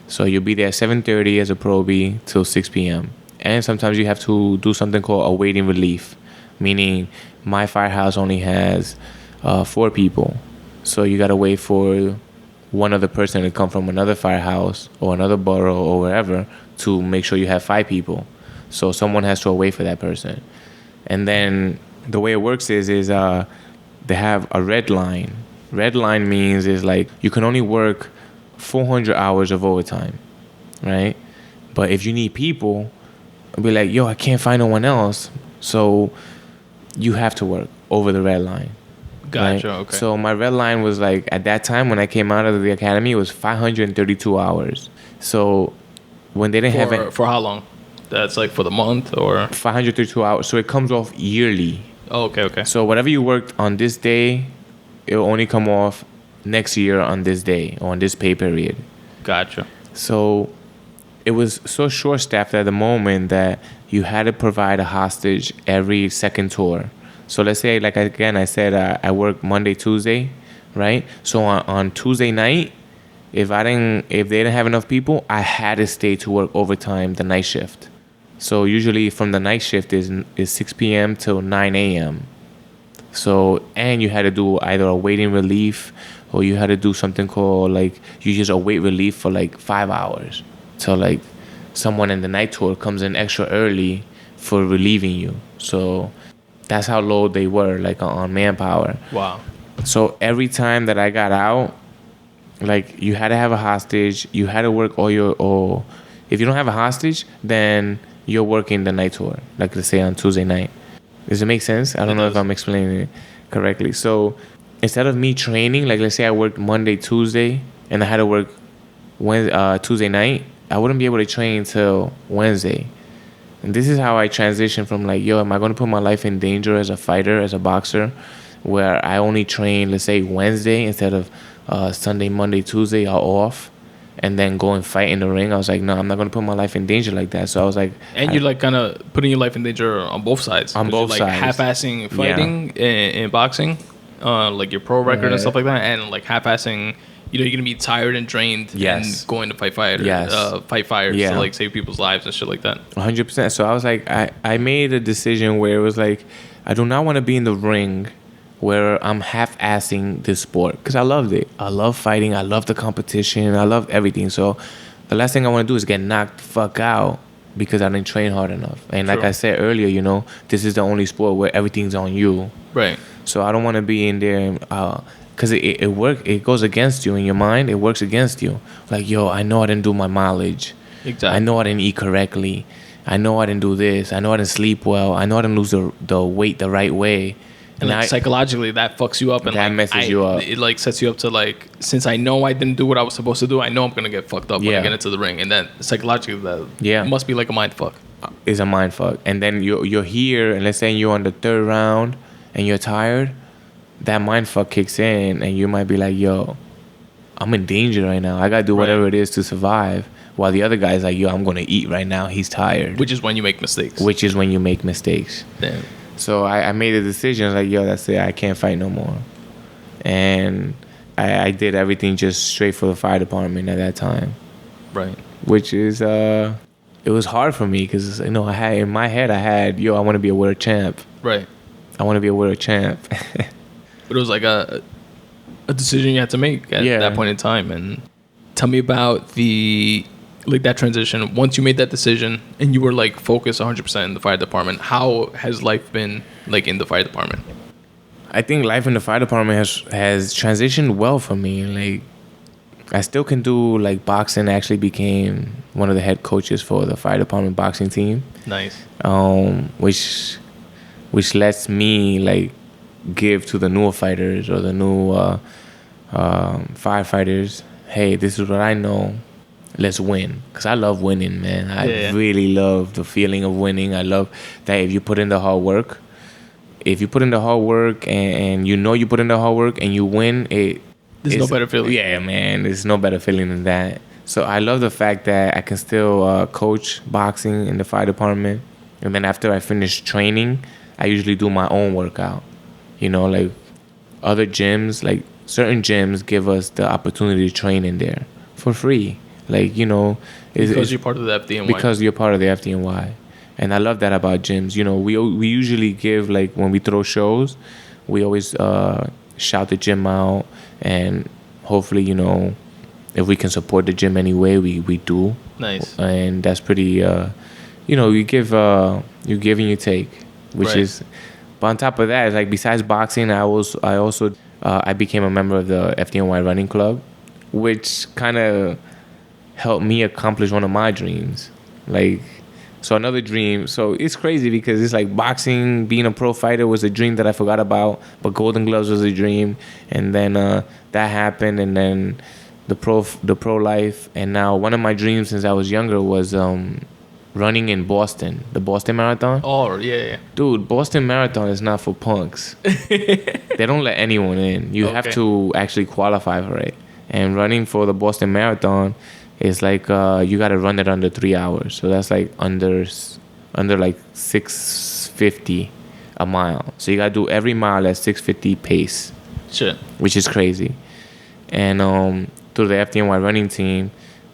Speaker 1: So you'll be there at 7:30 as a probie till 6 p.m. And sometimes you have to do something called awaiting relief, meaning my firehouse only has 4 people. So you got to wait for one other person to come from another firehouse or another borough or wherever to make sure you have 5 people. So someone has to wait for that person. And then the way it works is they have a red line. Red line means is like you can only work 400 hours of overtime, right? But if you need people, it'll be like, yo, I can't find no one else. So you have to work over the red line.
Speaker 2: Gotcha,
Speaker 1: right?
Speaker 2: okay.
Speaker 1: So my red line was like, at that time when I came out of the academy, it was 532 hours. So when they didn't have it.
Speaker 2: For how long? That's like for the month or?
Speaker 1: 532 hours. So it comes off yearly.
Speaker 2: Oh, okay.
Speaker 1: So whatever you worked on this day, it'll only come off next year on this day or on this pay period.
Speaker 2: Gotcha.
Speaker 1: So it was so short-staffed at the moment that you had to provide a hostage every second tour. So let's say, like, again, I said I work Monday, Tuesday, right? So on Tuesday night, if they didn't have enough people, I had to stay to work overtime the night shift. So usually from the night shift is 6 p.m. till 9 a.m. So, and you had to do either a waiting relief or you had to do something called like, you just await relief for like 5 hours. So like someone in the night tour comes in extra early for relieving you. So that's how low they were, like on manpower.
Speaker 2: Wow.
Speaker 1: So every time that I got out, like you had to have a hostage. You had to work or if you don't have a hostage, then you're working the night tour. Like let's say on Tuesday night. Does it make sense? I don't know if I'm explaining it correctly. So instead of me training, like let's say I worked Monday, Tuesday, and I had to work Tuesday night, I wouldn't be able to train till Wednesday. And this is how I transitioned from like, yo, am I going to put my life in danger as a fighter, as a boxer, where I only train, let's say, Wednesday instead of Sunday, Monday, Tuesday are off, and then go and fight in the ring. I was like, no, I'm not going to put my life in danger like that. So I was like...
Speaker 2: And you're like kind of putting your life in danger on both sides.
Speaker 1: On both
Speaker 2: you're like
Speaker 1: sides.
Speaker 2: half-assing fighting in boxing, like your pro record and stuff like that, and like half-assing... you're going to be tired and drained and going to fight fighters, fight fires to like save people's lives and shit like that.
Speaker 1: 100%. So I was like, I made a decision where it was like, I do not want to be in the ring where I'm half-assing this sport because I loved it. I love fighting. I love the competition. I love everything. So the last thing I want to do is get knocked the fuck out because I didn't train hard enough. And like I said earlier, this is the only sport where everything's on you.
Speaker 2: Right.
Speaker 1: So I don't want to be in there because it goes against you in your mind. It works against you. Like, yo, I know I didn't do my mileage.
Speaker 2: Exactly.
Speaker 1: I know I didn't eat correctly. I know I didn't do this. I know I didn't sleep well. I know I didn't lose the weight the right way.
Speaker 2: And like psychologically, that fucks you up. And
Speaker 1: that messes you up.
Speaker 2: It like sets you up to like, since I know I didn't do what I was supposed to do, I know I'm going to get fucked up when I get into the ring. And then psychologically, that must be like a mind fuck.
Speaker 1: It's a mind fuck. And then you're here, and let's say you're on the third round, and you're tired. That mind fuck kicks in, and you might be like, yo, I'm in danger right now. I got to do whatever it is to survive. While the other guy's like, yo, I'm going to eat right now. He's tired.
Speaker 2: Which is when you make mistakes.
Speaker 1: Damn. So I made a decision. Like, yo, that's it. I can't fight no more. And I did everything just straight for the fire department at that time.
Speaker 2: Right.
Speaker 1: Which is, it was hard for me because, I had, in my head, I want to be a world champ.
Speaker 2: Right.
Speaker 1: I want to be a world champ.
Speaker 2: But it was like a decision you had to make at that point in time. And tell me about that transition. Once you made that decision and you were like focused 100% in the fire department, how has life been like in the fire department?
Speaker 1: I think life in the fire department has transitioned well for me. Like, I still can do like boxing. I actually became one of the head coaches for the fire department boxing team.
Speaker 2: Nice.
Speaker 1: Which lets me like give to the newer fighters or the new firefighters, hey, this is what I know. Let's win. Because I love winning, man. I really love the feeling of winning. I love that if you put in the hard work, and you put in the hard work and you win, there's
Speaker 2: no better feeling.
Speaker 1: Yeah, man. There's no better feeling than that. So I love the fact that I can still coach boxing in the fire department. And then after I finish training, I usually do my own workout. Like other gyms, like certain gyms give us the opportunity to train in there for free. Like,
Speaker 2: because you're part of the FDNY.
Speaker 1: Because you're part of the FDNY. And I love that about gyms. We usually give, like, when we throw shows, we always shout the gym out. And hopefully, if we can support the gym anyway, we do.
Speaker 2: Nice.
Speaker 1: And that's pretty, you give and you take, which is... But on top of that, it's like besides boxing, I became a member of the FDNY running club, which kind of helped me accomplish one of my dreams. Like, so another dream. So it's crazy because it's like boxing, being a pro fighter was a dream that I forgot about, but Golden Gloves was a dream. And then that happened, and then the pro life. And now one of my dreams since I was younger was running in Boston, the Boston Marathon.
Speaker 2: Oh, yeah.
Speaker 1: Dude, Boston Marathon is not for punks. They don't let anyone in. You have to actually qualify for it. And running for the Boston Marathon is like, you got to run it under 3 hours. So that's like under like 650 a mile. So you got to do every mile at 650 pace.
Speaker 2: Shit.
Speaker 1: Which is crazy. And through the FDNY running team,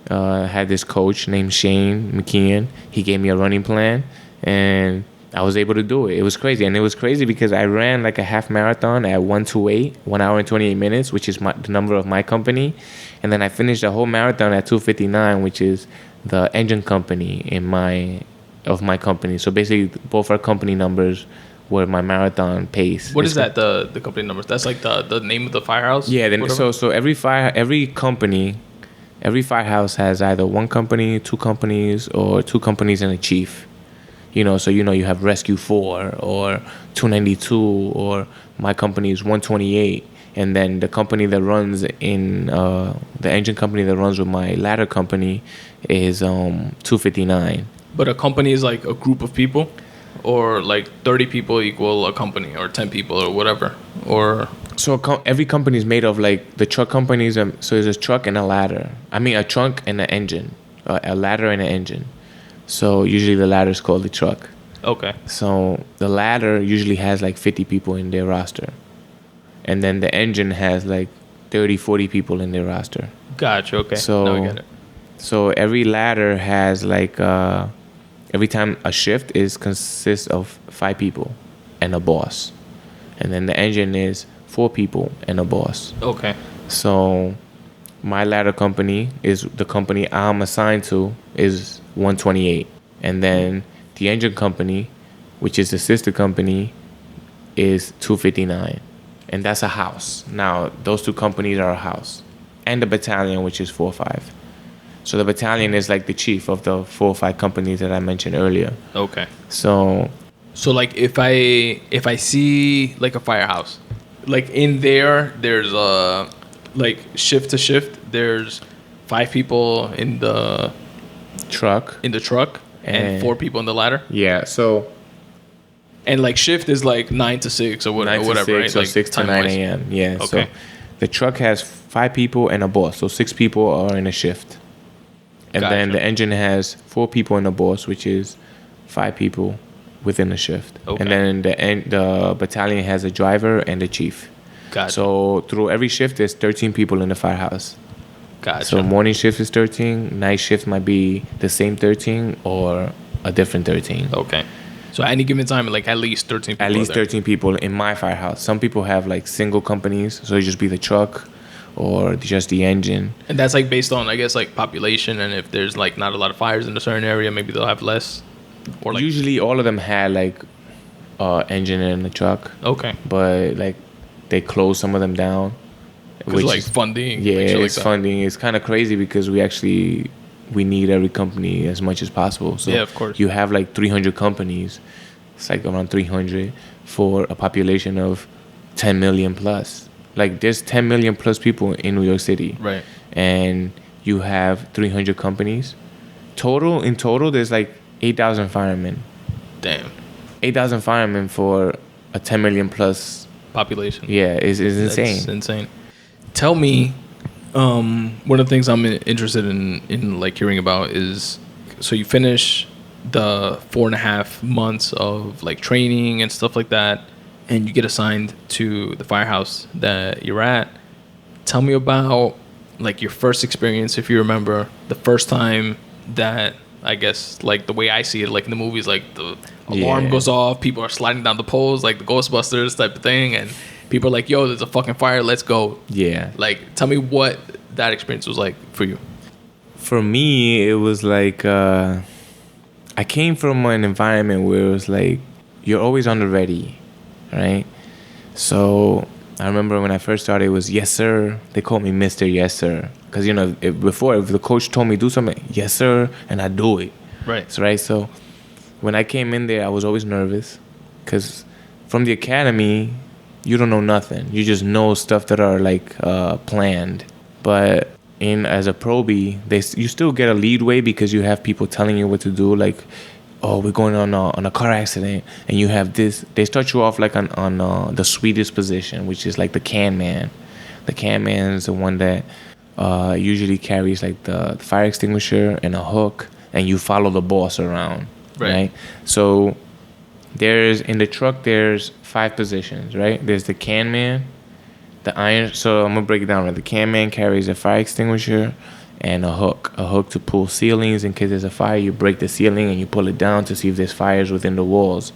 Speaker 1: had this coach named Shane McKeon. He gave me a running plan, and I was able to do it. It was crazy. And it was crazy because I ran like a half marathon at 1:28, 1 hour and 28 minutes, which is the number of my company. And then I finished the whole marathon at 2:59, which is the engine company in my of my company. So basically, both our company numbers were my marathon pace.
Speaker 2: What is that? The company numbers? That's like the name of the firehouse.
Speaker 1: Yeah. Then so every company, every firehouse has either one company, two companies, or two companies and a chief. So you have Rescue 4 or 292, or my company is 128. And then the company that runs the engine company that runs with my ladder company is 259.
Speaker 2: But a company is like a group of people, or like 30 people equal a company, or 10 people, or whatever, or...
Speaker 1: So every company is made of like the truck companies. So there's a truck and a ladder. I mean, a trunk and an engine, a ladder and an engine. So usually the ladder is called the truck.
Speaker 2: Okay.
Speaker 1: So the ladder usually has like 50 people in their roster. And then the engine has like 30, 40 people in their roster.
Speaker 2: Gotcha. Okay.
Speaker 1: So,
Speaker 2: now I get it.
Speaker 1: So every ladder has like, every time a shift consists of 5 people and a boss. And then the engine is 4 people and a boss.
Speaker 2: Okay.
Speaker 1: So my ladder company is the company I'm assigned to is 128. And then the engine company, which is the sister company, is 259. And that's a house. Now, those two companies are a house. And the battalion, which is 4-5. So the battalion is like the chief of the 4 or 5 companies that I mentioned earlier.
Speaker 2: Okay.
Speaker 1: So
Speaker 2: like if I see like a firehouse, like in there's like shift to shift, there's 5 people in the
Speaker 1: truck.
Speaker 2: And 4 people in the ladder.
Speaker 1: Yeah. So.
Speaker 2: And like shift is like 9 to 6 or whatever,
Speaker 1: 9 to 6,
Speaker 2: right?
Speaker 1: So
Speaker 2: like
Speaker 1: 6 to 9 a.m. Yeah.
Speaker 2: Okay.
Speaker 1: So the truck has 5 people and a boss. So 6 people are in a shift. And
Speaker 2: Gotcha.
Speaker 1: then the engine has 4 people and a boss, which is 5 people within the shift.
Speaker 2: Okay.
Speaker 1: And then the battalion has a driver and a chief.
Speaker 2: Gotcha.
Speaker 1: So through every shift, there's 13 people in the firehouse.
Speaker 2: Gotcha.
Speaker 1: So morning shift is 13. Night shift might be the same 13 or a different 13.
Speaker 2: Okay. So at any given time, like at least 13 people.
Speaker 1: At least 13 people in my firehouse. Some people have like single companies, so it just be the truck or just the engine.
Speaker 2: And that's like based on, I guess, like population, and if there's like not a lot of fires in a certain area, maybe they'll have less. Or like
Speaker 1: usually all of them had like engine in the truck.
Speaker 2: Okay.
Speaker 1: But like they closed some of them down.
Speaker 2: Which like funding.
Speaker 1: Yeah,
Speaker 2: it's
Speaker 1: like funding. It's kind of crazy because we need every company as much as possible. So
Speaker 2: yeah, of course.
Speaker 1: You have like 300 companies. It's like around 300 for a population of 10 million plus. Like there's 10 million plus people in New York City.
Speaker 2: Right.
Speaker 1: And you have 300 companies. In total, there's like 8,000 firemen.
Speaker 2: Damn.
Speaker 1: 8,000 firemen for a 10 million plus
Speaker 2: population.
Speaker 1: Yeah, it's insane.
Speaker 2: That's insane. Tell me, one of the things I'm interested in like hearing about is, so you finish the 4.5 months of like training and stuff like that, and you get assigned to the firehouse that you're at. Tell me about like your first experience, if you remember, the first time that, I guess, like the way I see it, like in the movies, like the alarm goes off, people are sliding down the poles, like the Ghostbusters type of thing, and people are like, yo, there's a fucking fire, let's go.
Speaker 1: Yeah.
Speaker 2: Like, tell me what that experience was like for you.
Speaker 1: For me, it was like, I came from an environment where it was like, you're always on the ready, right? So I remember when I first started, it was, yes, sir. They called me Mr. Yes, sir. Because, if the coach told me do something, yes, sir, and I do it.
Speaker 2: Right.
Speaker 1: So when I came in there, I was always nervous. Because from the academy, you don't know nothing. You just know stuff that are like planned. But as a probie, you still get a leadway because you have people telling you what to do. Like, oh, we're going on a car accident, and you have this. They start you off like on the sweetest position, which is like the can man. The can man is the one that usually carries like the fire extinguisher and a hook, and you follow the boss around, right? So in the truck, there's 5 positions, right? There's the can man, the iron. So I'm gonna break it down. Right? The can man carries a fire extinguisher and a hook to pull ceilings in case there's a fire. You break the ceiling and you pull it down to see if there's fires within the walls.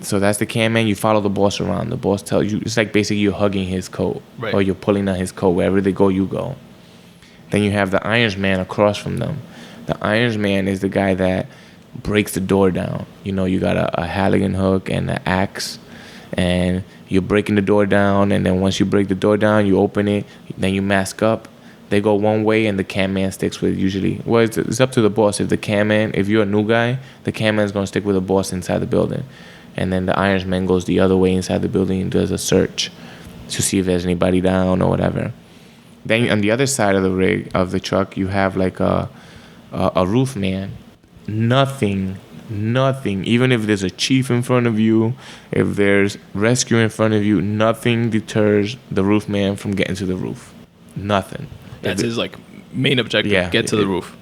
Speaker 1: So that's the can man. You follow the boss around. The boss tells you, it's like basically you're hugging his coat, or you're pulling on his coat. Wherever they go, you go. Then you have the irons man across from them. The irons man is the guy that breaks the door down. You got a Halligan hook and an axe, and you're breaking the door down. And then once you break the door down, you open it. Then you mask up. They go one way, and the cam man sticks with usually. Well, it's up to the boss. If you're a new guy, the cam man's gonna stick with the boss inside the building, and then the ironsman goes the other way inside the building and does a search to see if there's anybody down or whatever. Then on the other side of the rig of the truck, you have like a roof man. Nothing. Even if there's a chief in front of you, if there's rescue in front of you, nothing deters the roof man from getting to the roof. Nothing.
Speaker 2: That's his like main objective.
Speaker 1: Yeah,
Speaker 2: get to the roof.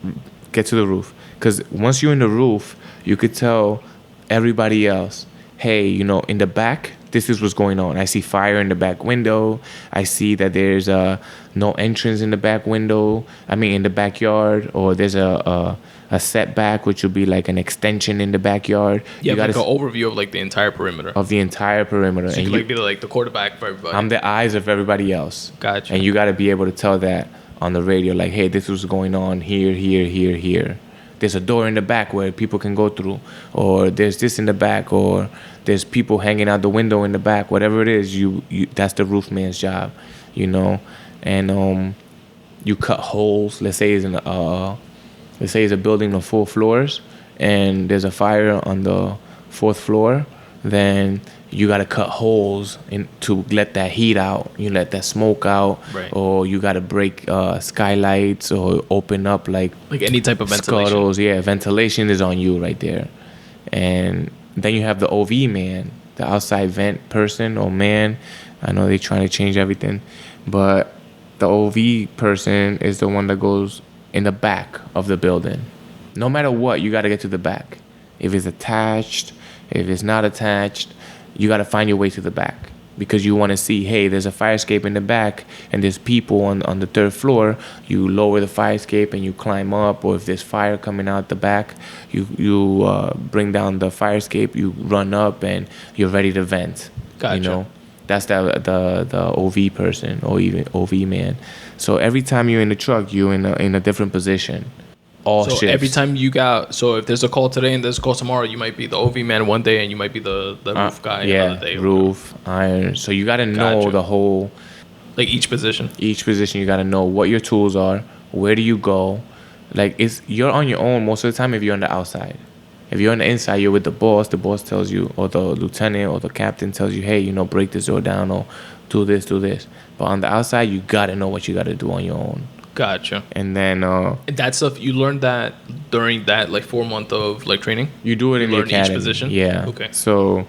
Speaker 1: Get to the roof. Because once you're in the roof, you could tell everybody else, hey, in the back, this is what's going on. I see fire in the back window. I see that there's no entrance in the back window. In the backyard, or there's a setback, which would be like an extension in the backyard.
Speaker 2: You got like an overview of like the entire perimeter.
Speaker 1: Of the entire perimeter.
Speaker 2: So you can be like the quarterback for everybody.
Speaker 1: I'm the eyes of everybody else.
Speaker 2: Gotcha.
Speaker 1: And you got to be able to tell that on the radio, like, hey, this was going on here, here, here, here. There's a door in the back where people can go through, or there's this in the back, or there's people hanging out the window in the back. Whatever it is, you that's the roof man's job, And you cut holes. Let's say it's a building of 4 floors, and there's a fire on the 4th floor. Then you gotta cut holes to let that heat out. You let that smoke out,
Speaker 2: right.
Speaker 1: Or you gotta break skylights or open up like
Speaker 2: any type of ventilation.
Speaker 1: Scuttles. Yeah, ventilation is on you right there. And then you have the OV man, the outside vent person or man. I know they're trying to change everything, but the OV person is the one that goes in the back of the building. No matter what, you gotta get to the back. If it's attached, if it's not attached, you got to find your way to the back, because you want to see, hey, there's a fire escape in the back and there's people on the 3rd floor. You lower the fire escape and you climb up, or if there's fire coming out the back, you bring down the fire escape, you run up, and you're ready to vent.
Speaker 2: Gotcha.
Speaker 1: That's the OV person or even OV man. So every time you're in the truck, you're in a different position. All shifts.
Speaker 2: Every time if there's a call today and there's a call tomorrow, you might be the OV man one day and you might be the roof guy another day.
Speaker 1: Roof, iron. So you got to know the whole...
Speaker 2: Like each position.
Speaker 1: Each position, you got to know what your tools are, where do you go. Like, you're on your own most of the time if you're on the outside. If you're on the inside, you're with the boss tells you, or the lieutenant or the captain tells you, hey, break this door down, or do this. But on the outside, you got to know what you got to do on your own.
Speaker 2: Gotcha.
Speaker 1: And then
Speaker 2: that stuff, you learned that during that like 4 month of like training?
Speaker 1: You do it in the academy.
Speaker 2: Each position?
Speaker 1: Yeah.
Speaker 2: Okay.
Speaker 1: So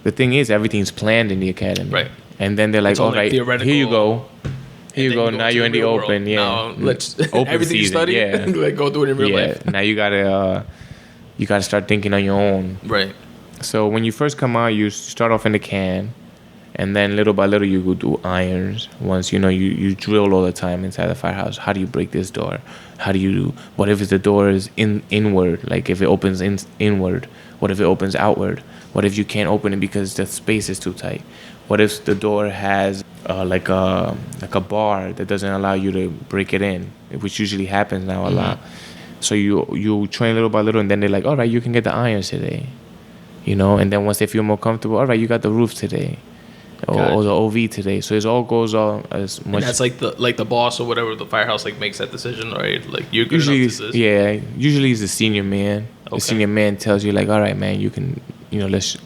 Speaker 1: the thing is, everything's planned in the academy.
Speaker 2: Right.
Speaker 1: And then they're like, all right, here you go. Here you go. Now you're in the open.
Speaker 2: World.
Speaker 1: Yeah.
Speaker 2: Now let's
Speaker 1: open
Speaker 2: everything
Speaker 1: season,
Speaker 2: you study,
Speaker 1: yeah.
Speaker 2: like go do it in real life.
Speaker 1: Now you gotta start thinking on your own.
Speaker 2: Right.
Speaker 1: So when you first come out, you start off in the can. And then little by little, you go do irons. Once you drill all the time inside the firehouse. How do you break this door? What if the door is inward? Like if it opens inward? What if it opens outward? What if you can't open it because the space is too tight? What if the door has like a bar that doesn't allow you to break it in, which usually happens now a lot. So you train little by little, and then they're like, all right, you can get the irons today. And then once they feel more comfortable, all right, you got the roof today. Or the OV today. So it all goes on as much.
Speaker 2: And that's like the boss or whatever the firehouse like makes that decision, right? Like you're good
Speaker 1: usually
Speaker 2: enough to this.
Speaker 1: Yeah, usually it's the senior man. Okay. The senior man tells you like, all right, man, you can, let's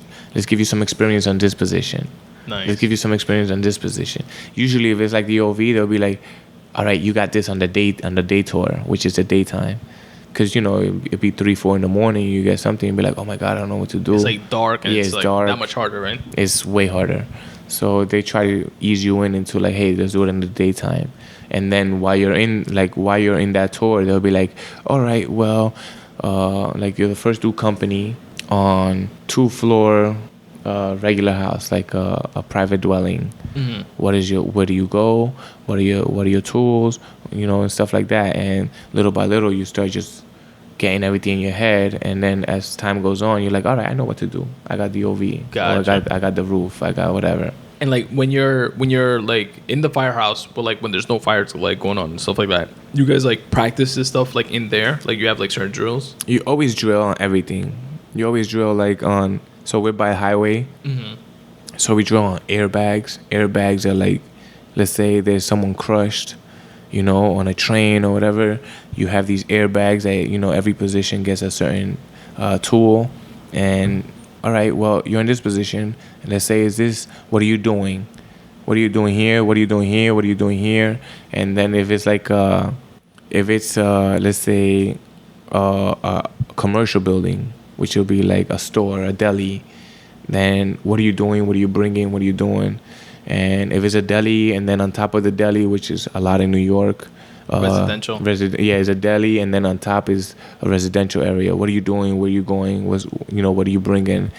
Speaker 1: give you some experience on this position.
Speaker 2: Nice.
Speaker 1: Let's give you some experience on this position. Usually if it's like the OV, they'll be like, all right, you got this on the day tour, which is the daytime. Because, it'd be 3-4 in the morning, you get something and be like, oh my God, I don't know what to do.
Speaker 2: It's like dark and it's like
Speaker 1: dark.
Speaker 2: that much harder, right?
Speaker 1: It's way harder. So they try to ease you into like, hey, let's do it in the daytime. And then while you're in that tour, they'll be like, all right, well, like you're the first do company on 2-floor regular house, like a private dwelling. Mm-hmm. Where do you go? What are your tools? And stuff like that. And little by little, you start just getting everything in your head, and then as time goes on, you're like, all right, I know what to do. I got the OV.
Speaker 2: Gotcha.
Speaker 1: Or I got the roof. I got whatever.
Speaker 2: And like when you're like in the firehouse, but like when there's no fires like going on and stuff like that, you guys like practice this stuff like in there. Like you have like certain drills.
Speaker 1: You always drill on everything. You always drill like on. So we're by highway.
Speaker 2: Mm-hmm.
Speaker 1: So we drill on airbags. Airbags are like, let's say there's someone crushed, you know, on a train or whatever. You have these airbags that, you know, every position gets a certain tool. And all right, well, you're in this position, and let's say, is this, what are you doing? What are you doing here? What are you doing here? What are you doing here? And then if it's like, let's say, a commercial building, which will be like a store, a deli, then what are you doing? What are you bringing? What are you doing? And if it's a deli, and then on top of the deli, which is a lot in New York,
Speaker 2: Residential.
Speaker 1: It's a deli, and then on top is a residential area. What are you doing? Where are you going? What are you bringing?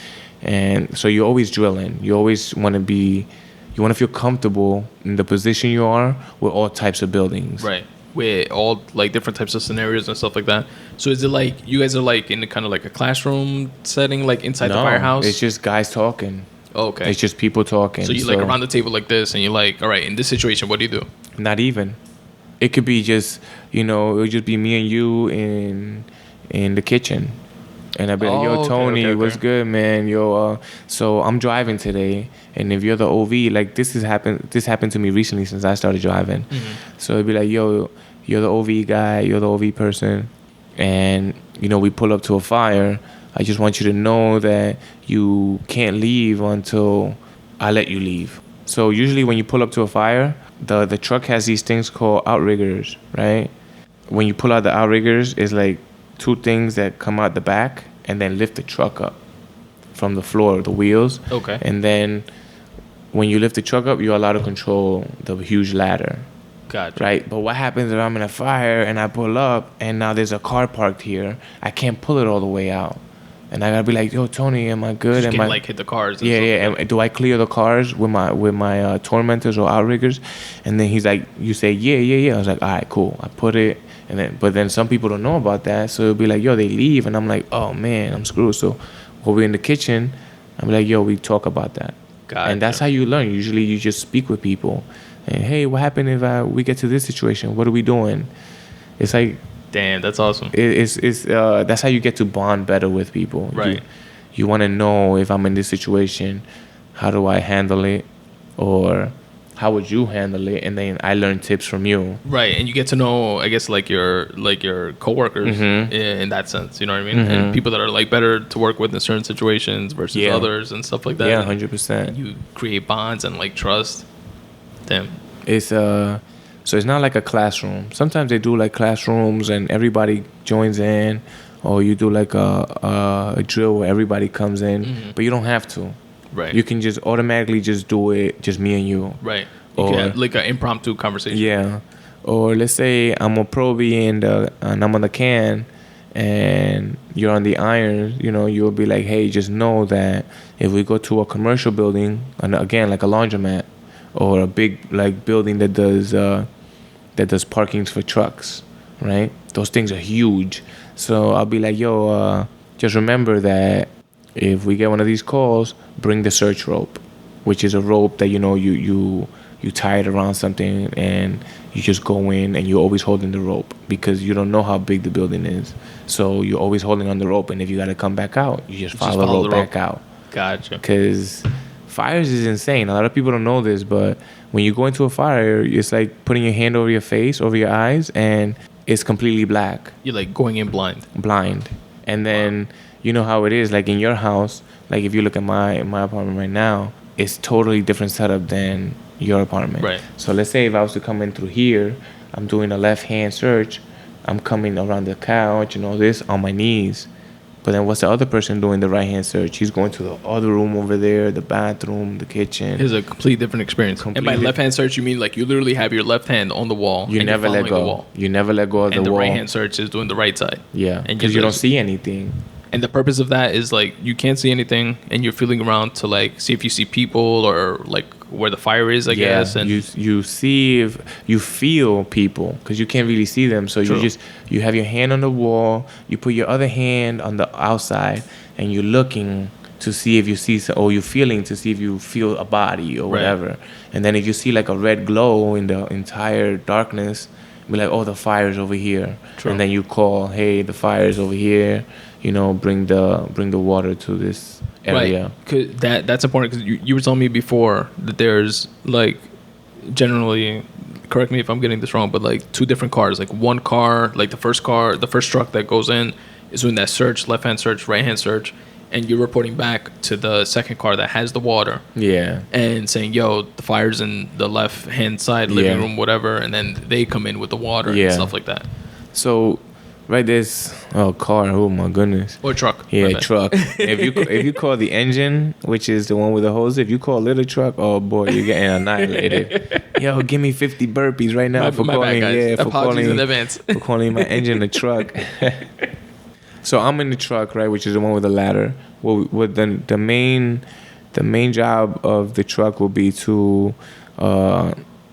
Speaker 1: And so you're always drilling. You always want to feel comfortable in the position you are with all types of buildings.
Speaker 2: Right. With all like different types of scenarios and stuff like that. So is it like you guys are like in kind of like a classroom setting, like inside the firehouse?
Speaker 1: It's just guys talking.
Speaker 2: Oh, okay.
Speaker 1: It's just people talking.
Speaker 2: So you like around the table like this, and you're like, all right, in this situation, what do you do?
Speaker 1: Not even. It could be just, it would just be me and you in the kitchen. And I'd be like, yo, Tony,
Speaker 2: okay.
Speaker 1: what's good, man? Yo, so I'm driving today. And if you're the OV, like this happened to me recently since I started driving.
Speaker 2: Mm-hmm.
Speaker 1: So it'd be like, yo, you're the OV guy, you're the OV person. And, we pull up to a fire. I just want you to know that you can't leave until I let you leave. So usually when you pull up to a fire, the truck has these things called outriggers, right? When you pull out the outriggers, it's like two things that come out the back and then lift the truck up from the floor, the wheels.
Speaker 2: Okay.
Speaker 1: And then when you lift the truck up, you're allowed to control the huge ladder.
Speaker 2: Gotcha.
Speaker 1: Right? But what happens if I'm in a fire and I pull up and now there's a car parked here? I can't pull it all the way out. And I gotta be like, yo, Tony, am I good?
Speaker 2: Am I like hit the cars?
Speaker 1: And And do I clear the cars with my tormentors or outriggers? And then he's like, you say, yeah. I was like, all right, cool. I put it, but then some people don't know about that, so it'll be like, yo, they leave, and I'm like, oh man, I'm screwed. So when we're in the kitchen, I'm like, yo, we talk about that.
Speaker 2: Gotcha.
Speaker 1: And that's how you learn. Usually, you just speak with people, and hey, what happened if we get to this situation? What are we doing? It's like.
Speaker 2: Damn, that's awesome.
Speaker 1: It's that's how you get to bond better with people.
Speaker 2: Right.
Speaker 1: You want to know, if I'm in this situation, how do I handle it, or how would you handle it? And then I learn tips from you.
Speaker 2: Right, and you get to know, I guess, like your coworkers in that sense. You know what I mean? And people that are like better to work with in certain situations versus others and stuff like that.
Speaker 1: Yeah, 100%.
Speaker 2: You create bonds and like trust. Damn.
Speaker 1: It's So it's not like a classroom. Sometimes they do like classrooms and everybody joins in, or you do like a drill where everybody comes in, but you don't have to.
Speaker 2: Right.
Speaker 1: You can just automatically just do it, just me and you.
Speaker 2: Right. You can have like an impromptu conversation.
Speaker 1: Yeah. Or let's say I'm a probie and I'm on the can and you're on the iron, you'll be like, hey, just know that if we go to a commercial building, and again, like a laundromat, or a big like building that does parkings for trucks, right? Those things are huge. So I'll be like, yo, just remember that if we get one of these calls, bring the search rope, which is a rope that you tie it around something and you just go in and you're always holding the rope because you don't know how big the building is. So you're always holding on the rope, and if you got to come back out, you just follow the rope back out.
Speaker 2: Gotcha.
Speaker 1: Because fires is insane. A lot of people don't know this, but when you go into a fire, it's like putting your hand over your face, over your eyes, and it's completely black.
Speaker 2: You're like going in blind.
Speaker 1: And then you know how it is, like in your house, like if you look at my apartment right now, it's totally different setup than your apartment.
Speaker 2: Right.
Speaker 1: So let's say if I was to come in through here, I'm doing a left-hand search, I'm coming around the couch and all this on my knees. But then what's the other person doing the right-hand search? He's going to the other room over there, the bathroom, the kitchen.
Speaker 2: It's a complete different experience. And by left-hand search, you mean like you literally have your left hand on the wall.
Speaker 1: You never let go. You never let go of the wall.
Speaker 2: And the right-hand search is doing the right side.
Speaker 1: Yeah, because you don't see anything.
Speaker 2: And the purpose of that is like you can't see anything, and you're feeling around to like see if you see people or like where the fire is, I guess. And
Speaker 1: you see if you feel people because you can't really see them. So
Speaker 2: True.
Speaker 1: you have your hand on the wall, you put your other hand on the outside, and you're looking to see if you see or you're feeling to see if you feel a body or whatever. And then if you see like a red glow in the entire darkness, be like, oh, the fire's over here.
Speaker 2: True.
Speaker 1: And then you call, hey, the fire's over here. You know, bring the water to this area.
Speaker 2: Right. 'Cause that's important because you were telling me before that there's like generally, correct me if I'm getting this wrong, but like two different cars. Like one car, like the first truck that goes in is doing that search, left hand search, right hand search, and you're reporting back to the second car that has the water.
Speaker 1: Yeah.
Speaker 2: And saying, yo, the fire's in the left hand side, living room, whatever, and then they come in with the water and stuff like that.
Speaker 1: So right, there's car. Oh my goodness.
Speaker 2: Or truck.
Speaker 1: Yeah, truck. if you call the engine, which is the one with the hose, if you call a little truck, oh boy, you're getting annihilated. Yo, give me 50 burpees right now for calling.
Speaker 2: Apologies in advance.
Speaker 1: For calling my engine a truck. So I'm in the truck, right, which is the one with the ladder. Well, with the main job of the truck will be to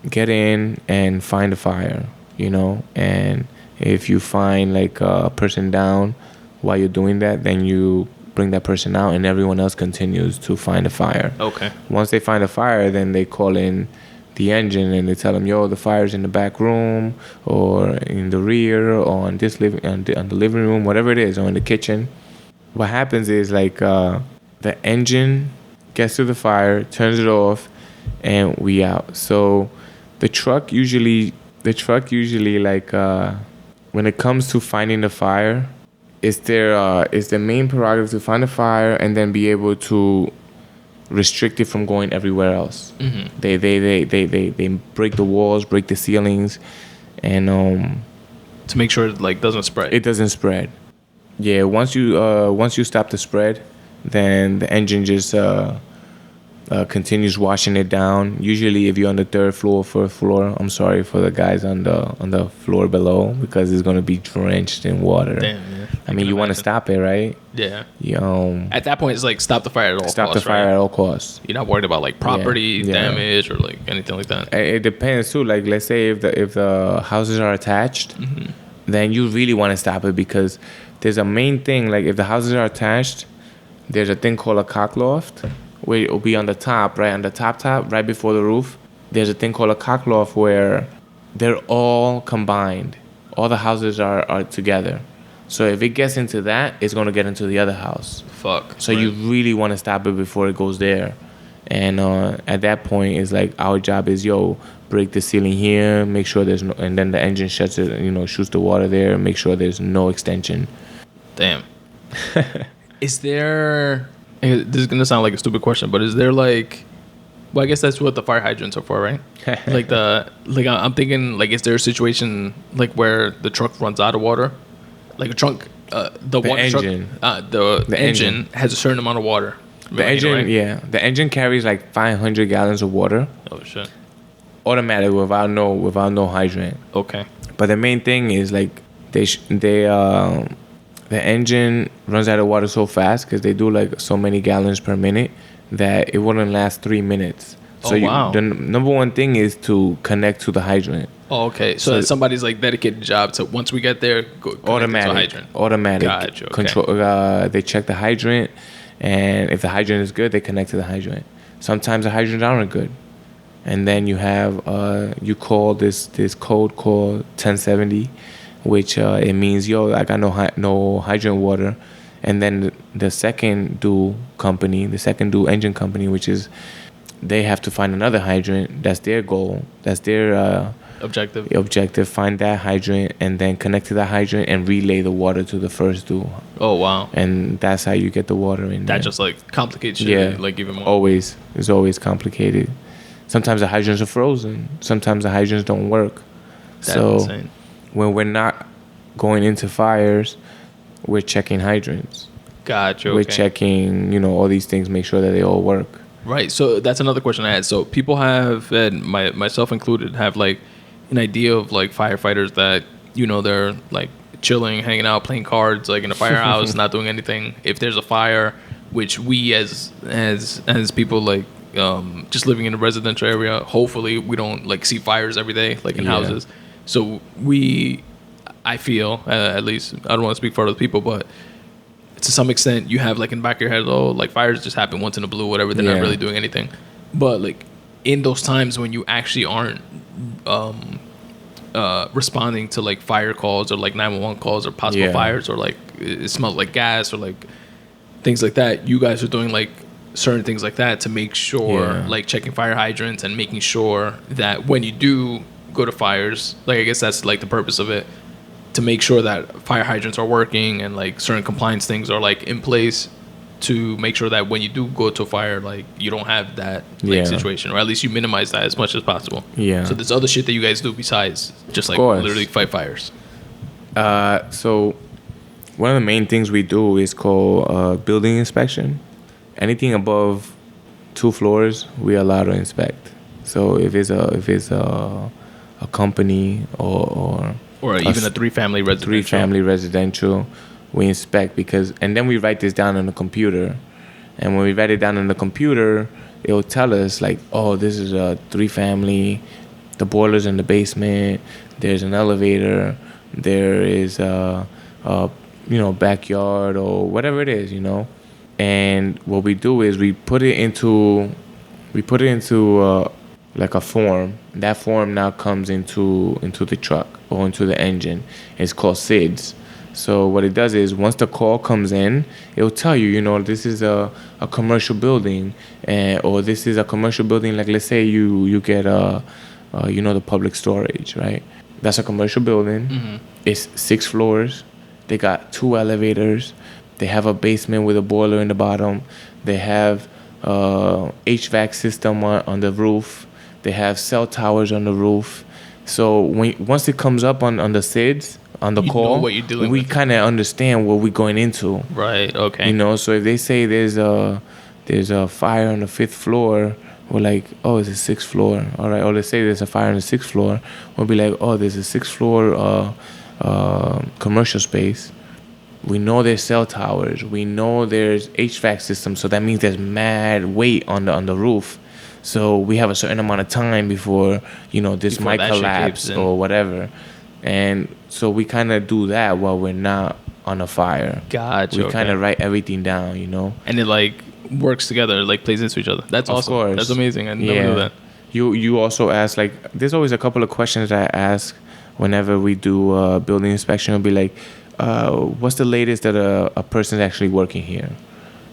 Speaker 1: get in and find a fire, you know, and if you find like a person down while you're doing that, then you bring that person out and everyone else continues to find a fire.
Speaker 2: Okay.
Speaker 1: Once they find a fire, then they call in the engine and they tell them, yo, the fire's in the back room or in the rear or on this on the living room, whatever it is, or in the kitchen. What happens is like the engine gets to the fire, turns it off, and we out. So the truck usually like when it comes to finding the fire, it's their main prerogative to find a fire and then be able to restrict it from going everywhere else. Mm-hmm. They break the walls, break the ceilings, and
Speaker 2: to make sure it like doesn't spread.
Speaker 1: It doesn't spread. Yeah, once you stop the spread, then the engine just continues washing it down. Usually, if you're on the third floor, fourth floor, I'm sorry for the guys on the floor below because it's gonna be drenched in water.
Speaker 2: Damn, yeah.
Speaker 1: I mean, you want to stop it, right?
Speaker 2: Yeah.
Speaker 1: At
Speaker 2: that point, it's like stop the fire at all costs.
Speaker 1: Stop the fire at all costs.
Speaker 2: You're not worried about like property damage or like anything like that.
Speaker 1: It depends too. Like, let's say if the houses are attached, mm-hmm. then you really want to stop it because there's a main thing. Like, if the houses are attached, there's a thing called a cock loft, where it will be on the top, right on the top, right before the roof. There's a thing called a cock loft where they're all combined. All the houses are together. So if it gets into that, it's going to get into the other house.
Speaker 2: Fuck.
Speaker 1: So you really want to stop it before it goes there. And at that point, it's like our job is, break the ceiling here, make sure there's no, and then the engine shuts it, shoots the water there, make sure there's no extension.
Speaker 2: Damn. Is there... This is gonna sound like a stupid question, but is there like, well, I guess that's what the fire hydrants are for, right? I'm thinking like, is there a situation like where the truck runs out of water, like a trunk, the engine has a certain amount of water.
Speaker 1: The engine, right? Yeah, the engine carries like 500 gallons of water.
Speaker 2: Oh shit!
Speaker 1: Automatic without no hydrant.
Speaker 2: Okay.
Speaker 1: But the main thing is like the engine runs out of water so fast because they do like so many gallons per minute that it wouldn't last 3 minutes. So
Speaker 2: wow.
Speaker 1: The number one thing is to connect to the hydrant.
Speaker 2: Oh, okay. So somebody's like dedicated job to once we get there, go automatic. To the hydrant.
Speaker 1: Automatic.
Speaker 2: Gotcha, okay.
Speaker 1: Control. They check the hydrant, and if the hydrant is good, they connect to the hydrant. Sometimes the hydrants aren't good, and then you have you call this code called 1070. Which it means, I got no hydrant water. And then the second due engine company, which is they have to find another hydrant. That's their goal. That's their objective. Find that hydrant and then connect to that hydrant and relay the water to the first due.
Speaker 2: Oh, wow.
Speaker 1: And that's how you get the water in there.
Speaker 2: That just like complicates shit like even more.
Speaker 1: Always. It's always complicated. Sometimes the hydrants are frozen. Sometimes the hydrants don't work.
Speaker 2: That's insane.
Speaker 1: When we're not going into fires, we're checking hydrants.
Speaker 2: Gotcha. Okay.
Speaker 1: We're checking, all these things, make sure that they all work.
Speaker 2: Right. So that's another question I had. So people have, and myself included, have like an idea of like firefighters that, they're like chilling, hanging out, playing cards, like in a firehouse, not doing anything. If there's a fire, which we as people like just living in a residential area, hopefully we don't like see fires every day, like in houses. So I feel, at least, I don't want to speak for other people, but to some extent you have like in the back of your head, oh, like fires just happen once in a blue, whatever. They're not really doing anything. But like in those times when you actually aren't responding to like fire calls or like 911 calls or possible fires, or like it smells like gas or like things like that, you guys are doing like certain things like that to make sure, like checking fire hydrants and making sure that when you do go to fires, like I guess that's like the purpose of it, to make sure that fire hydrants are working and like certain compliance things are like in place to make sure that when you do go to a fire, like you don't have that like situation, or at least you minimize that as much as possible. So there's other shit that you guys do besides just like literally fight fires.
Speaker 1: So one of the main things we do is called building inspection. Anything above 2 floors, we are allowed to inspect. So if it's a company or
Speaker 2: even a 3-family residential,
Speaker 1: we inspect and then we write this down on the computer. And when we write it down on the computer, it will tell us like, oh, this is a 3-family, the boiler's in the basement, there's an elevator, there is a backyard or whatever it is, And what we do is we put it into like a form. That form now comes into the truck or into the engine. It's called SIDS. So what it does is once the call comes in, it will tell you, this is a commercial building, or this is a commercial building. Like let's say you get the public storage, right? That's a commercial building. Mm-hmm. It's 6 floors. They got 2 elevators. They have a basement with a boiler in the bottom. They have HVAC system on the roof. They have cell towers on the roof. So once it comes up on the SIDS, on the call,
Speaker 2: know what you're doing
Speaker 1: we kind of understand what we're going into.
Speaker 2: Right, okay.
Speaker 1: So if they say there's a fire on the 5th floor, we're like, oh, it's a 6th floor. All right. Or let's say there's a fire on the 6th floor. We'll be like, oh, there's a 6th floor commercial space. We know there's cell towers. We know there's HVAC systems. So that means there's mad weight on the roof. So we have a certain amount of time before this might collapse or whatever. And so we kind of do that while we're not on a fire.
Speaker 2: Gotcha.
Speaker 1: We kind of write everything down,
Speaker 2: And it like works together, like plays into each other. That's awesome. Of course. That's amazing. I never knew that.
Speaker 1: You also ask, like, there's always a couple of questions that I ask whenever we do building inspection. It'll be like, what's the latest that a person's actually working here?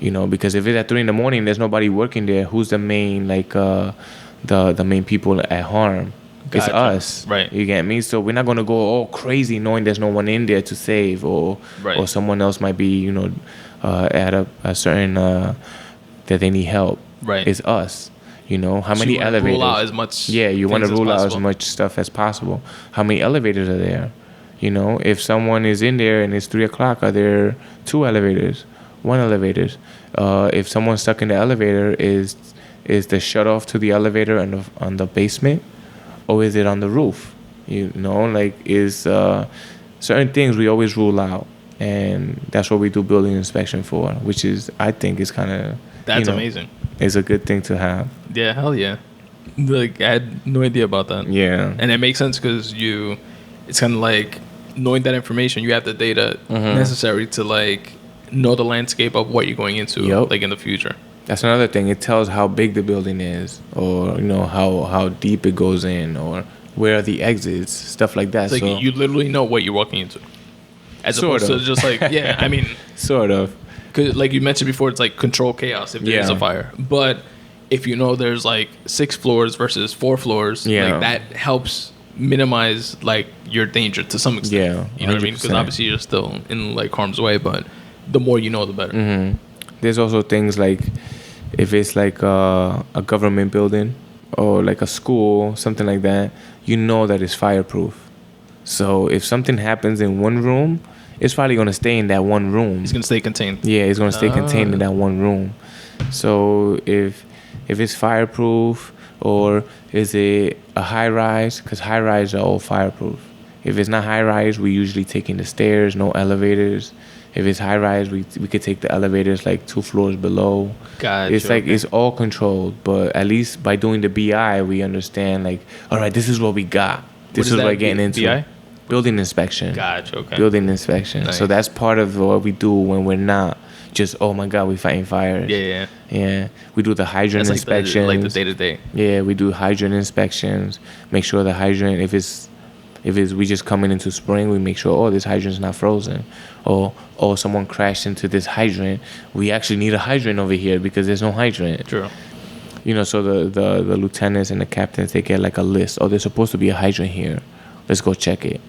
Speaker 1: Because if it's at 3 a.m, there's nobody working there. Who's the main, like, the main people at harm? Gotcha. It's us.
Speaker 2: Right.
Speaker 1: You get me? So we're not going to go all crazy knowing there's no one in there to save, or someone else might be, at a certain, that they need help.
Speaker 2: Right.
Speaker 1: It's us. How many elevators?
Speaker 2: Rule out as much.
Speaker 1: Yeah, you want to rule out as much stuff as possible. How many elevators are there? If someone is in there and it's 3:00, are there 2 elevators, 1 elevator? If someone's stuck in the elevator, is the shut off to the elevator on the basement, or is it on the roof? Is certain things we always rule out, and that's what we do building inspection for, which is, I think, is kind of
Speaker 2: amazing.
Speaker 1: It's a good thing to have.
Speaker 2: Yeah, hell yeah. Like I had no idea about that.
Speaker 1: Yeah,
Speaker 2: and it makes sense because it's kind of like knowing that information, you have the data necessary to like know the landscape of what you're going into, like in the future.
Speaker 1: That's another thing. It tells how big the building is, or how deep it goes in, or where are the exits, stuff like that.
Speaker 2: It's like you literally know what you're walking into, as opposed to just like
Speaker 1: sort of.
Speaker 2: Because like you mentioned before, it's like control chaos if there's a fire. But if there's like 6 floors versus 4 floors, like that helps minimize like your danger to some extent.
Speaker 1: Yeah,
Speaker 2: you know what I mean? Because obviously you're still in like harm's way, but the more you know, the better.
Speaker 1: Mm-hmm. There's also things like if it's like a government building or like a school, something like that, that it's fireproof. So if something happens in one room, it's probably going to stay in that one room.
Speaker 2: It's going to stay contained.
Speaker 1: Yeah, it's going to stay contained in that one room. So if it's fireproof, or is it a high rise? Because high rise are all fireproof. If it's not high rise, we usually take in the stairs, no elevators. If it's high rise, we could take the elevators like 2 floors below.
Speaker 2: Gotcha.
Speaker 1: It's like it's all controlled, but at least by doing the BI, we understand like, all right, this is what we got. This is what we're getting into.
Speaker 2: BI?
Speaker 1: Building inspection.
Speaker 2: Gotcha. Okay.
Speaker 1: Building inspection.
Speaker 2: Nice.
Speaker 1: So that's part of what we do when we're not just, oh my God, we fighting fires. Yeah. We do the hydrant
Speaker 2: That's
Speaker 1: inspections.
Speaker 2: like the day-to-day.
Speaker 1: Yeah, we do hydrant inspections. Make sure the hydrant, if it's we just coming into spring, we make sure, oh, this hydrant's not frozen. Or, oh, someone crashed into this hydrant. We actually need a hydrant over here because there's no hydrant.
Speaker 2: True.
Speaker 1: You know, so the lieutenants and the captains, they get like a list. Oh, there's supposed to be a hydrant here. Let's go check it.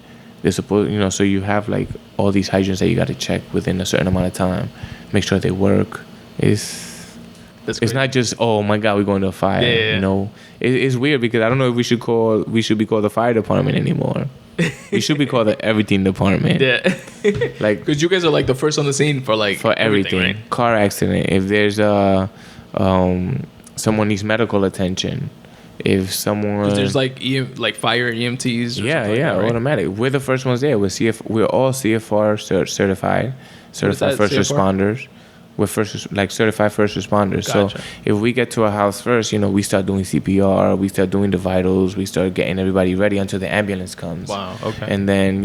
Speaker 1: They're supposed, so you have like all these hydrants that you got to check within a certain amount of time. Make sure they work. It's not just, oh my God, we're going to a fire.
Speaker 2: Yeah.
Speaker 1: It's weird because I don't know if we should be called the fire department anymore. We should be called the everything department.
Speaker 2: Yeah.
Speaker 1: Like,
Speaker 2: because you guys are like the first on the scene for
Speaker 1: everything.
Speaker 2: right?
Speaker 1: Car accident. If there's someone needs medical attention. If someone,
Speaker 2: because there's like fire EMTs. Or
Speaker 1: automatic. We're the first ones there. We're all CFR certified first
Speaker 2: CFR?
Speaker 1: responders. We're certified first responders.
Speaker 2: Gotcha.
Speaker 1: So if we get to a house first, we start doing CPR, we start doing the vitals, we start getting everybody ready until the ambulance comes.
Speaker 2: Wow. Okay.
Speaker 1: And then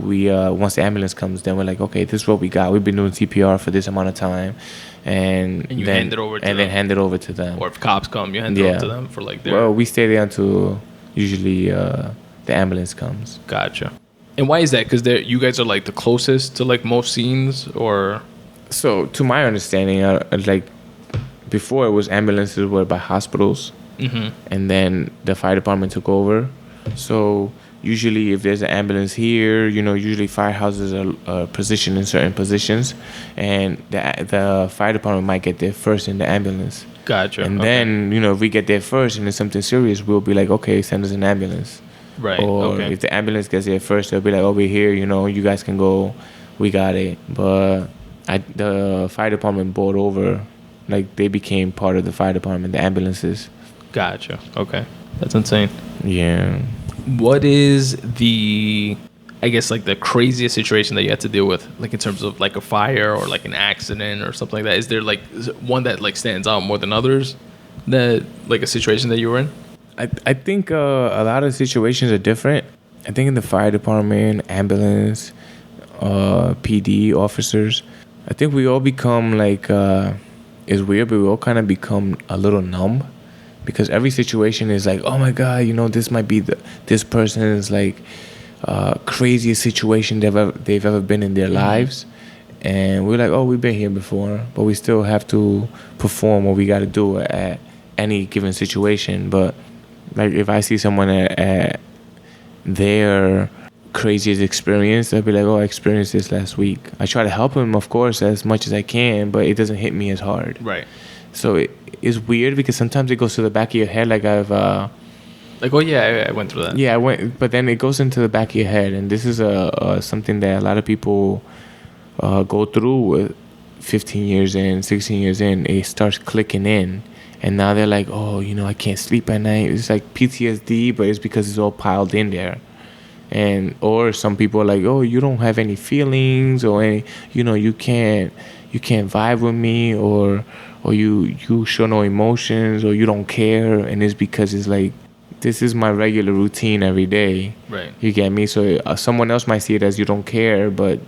Speaker 1: we once the ambulance comes, then we're like, okay, this is what we got. We've been doing CPR for this amount of time, and
Speaker 2: you
Speaker 1: then
Speaker 2: hand it over to them.
Speaker 1: then hand it over to them.
Speaker 2: Or if cops come, you hand it over to them for like their.
Speaker 1: Well, we stay there until usually the ambulance comes.
Speaker 2: Gotcha. And why is that? Because you guys are like the closest to like most scenes, or.
Speaker 1: So, to my understanding, like before, it was ambulances were by hospitals, and then the fire department took over. So usually, if there's an ambulance here, usually firehouses are positioned in certain positions, and the fire department might get there first in the ambulance.
Speaker 2: Gotcha.
Speaker 1: And then if we get there first and it's something serious, we'll be like, okay, send us an ambulance.
Speaker 2: Right.
Speaker 1: Or if the ambulance gets there first, they'll be like, over here, you guys can go, we got it. But the fire department bought over, like they became part of the fire department, the ambulances.
Speaker 2: Gotcha. Okay. That's insane.
Speaker 1: Yeah.
Speaker 2: What is the craziest situation that you had to deal with, like in terms of like a fire or like an accident or something like that? Is there like one that like stands out more than others, that like a situation that you were in?
Speaker 1: I think a lot of situations are different. I think in the fire department, ambulance, PD officers, I think we all become like, it's weird, but we all kind of become a little numb, because every situation is like, oh my God, this might be this person's like craziest situation they've ever been in their lives. And we're like, oh, we've been here before, but we still have to perform what we got to do at any given situation. But like if I see someone at their craziest experience, I'll be like, oh, I experienced this last week. I try to help them, of course, as much as I can, but it doesn't hit me as hard.
Speaker 2: Right.
Speaker 1: So it's weird because sometimes it goes to the back of your head, like I've
Speaker 2: like, oh yeah, I went through that.
Speaker 1: Yeah, I went, but then it goes into the back of your head, and this is something that a lot of people go through with 15 years in, 16 years in. It starts clicking in, and now they're like, oh, I can't sleep at night. It's like PTSD, but it's because it's all piled in there. And or some people are like, oh, you don't have any feelings, or any, you can't vibe with me, or you show no emotions, or you don't care. And it's because it's like, this is my regular routine every day.
Speaker 2: Right.
Speaker 1: You get me? So someone else might see it as you don't care, but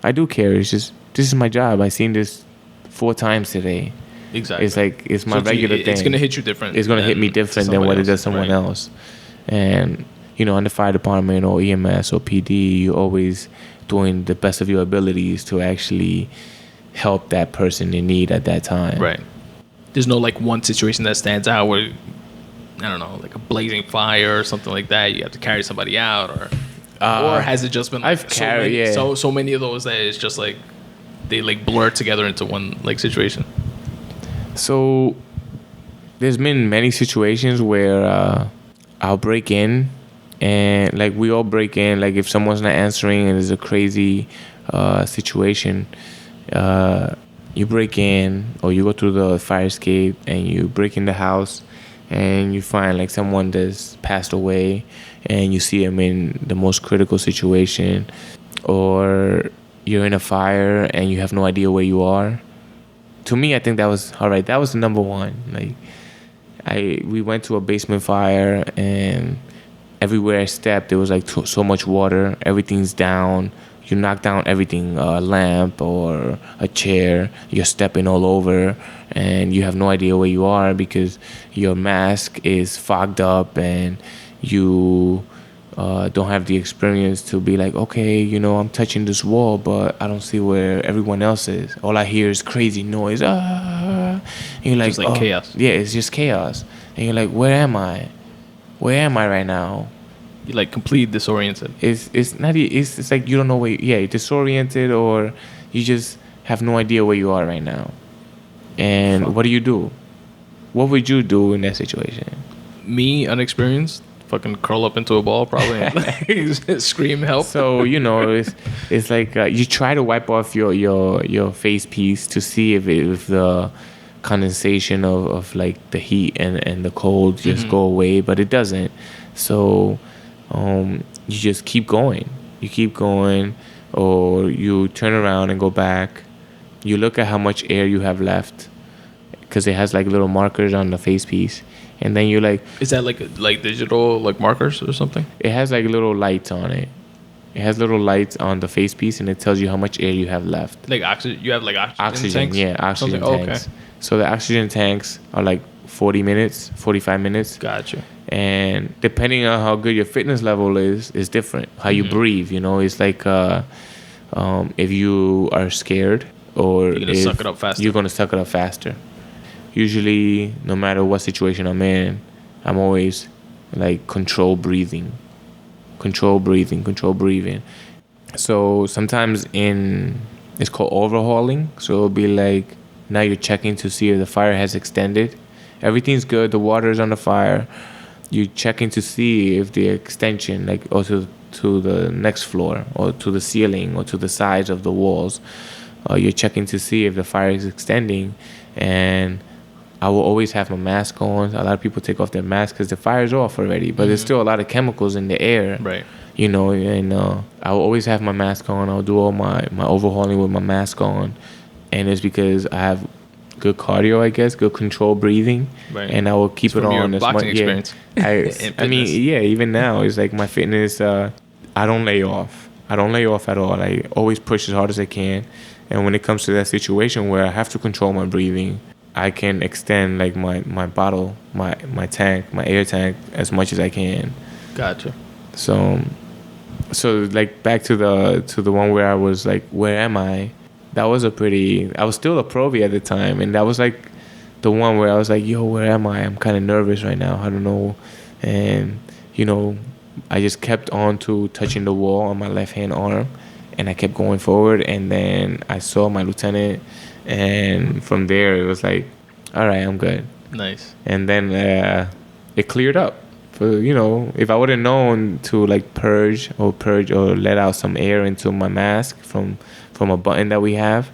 Speaker 1: I do care. It's just, this is my job. I've seen this 4 times today.
Speaker 2: Exactly.
Speaker 1: It's like, it's my regular thing.
Speaker 2: It's going to hit you different.
Speaker 1: It's going to hit me different than what it does someone else. And, in the fire department or EMS or PD, you're always doing the best of your abilities to actually help that person in need at that time.
Speaker 2: Right. There's no like one situation that stands out where, I don't know, like a blazing fire or something like that, you have to carry somebody out, or has it just been like so many of those that it's just like they like blur together into one like situation?
Speaker 1: So there's been many situations where I'll break in, and like we all break in, like if someone's not answering and there's a crazy situation, you break in, or you go through the fire escape and you break in the house and you find like someone that's passed away, and you see them in the most critical situation, or you're in a fire and you have no idea where you are. To me, I think that was all right. That was the number one. Like we went to a basement fire, and everywhere I stepped, there was like so much water. Everything's down. You knock down everything, a lamp or a chair, you're stepping all over, and you have no idea where you are because your mask is fogged up, and you don't have the experience to be like, okay, I'm touching this wall, but I don't see where everyone else is. All I hear is crazy noise. And you're like,
Speaker 2: just like chaos.
Speaker 1: Yeah, it's just chaos. And you're like, where am I? Where am I right now?
Speaker 2: You're like completely disoriented.
Speaker 1: It's not. It's like you don't know where. Yeah, you're disoriented, or you just have no idea where you are right now. And what do you do? What would you do in that situation?
Speaker 2: Me, unexperienced, fucking curl up into a ball, probably, and scream help.
Speaker 1: So it's like you try to wipe off your face piece to see if the condensation of like the heat and the cold just go away, but it doesn't. So you just keep going. You keep going, or you turn around and go back. You look at how much air you have left, because it has like little markers on the face piece, and then you like.
Speaker 2: Is that like digital like markers or something?
Speaker 1: It has like little lights on it. It has little lights on the face piece, and it tells you how much air you have left.
Speaker 2: Like oxygen. You have like oxygen tanks?
Speaker 1: Yeah, oxygen tanks. Okay. So the oxygen tanks are like 40 minutes, 45 minutes.
Speaker 2: Gotcha.
Speaker 1: And depending on how good your fitness level is different. How you breathe, it's like if you are scared, or
Speaker 2: you're gonna suck it up faster.
Speaker 1: You're gonna suck it up faster. Usually, no matter what situation I'm in, I'm always like control breathing. So sometimes it's called overhauling. So it'll be like, now you're checking to see if the fire has extended. Everything's good. The water is on the fire. You're checking to see if the extension, like, or to the next floor, or to the ceiling, or to the sides of the walls. You're checking to see if the fire is extending. And I will always have my mask on. A lot of people take off their mask because the fire's off already, but there's still a lot of chemicals in the air.
Speaker 2: Right.
Speaker 1: And I will always have my mask on. I'll do all my overhauling with my mask on. And it's because I have good cardio, I guess, good controlled breathing. Right. And I will keep it on.
Speaker 2: Your boxing experience.
Speaker 1: I mean, even now, it's like my fitness, I don't lay off. I don't lay off at all. I always push as hard as I can. And when it comes to that situation where I have to control my breathing, I can extend like my bottle, my tank, my air tank as much as I can.
Speaker 2: Gotcha.
Speaker 1: So like back to the one where I was like, where am I? That was I was still a Provi at the time, and that was like the one where I was like, yo, where am I? I'm kind of nervous right now. I don't know. And I just kept on to touching the wall on my left hand arm, and I kept going forward, and then I saw my lieutenant, and from there it was like, all right, I'm good.
Speaker 2: Nice.
Speaker 1: And then it cleared up. If I would have known to like purge or let out some air into my mask from a button that we have,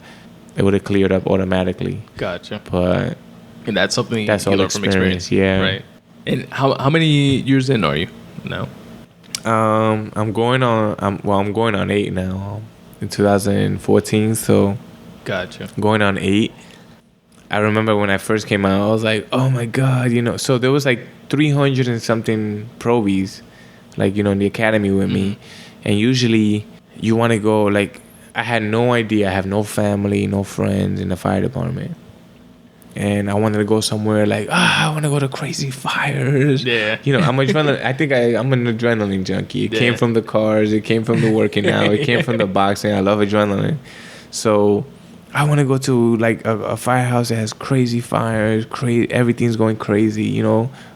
Speaker 1: it would have cleared up automatically.
Speaker 2: Gotcha.
Speaker 1: But
Speaker 2: and that's something
Speaker 1: that's
Speaker 2: you
Speaker 1: all
Speaker 2: learn from experience.
Speaker 1: Yeah.
Speaker 2: Right. And how many years in are you now?
Speaker 1: I'm going on 8 now. In 2014, so
Speaker 2: gotcha.
Speaker 1: Going on 8. I remember when I first came out, I was like, oh my God, So there was like 300 and something Provies, like, in the academy with me. And usually you want to go, like, I had no idea. I have no family, no friends in the fire department. And I wanted to go somewhere like, I want to go to crazy fires.
Speaker 2: Yeah.
Speaker 1: I'm adrenaline. I think I'm an adrenaline junkie. It came from the cars. It came from the working out. It came from the boxing. I love adrenaline. So I want to go to like a firehouse that has crazy fires. Everything's going crazy,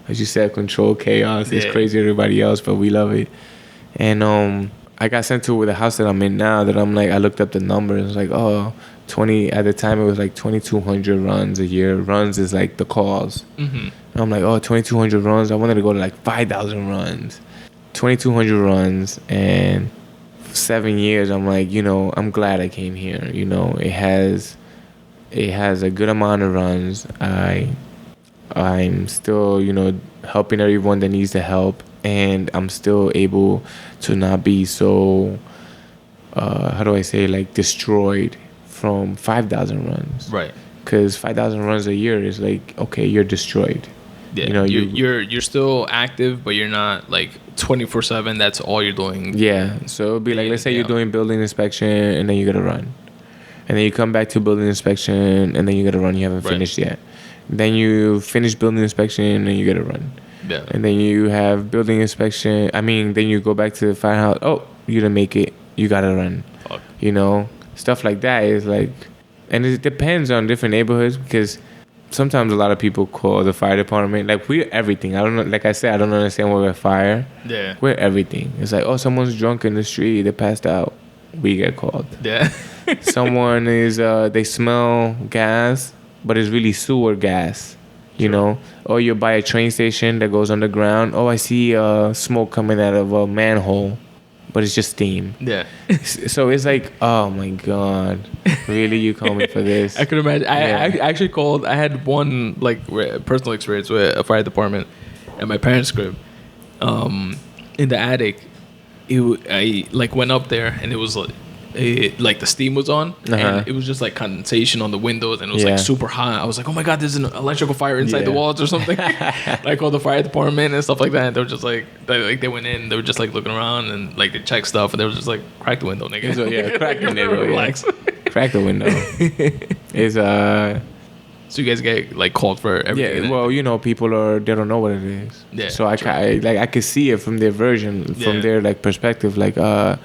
Speaker 1: As you said, control chaos. It's crazy to everybody else, but we love it. And I got sent to the house that I'm in now that I'm like, I looked up the numbers. I was like, 20, at the time it was like 2,200 runs a year. Runs is like the calls. And I'm like, 2,200 runs. I wanted to go to like 5,000 runs. 2,200 runs, and 7 years, I'm like, I'm glad I came here. It has a good amount of runs. I'm still, helping everyone that needs the help, and I'm still able to not be so, how do I say, like destroyed from 5,000 runs.
Speaker 2: Right.
Speaker 1: Because 5,000 runs a year is like, okay, you're destroyed.
Speaker 2: Yeah,
Speaker 1: you know,
Speaker 2: you're still active, but you're not like 24/7. That's all you're doing.
Speaker 1: Yeah, so it'll be like, let's say you're doing building inspection and then you gotta run, and then you come back to building inspection and then you gotta run. You haven't finished yet. Then you finish building inspection and you gotta run.
Speaker 2: Yeah.
Speaker 1: And then you have building inspection. Then you go back to the firehouse. Oh, you didn't make it. You gotta run.
Speaker 2: Fuck.
Speaker 1: You know, stuff like that is like, and it depends on different neighborhoods because sometimes a lot of people call the fire department like we're everything. I don't know. Like I said, I don't understand why we're fire.
Speaker 2: Yeah.
Speaker 1: We're everything. It's like, oh, someone's drunk in the street. They passed out. We get called.
Speaker 2: Yeah.
Speaker 1: Someone is they smell gas, but it's really sewer gas. You know, or you're by a train station that goes underground. Oh, I see smoke coming out of a manhole, but it's just steam.
Speaker 2: Yeah.
Speaker 1: So it's like, oh my God, really? You call me for this?
Speaker 2: I could imagine. I actually called. I had one like personal experience with a fire department at my parents' crib. In the attic, I like went up there and it was like the steam was on and it was just like condensation on the windows and it was like super hot. I was like, oh my God, there's an electrical fire inside the walls or something. I called the fire department and stuff like that. And they were just like they went in, they were just like looking around and like they checked stuff and they were just like, crack the window, nigga.
Speaker 1: So crack the window.
Speaker 2: Relax.
Speaker 1: Crack the window. It's
Speaker 2: So you guys get like called for everything?
Speaker 1: Yeah, well, you know, people they don't know what it is.
Speaker 2: Yeah.
Speaker 1: So I could see it from their version, from their like perspective, like, oh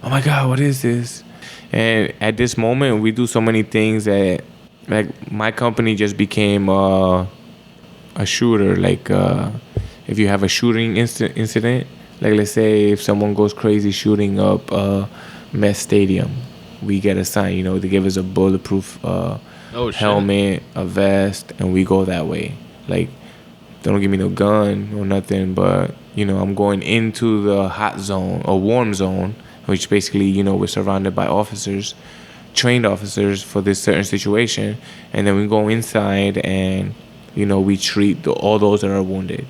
Speaker 1: my God, what is this? And at this moment, we do so many things that, like, my company just became a shooter. Like, if you have a shooting incident, like let's say if someone goes crazy shooting up a Met Stadium, we get assigned. You know, they give us a bulletproof helmet, a vest, and we go that way. Like, they don't give me no gun or nothing, but you know, I'm going into the hot zone or warm zone, which basically, you know, we're surrounded by officers, trained officers for this certain situation, and then we go inside and, you know, we treat all those that are wounded.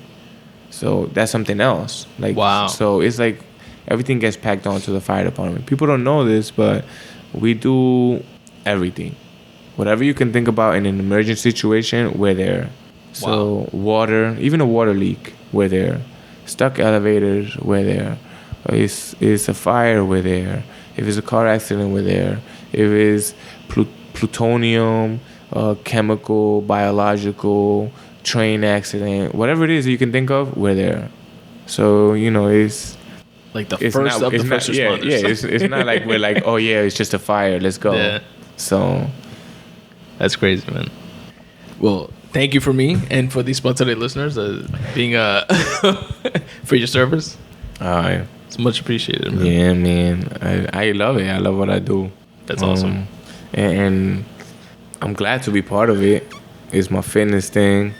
Speaker 1: So that's something else. Like,
Speaker 2: wow.
Speaker 1: So it's like everything gets packed onto the fire department. People don't know this, but we do everything. Whatever you can think about in an emergency situation, we're there. So water, even a water leak, we're there. Stuck elevators, we're there. It's a fire, we're there. If it's a car accident, we're there. If it's plutonium, chemical, biological, train accident, whatever it is you can think of, we're there. So, you know, it's
Speaker 2: like the first of the first responders.
Speaker 1: Yeah, it's not like we're like, oh yeah, it's just a fire, let's go.
Speaker 2: Yeah.
Speaker 1: So
Speaker 2: that's crazy, man. Well, thank you for me and for these Spun Today listeners being for your service. It's much appreciated, man.
Speaker 1: Yeah, man. I love it. I love what I do.
Speaker 2: That's awesome.
Speaker 1: And I'm glad to be part of it. It's my fitness thing.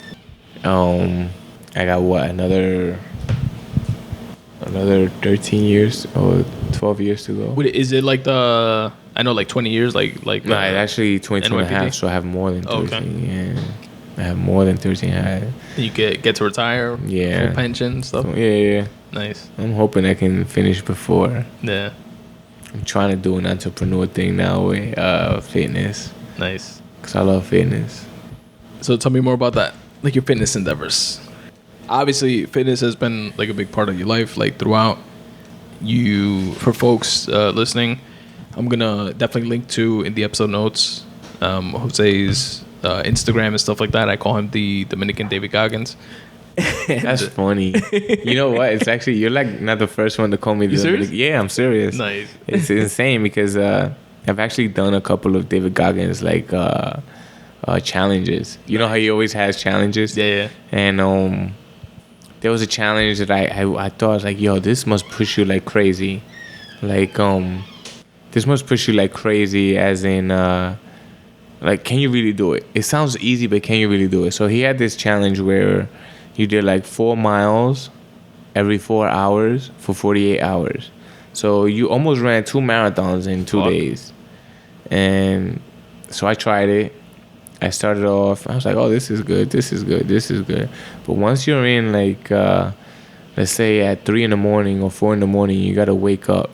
Speaker 1: I got another 13 years or 12 years to go.
Speaker 2: Wait, is it like I know like 20 years like no,
Speaker 1: it's actually 22 and a half, so I have more than 13.
Speaker 2: Okay.
Speaker 1: Yeah. I have more than 13.
Speaker 2: You get to retire?
Speaker 1: Yeah.
Speaker 2: Full pension stuff?
Speaker 1: Yeah.
Speaker 2: Nice.
Speaker 1: I'm hoping I can finish before.
Speaker 2: Yeah.
Speaker 1: I'm trying to do an entrepreneur thing now with fitness.
Speaker 2: Nice.
Speaker 1: Because I love fitness.
Speaker 2: So tell me more about that, like your fitness endeavors. Obviously, fitness has been like a big part of your life, like throughout. For folks listening, I'm going to definitely link to in the episode notes Jose's Instagram and stuff like that. I call him the Dominican David Goggins.
Speaker 1: That's funny. You know what? It's actually, you're like not the first one to call me.
Speaker 2: You serious?
Speaker 1: Yeah, I'm serious.
Speaker 2: Nice.
Speaker 1: It's insane because I've actually done a couple of David Goggins like challenges. You know how he always has challenges?
Speaker 2: Yeah.
Speaker 1: And there was a challenge that I thought like, yo, this must push you like crazy. Like this must push you like crazy as in like, can you really do it? It sounds easy, but can you really do it? So he had this challenge where you did like 4 miles every 4 hours for 48 hours. So you almost ran 2 marathons in 2 days. And so I tried it. I started off, I was like, oh, this is good. But once you're in like, let's say at 3 in the morning or 4 in the morning, you got to wake up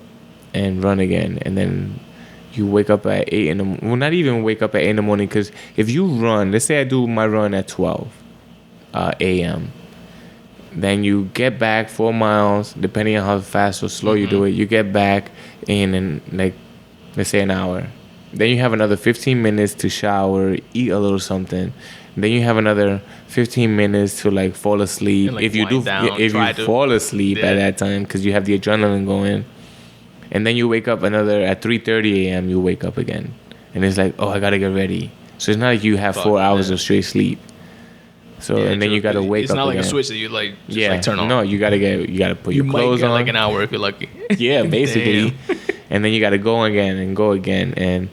Speaker 1: and run again. And then you wake up at 8 in the morning. Well, not even wake up at 8 in the morning, because if you run, let's say I do my run at 12. a.m. Then you get back 4 miles, depending on how fast or slow you do it. You get back in like, let's say an hour. Then you have another 15 minutes to shower, eat a little something. Then you have another 15 minutes to like fall asleep.
Speaker 2: And, like,
Speaker 1: if you do,
Speaker 2: down,
Speaker 1: if you fall asleep at that time, because you have the adrenaline going. And then you wake up at 3:30 a.m. You wake up again, and it's like, oh, I gotta get ready. So it's not like you have 4 hours of straight sleep. So and then you gotta wake up.
Speaker 2: It's not like
Speaker 1: again.
Speaker 2: a switch that you like just like turn on.
Speaker 1: No, you gotta put your clothes on.
Speaker 2: Like an hour if you're lucky.
Speaker 1: Yeah, basically. And then you gotta go again. And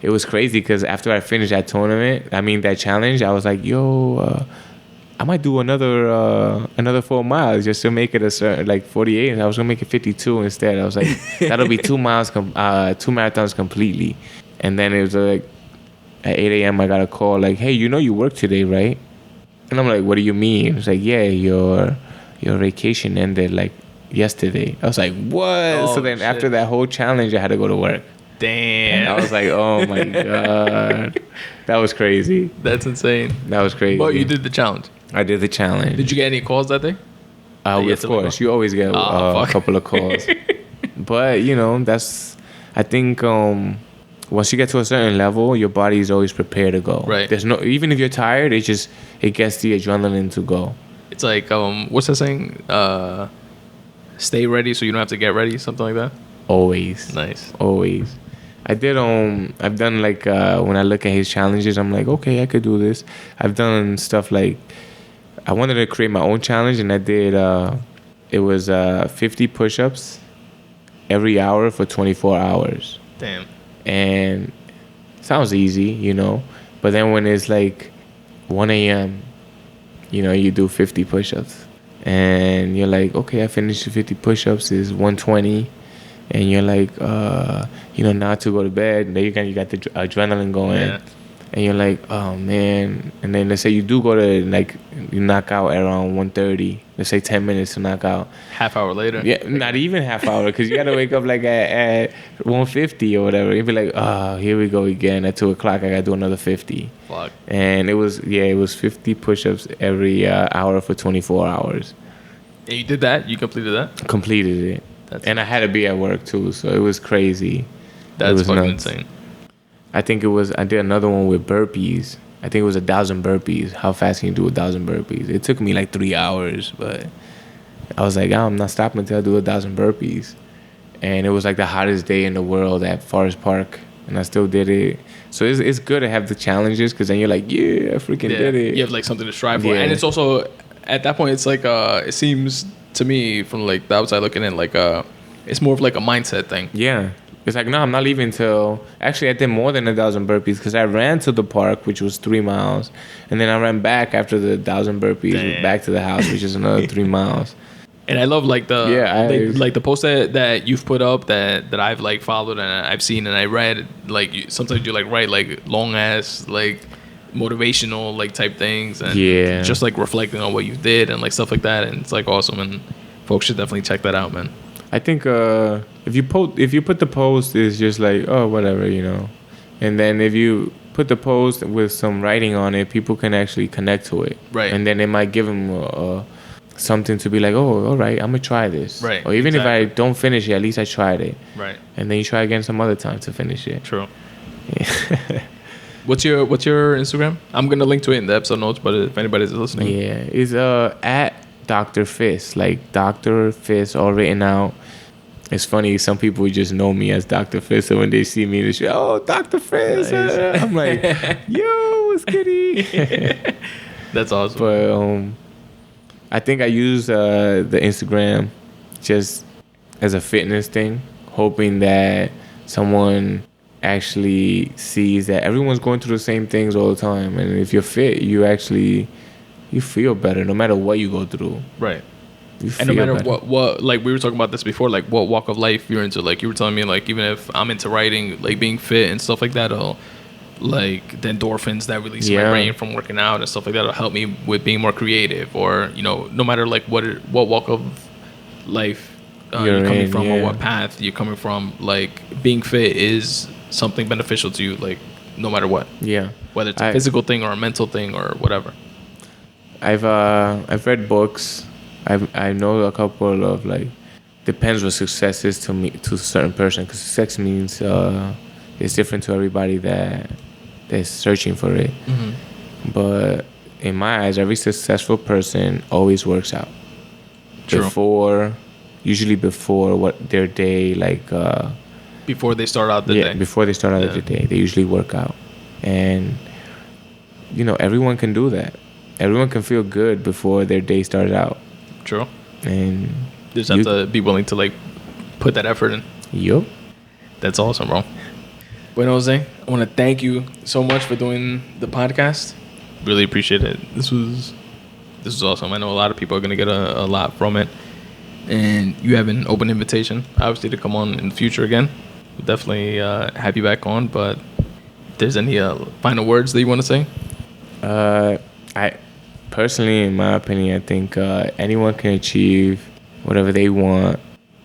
Speaker 1: it was crazy because after I finished that that challenge, I was like, yo, I might do another 4 miles just to make it a certain, like 48. And I was gonna make it 52 instead. I was like, that'll be 2 miles, 2 marathons completely. And then it was like at 8 a.m. I got a call like, hey, you work today, right? And I'm like, what do you mean? It's like, yeah, your vacation ended like yesterday. I was like, what?
Speaker 2: Oh,
Speaker 1: so then
Speaker 2: shit.
Speaker 1: After that whole challenge, I had to go to work.
Speaker 2: Damn.
Speaker 1: And I was like, oh my God. That was crazy.
Speaker 2: That's insane.
Speaker 1: That was crazy.
Speaker 2: But you did the challenge.
Speaker 1: I did the challenge.
Speaker 2: Did you get any calls that day?
Speaker 1: Of course. You always get a couple of calls. But, I think once you get to a certain level, your body is always prepared to go.
Speaker 2: Right.
Speaker 1: Even if you're tired, it gets the adrenaline to go.
Speaker 2: It's like, what's that saying? Stay ready so you don't have to get ready, something like that?
Speaker 1: Always.
Speaker 2: Nice.
Speaker 1: Always. I've done like, when I look at his challenges, I'm like, okay, I could do this. I've done stuff like, I wanted to create my own challenge, and I did, it was 50 push-ups every hour for 24 hours.
Speaker 2: Damn.
Speaker 1: And sounds easy, but then when it's like 1 a.m., you do 50 push-ups, and you're like, okay, I finished the 50 push-ups, is 120, and you're like, now to go to bed. And then you got the adrenaline going, and you're like, oh man. And then let's say you do go to like, you knock out around 1:30. Let's say 10 minutes to knock out.
Speaker 2: Half hour later.
Speaker 1: Yeah, not even half hour, because you got to wake up like at 1:50 or whatever. You'd be like, oh, here we go again. At 2 o'clock, I got to do another 50.
Speaker 2: Fuck.
Speaker 1: And it was 50 push-ups every hour for 24 hours.
Speaker 2: And you did that? You completed that?
Speaker 1: Completed it. And I had to be at work too, so it was crazy.
Speaker 2: That's fucking insane.
Speaker 1: I think I did another one with burpees. I think it was 1,000 burpees. How fast can you do 1,000 burpees? It took me like 3 hours, but I was like, I'm not stopping until I do 1,000 burpees. And it was like the hottest day in the world at Forest Park, and I still did it. So it's good to have the challenges, because then you're like, yeah, I freaking did it.
Speaker 2: You have like something to strive for. And it's also, at that point, it's like, it seems to me from like the outside looking in, like it's more of like a mindset thing.
Speaker 1: Yeah. It's like, no, I'm not leaving till... Actually, I did more than 1,000 burpees, because I ran to the park, which was 3 miles. And then I ran back after the 1,000 burpees back to the house, which is another 3 miles.
Speaker 2: And I love like the post that you've put up that I've like followed and I've seen and I read. Like sometimes you like write like long ass like motivational like type things and just like reflecting on what you did and like stuff like that. And it's like awesome, and folks should definitely check that out, man.
Speaker 1: I think if you put the post, it's just like, oh, whatever, and then if you put the post with some writing on it, people can actually connect to it,
Speaker 2: right?
Speaker 1: And then it might give them something to be like, oh, all right, I'm gonna try this,
Speaker 2: right?
Speaker 1: Or even if I don't finish it, at least I tried it,
Speaker 2: right? And
Speaker 1: then you try again some other time to finish it.
Speaker 2: True. Yeah. What's your Instagram? I'm gonna link to it in the episode notes, but if anybody's listening,
Speaker 1: it's at Dr. Fist, like Dr. Fist, all written out. It's funny, some people just know me as Dr. Fist, so when they see me, they say, oh, Dr. Fist. Nice. I'm like, yo, what's goody?
Speaker 2: That's awesome.
Speaker 1: But I think I use the Instagram just as a fitness thing, hoping that someone actually sees that everyone's going through the same things all the time. And if you're fit, you feel better no matter what you go through.
Speaker 2: Right. And no matter what, like we were talking about this before, like what walk of life you're into. Like you were telling me, like even if I'm into writing, like being fit and stuff like that, like the endorphins that release in my brain from working out and stuff like that will help me with being more creative. Or no matter like what walk of life you're coming from or what path you're coming from, like being fit is something beneficial to you, like no matter what.
Speaker 1: Yeah.
Speaker 2: Whether it's a physical thing or a mental thing or whatever.
Speaker 1: I've read books. I know a couple of like depends what success is to me to a certain person, because success means it's different to everybody that's searching for it. But in my eyes, every successful person always works out.
Speaker 2: True.
Speaker 1: Usually before what their day
Speaker 2: Before they start out the day.
Speaker 1: Before they start out the day, they usually work out, and everyone can do that. Everyone can feel good before their day starts out.
Speaker 2: True.
Speaker 1: And
Speaker 2: you just have to be willing to like put that effort in.
Speaker 1: Yup.
Speaker 2: That's awesome, bro. Bueno, Jose, I want to thank you so much for doing the podcast. Really appreciate it. This was awesome. I know a lot of people are going to get a lot from it. And you have an open invitation, obviously, to come on in the future again. We'll definitely have you back on. But if there's any final words that you want to say?
Speaker 1: I personally, in my opinion, I think anyone can achieve whatever they want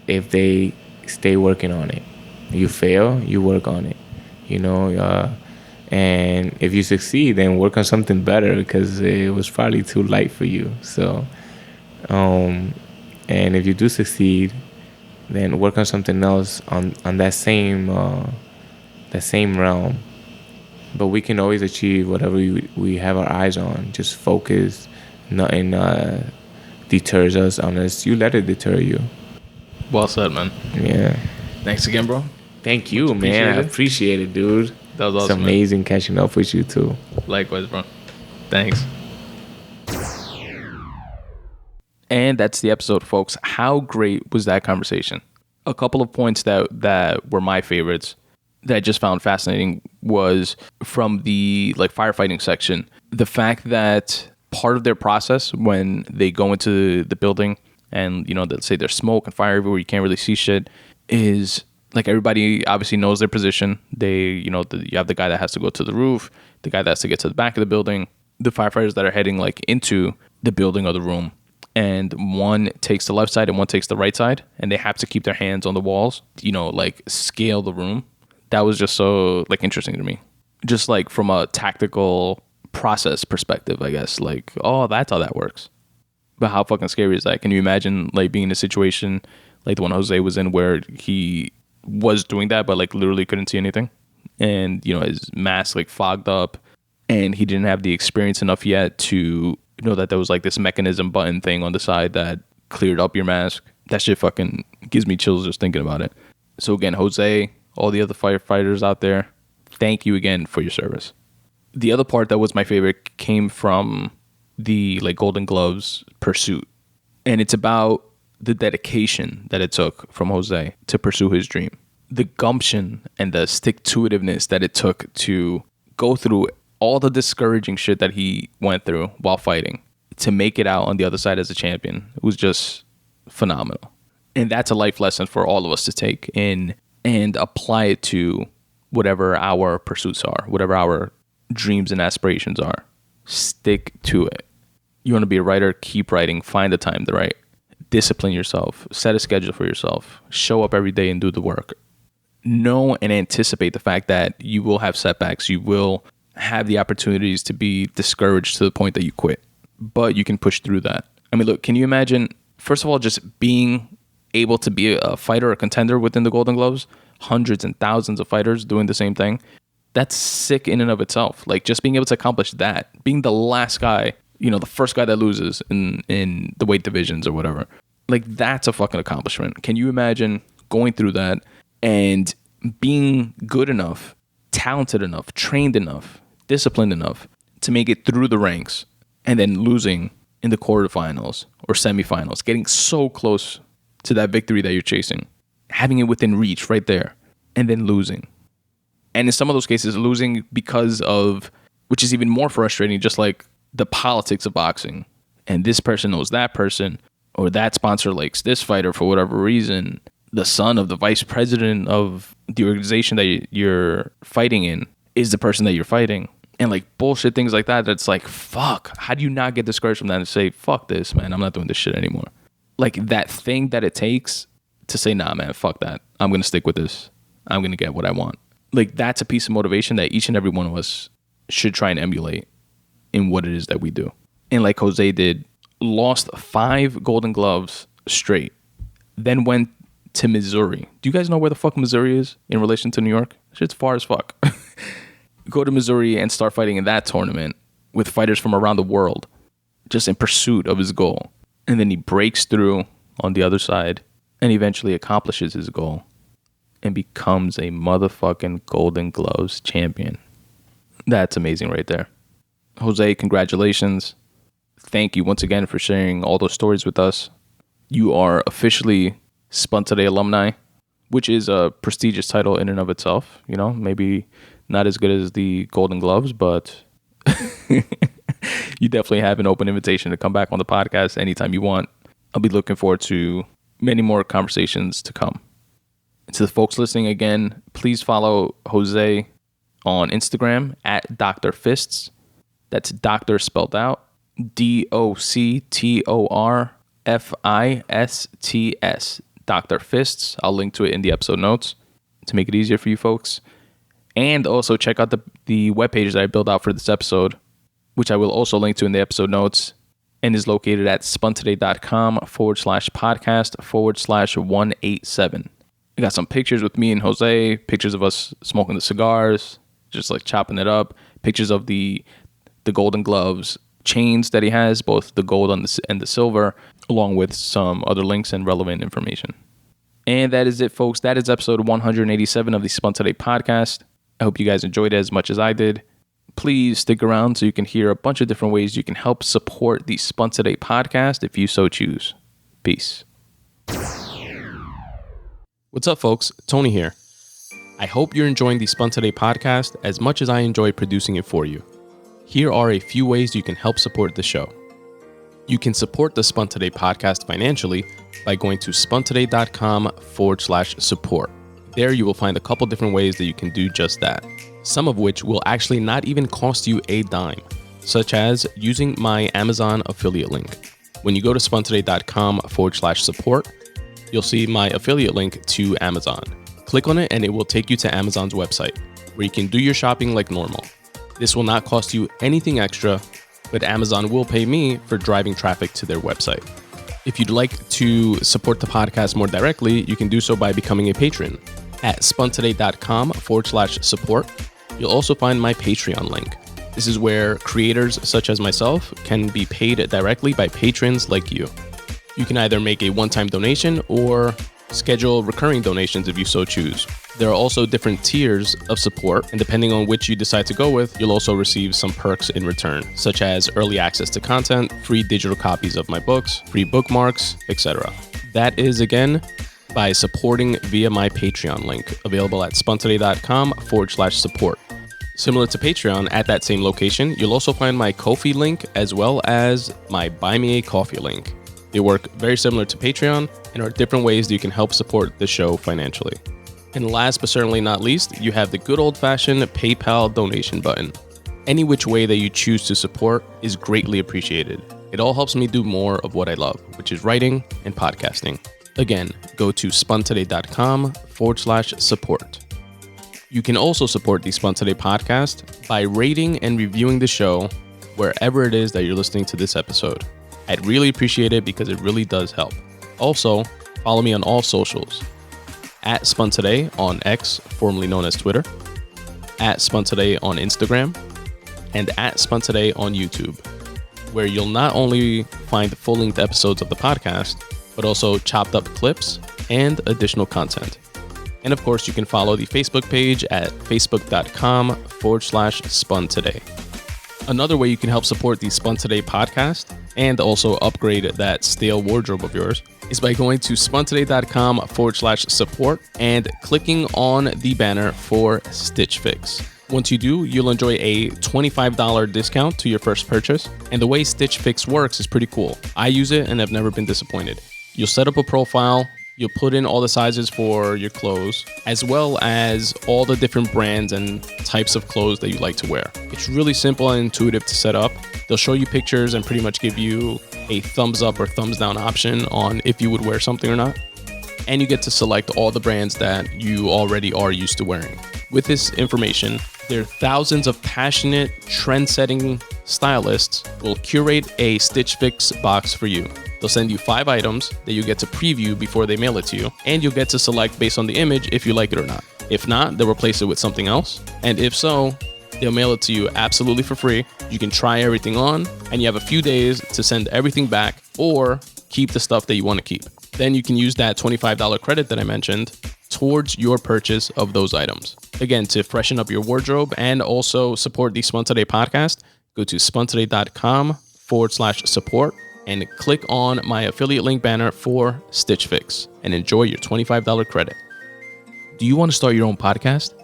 Speaker 1: if they stay working on it. You fail, you work on it. And if you succeed, then work on something better, because it was probably too light for you. So, and if you do succeed, then work on something else on that same realm. But we can always achieve whatever we have our eyes on. Just focus. Nothing deters us unless you let it deter you.
Speaker 2: Well said, man.
Speaker 1: Yeah.
Speaker 2: Thanks again, bro.
Speaker 1: Thank you, man. I appreciate it, dude.
Speaker 2: That was awesome.
Speaker 1: It's amazing catching up with you, too.
Speaker 2: Likewise, bro. Thanks. And that's the episode, folks. How great was that conversation? A couple of points that were my favorites that I just found fascinating was from the firefighting section. The fact that part of their process when they go into the building and, let's say there's smoke and fire everywhere, you can't really see shit, is everybody obviously knows their position. They, you have the guy that has to go to the roof, the guy that has to get to the back of the building, the firefighters that are heading into the building or the room. And one takes the left side and one takes the right side, and they have to keep their hands on the walls, scale the room. That was just so interesting to me. Just from a tactical process perspective, I guess. That's how that works. But how fucking scary is that? Can you imagine being in a situation like the one Jose was in where he was doing that but literally couldn't see anything? And his mask fogged up, and he didn't have the experience enough yet to know that there was this mechanism button thing on the side that cleared up your mask. That shit fucking gives me chills just thinking about it. So again, Jose, all the other firefighters out there, thank you again for your service. The other part that was my favorite came from the Golden Gloves pursuit. And it's about the dedication that it took from Jose to pursue his dream. The gumption and the stick-to-itiveness that it took to go through all the discouraging shit that he went through while fighting to make it out on the other side as a champion. It was just phenomenal. And that's a life lesson for all of us to take in and apply it to whatever our pursuits are, whatever our dreams and aspirations are. Stick to it. You want to be a writer? Keep writing. Find the time to write. Discipline yourself. Set a schedule for yourself. Show up every day and do the work. Know and anticipate the fact that you will have setbacks. You will have the opportunities to be discouraged to the point that you quit. But you can push through that. I mean, look, can you imagine, first of all, just being able to be a fighter, a contender within the Golden Gloves? Hundreds and thousands of fighters doing the same thing. That's sick in and of itself. Just being able to accomplish that. Being the last guy, the first guy that loses in the weight divisions or whatever. That's a fucking accomplishment. Can you imagine going through that and being good enough, talented enough, trained enough, disciplined enough to make it through the ranks and then losing in the quarterfinals or semifinals, getting so close to that victory that you're chasing, having it within reach right there, and then losing. And in some of those cases, losing because of, which is even more frustrating, just the politics of boxing. And this person knows that person, or that sponsor likes this fighter for whatever reason. The son of the vice president of the organization that you're fighting in is the person that you're fighting. And bullshit things like that, that's fuck. How do you not get discouraged from that and say, fuck this, man, I'm not doing this shit anymore? That thing that it takes to say, nah, man, fuck that. I'm going to stick with this. I'm going to get what I want. That's a piece of motivation that each and every one of us should try and emulate in what it is that we do. and like Jose did, lost 5 Golden Gloves straight, then went to Missouri. Do you guys know where the fuck Missouri is in relation to New York? Shit's far as fuck. Go to Missouri and start fighting in that tournament with fighters from around the world, just in pursuit of his goal. And then he breaks through on the other side and eventually accomplishes his goal and becomes a motherfucking Golden Gloves champion. That's amazing right there. Jose, congratulations. Thank you once again for sharing all those stories with us. You are officially Spun Today alumni, which is a prestigious title in and of itself. You know, maybe not as good as the Golden Gloves, but you definitely have an open invitation to come back on the podcast anytime you want. I'll be looking forward to many more conversations to come. To the folks listening again, please follow Jose on Instagram at Dr. Fists. That's Doctor spelled out DoctorFists. Dr. Fists. I'll link to it in the episode notes to make it easier for you folks. And also check out the webpage that I built out for this episode, which I will also link to in the episode notes, and is located at spuntoday.com/podcast/187. I got some pictures with me and Jose, pictures of us smoking the cigars, just like chopping it up, pictures of the Golden Gloves chains that he has, both the gold and the silver, along with some other links and relevant information. And that is it, folks. That is episode 187 of the Spun Today podcast. I hope you guys enjoyed it as much as I did. Please stick around so you can hear a bunch of different ways you can help support the Spun Today podcast if you so choose. Peace. What's up, folks? Tony here. I hope you're enjoying the Spun Today podcast as much as I enjoy producing it for you. Here are a few ways you can help support the show. You can support the Spun Today podcast financially by going to spuntoday.com/support. There you will find a couple different ways that you can do just that, some of which will actually not even cost you a dime, such as using my Amazon affiliate link. When you go to spuntoday.com/support, you'll see my affiliate link to Amazon. Click on it and it will take you to Amazon's website, where you can do your shopping like normal. This will not cost you anything extra, but Amazon will pay me for driving traffic to their website. If you'd like to support the podcast more directly, you can do so by becoming a patron. At spuntoday.com/support, you'll also find my Patreon link. This is where creators such as myself can be paid directly by patrons like you. You can either make a one-time donation or schedule recurring donations if you so choose. There are also different tiers of support, and depending on which you decide to go with, you'll also receive some perks in return, such as early access to content, free digital copies of my books, free bookmarks, etc. That is, again, by supporting via my Patreon link, available at spuntoday.com/support. Similar to Patreon, at that same location, you'll also find my Ko-fi link as well as my Buy Me a Coffee link. They work very similar to Patreon and are different ways that you can help support the show financially. And last but certainly not least, you have the good old-fashioned PayPal donation button. Any which way that you choose to support is greatly appreciated. It all helps me do more of what I love, which is writing and podcasting. Again, go to spuntoday.com/support. You can also support the Spun Today podcast by rating and reviewing the show wherever it is that you're listening to this episode. I'd really appreciate it because it really does help. Also, follow me on all socials. At Spun Today on X, formerly known as Twitter, at Spun Today on Instagram, and at Spun Today on YouTube, where you'll not only find full-length episodes of the podcast, but also chopped up clips and additional content. And of course, you can follow the Facebook page at facebook.com/Spun Today. Another way you can help support the Spun Today podcast and also upgrade that stale wardrobe of yours is by going to spuntoday.com/support and clicking on the banner for Stitch Fix. Once you do, you'll enjoy a $25 discount to your first purchase. And the way Stitch Fix works is pretty cool. I use it and I've never been disappointed. You'll set up a profile, you'll put in all the sizes for your clothes, as well as all the different brands and types of clothes that you like to wear. It's really simple and intuitive to set up. They'll show you pictures and pretty much give you a thumbs up or thumbs down option on if you would wear something or not. And you get to select all the brands that you already are used to wearing. With this information, there are thousands of passionate, trend-setting stylists will curate a Stitch Fix box for you. They'll send you 5 items that you get to preview before they mail it to you, and you'll get to select based on the image if you like it or not. If not, they'll replace it with something else. And if so, they'll mail it to you absolutely for free. You can try everything on, and you have a few days to send everything back or keep the stuff that you want to keep. Then you can use that $25 credit that I mentioned towards your purchase of those items. Again, to freshen up your wardrobe and also support the Spun Today podcast, go to spuntoday.com/support and click on my affiliate link banner for Stitch Fix and enjoy your $25 credit. Do you want to start your own podcast?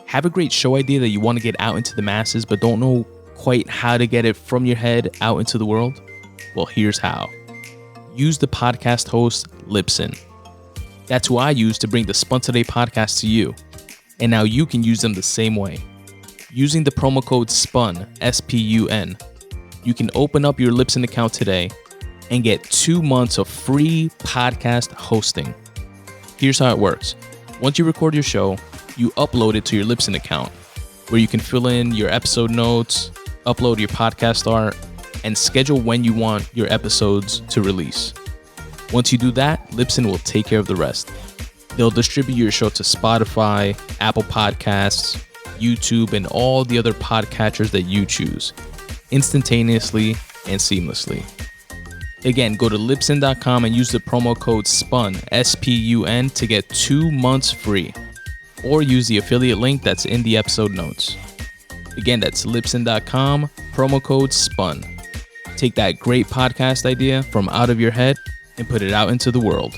Speaker 2: Have a great show idea that you want to get out into the masses but don't know quite how to get it from your head out into the world? Well, here's how. Use the podcast host Libsyn. That's who I use to bring the Spun Today podcast to you. And now you can use them the same way. Using the promo code SPUN, S-P-U-N, you can open up your Libsyn account today and get 2 months of free podcast hosting. Here's how it works. Once you record your show, you upload it to your Libsyn account, where you can fill in your episode notes, upload your podcast art, and schedule when you want your episodes to release. Once you do that, Libsyn will take care of the rest. They'll distribute your show to Spotify, Apple Podcasts, YouTube, and all the other podcatchers that you choose, instantaneously and seamlessly. Again, go to Libsyn.com and use the promo code SPUN, S-P-U-N, to get 2 months free. Or use the affiliate link that's in the episode notes. Again, that's Libsyn.com, promo code SPUN. Take that great podcast idea from out of your head and put it out into the world.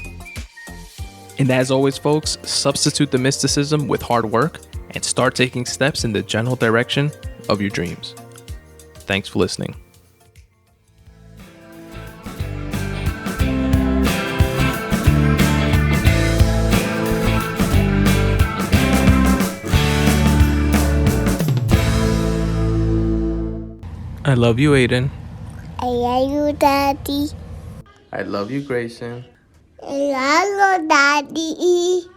Speaker 2: And as always, folks, substitute the mysticism with hard work and start taking steps in the general direction of your dreams. Thanks for listening. I love you, Aiden.
Speaker 3: I love you, Daddy.
Speaker 2: I love you, Grayson.
Speaker 3: I love you, Daddy.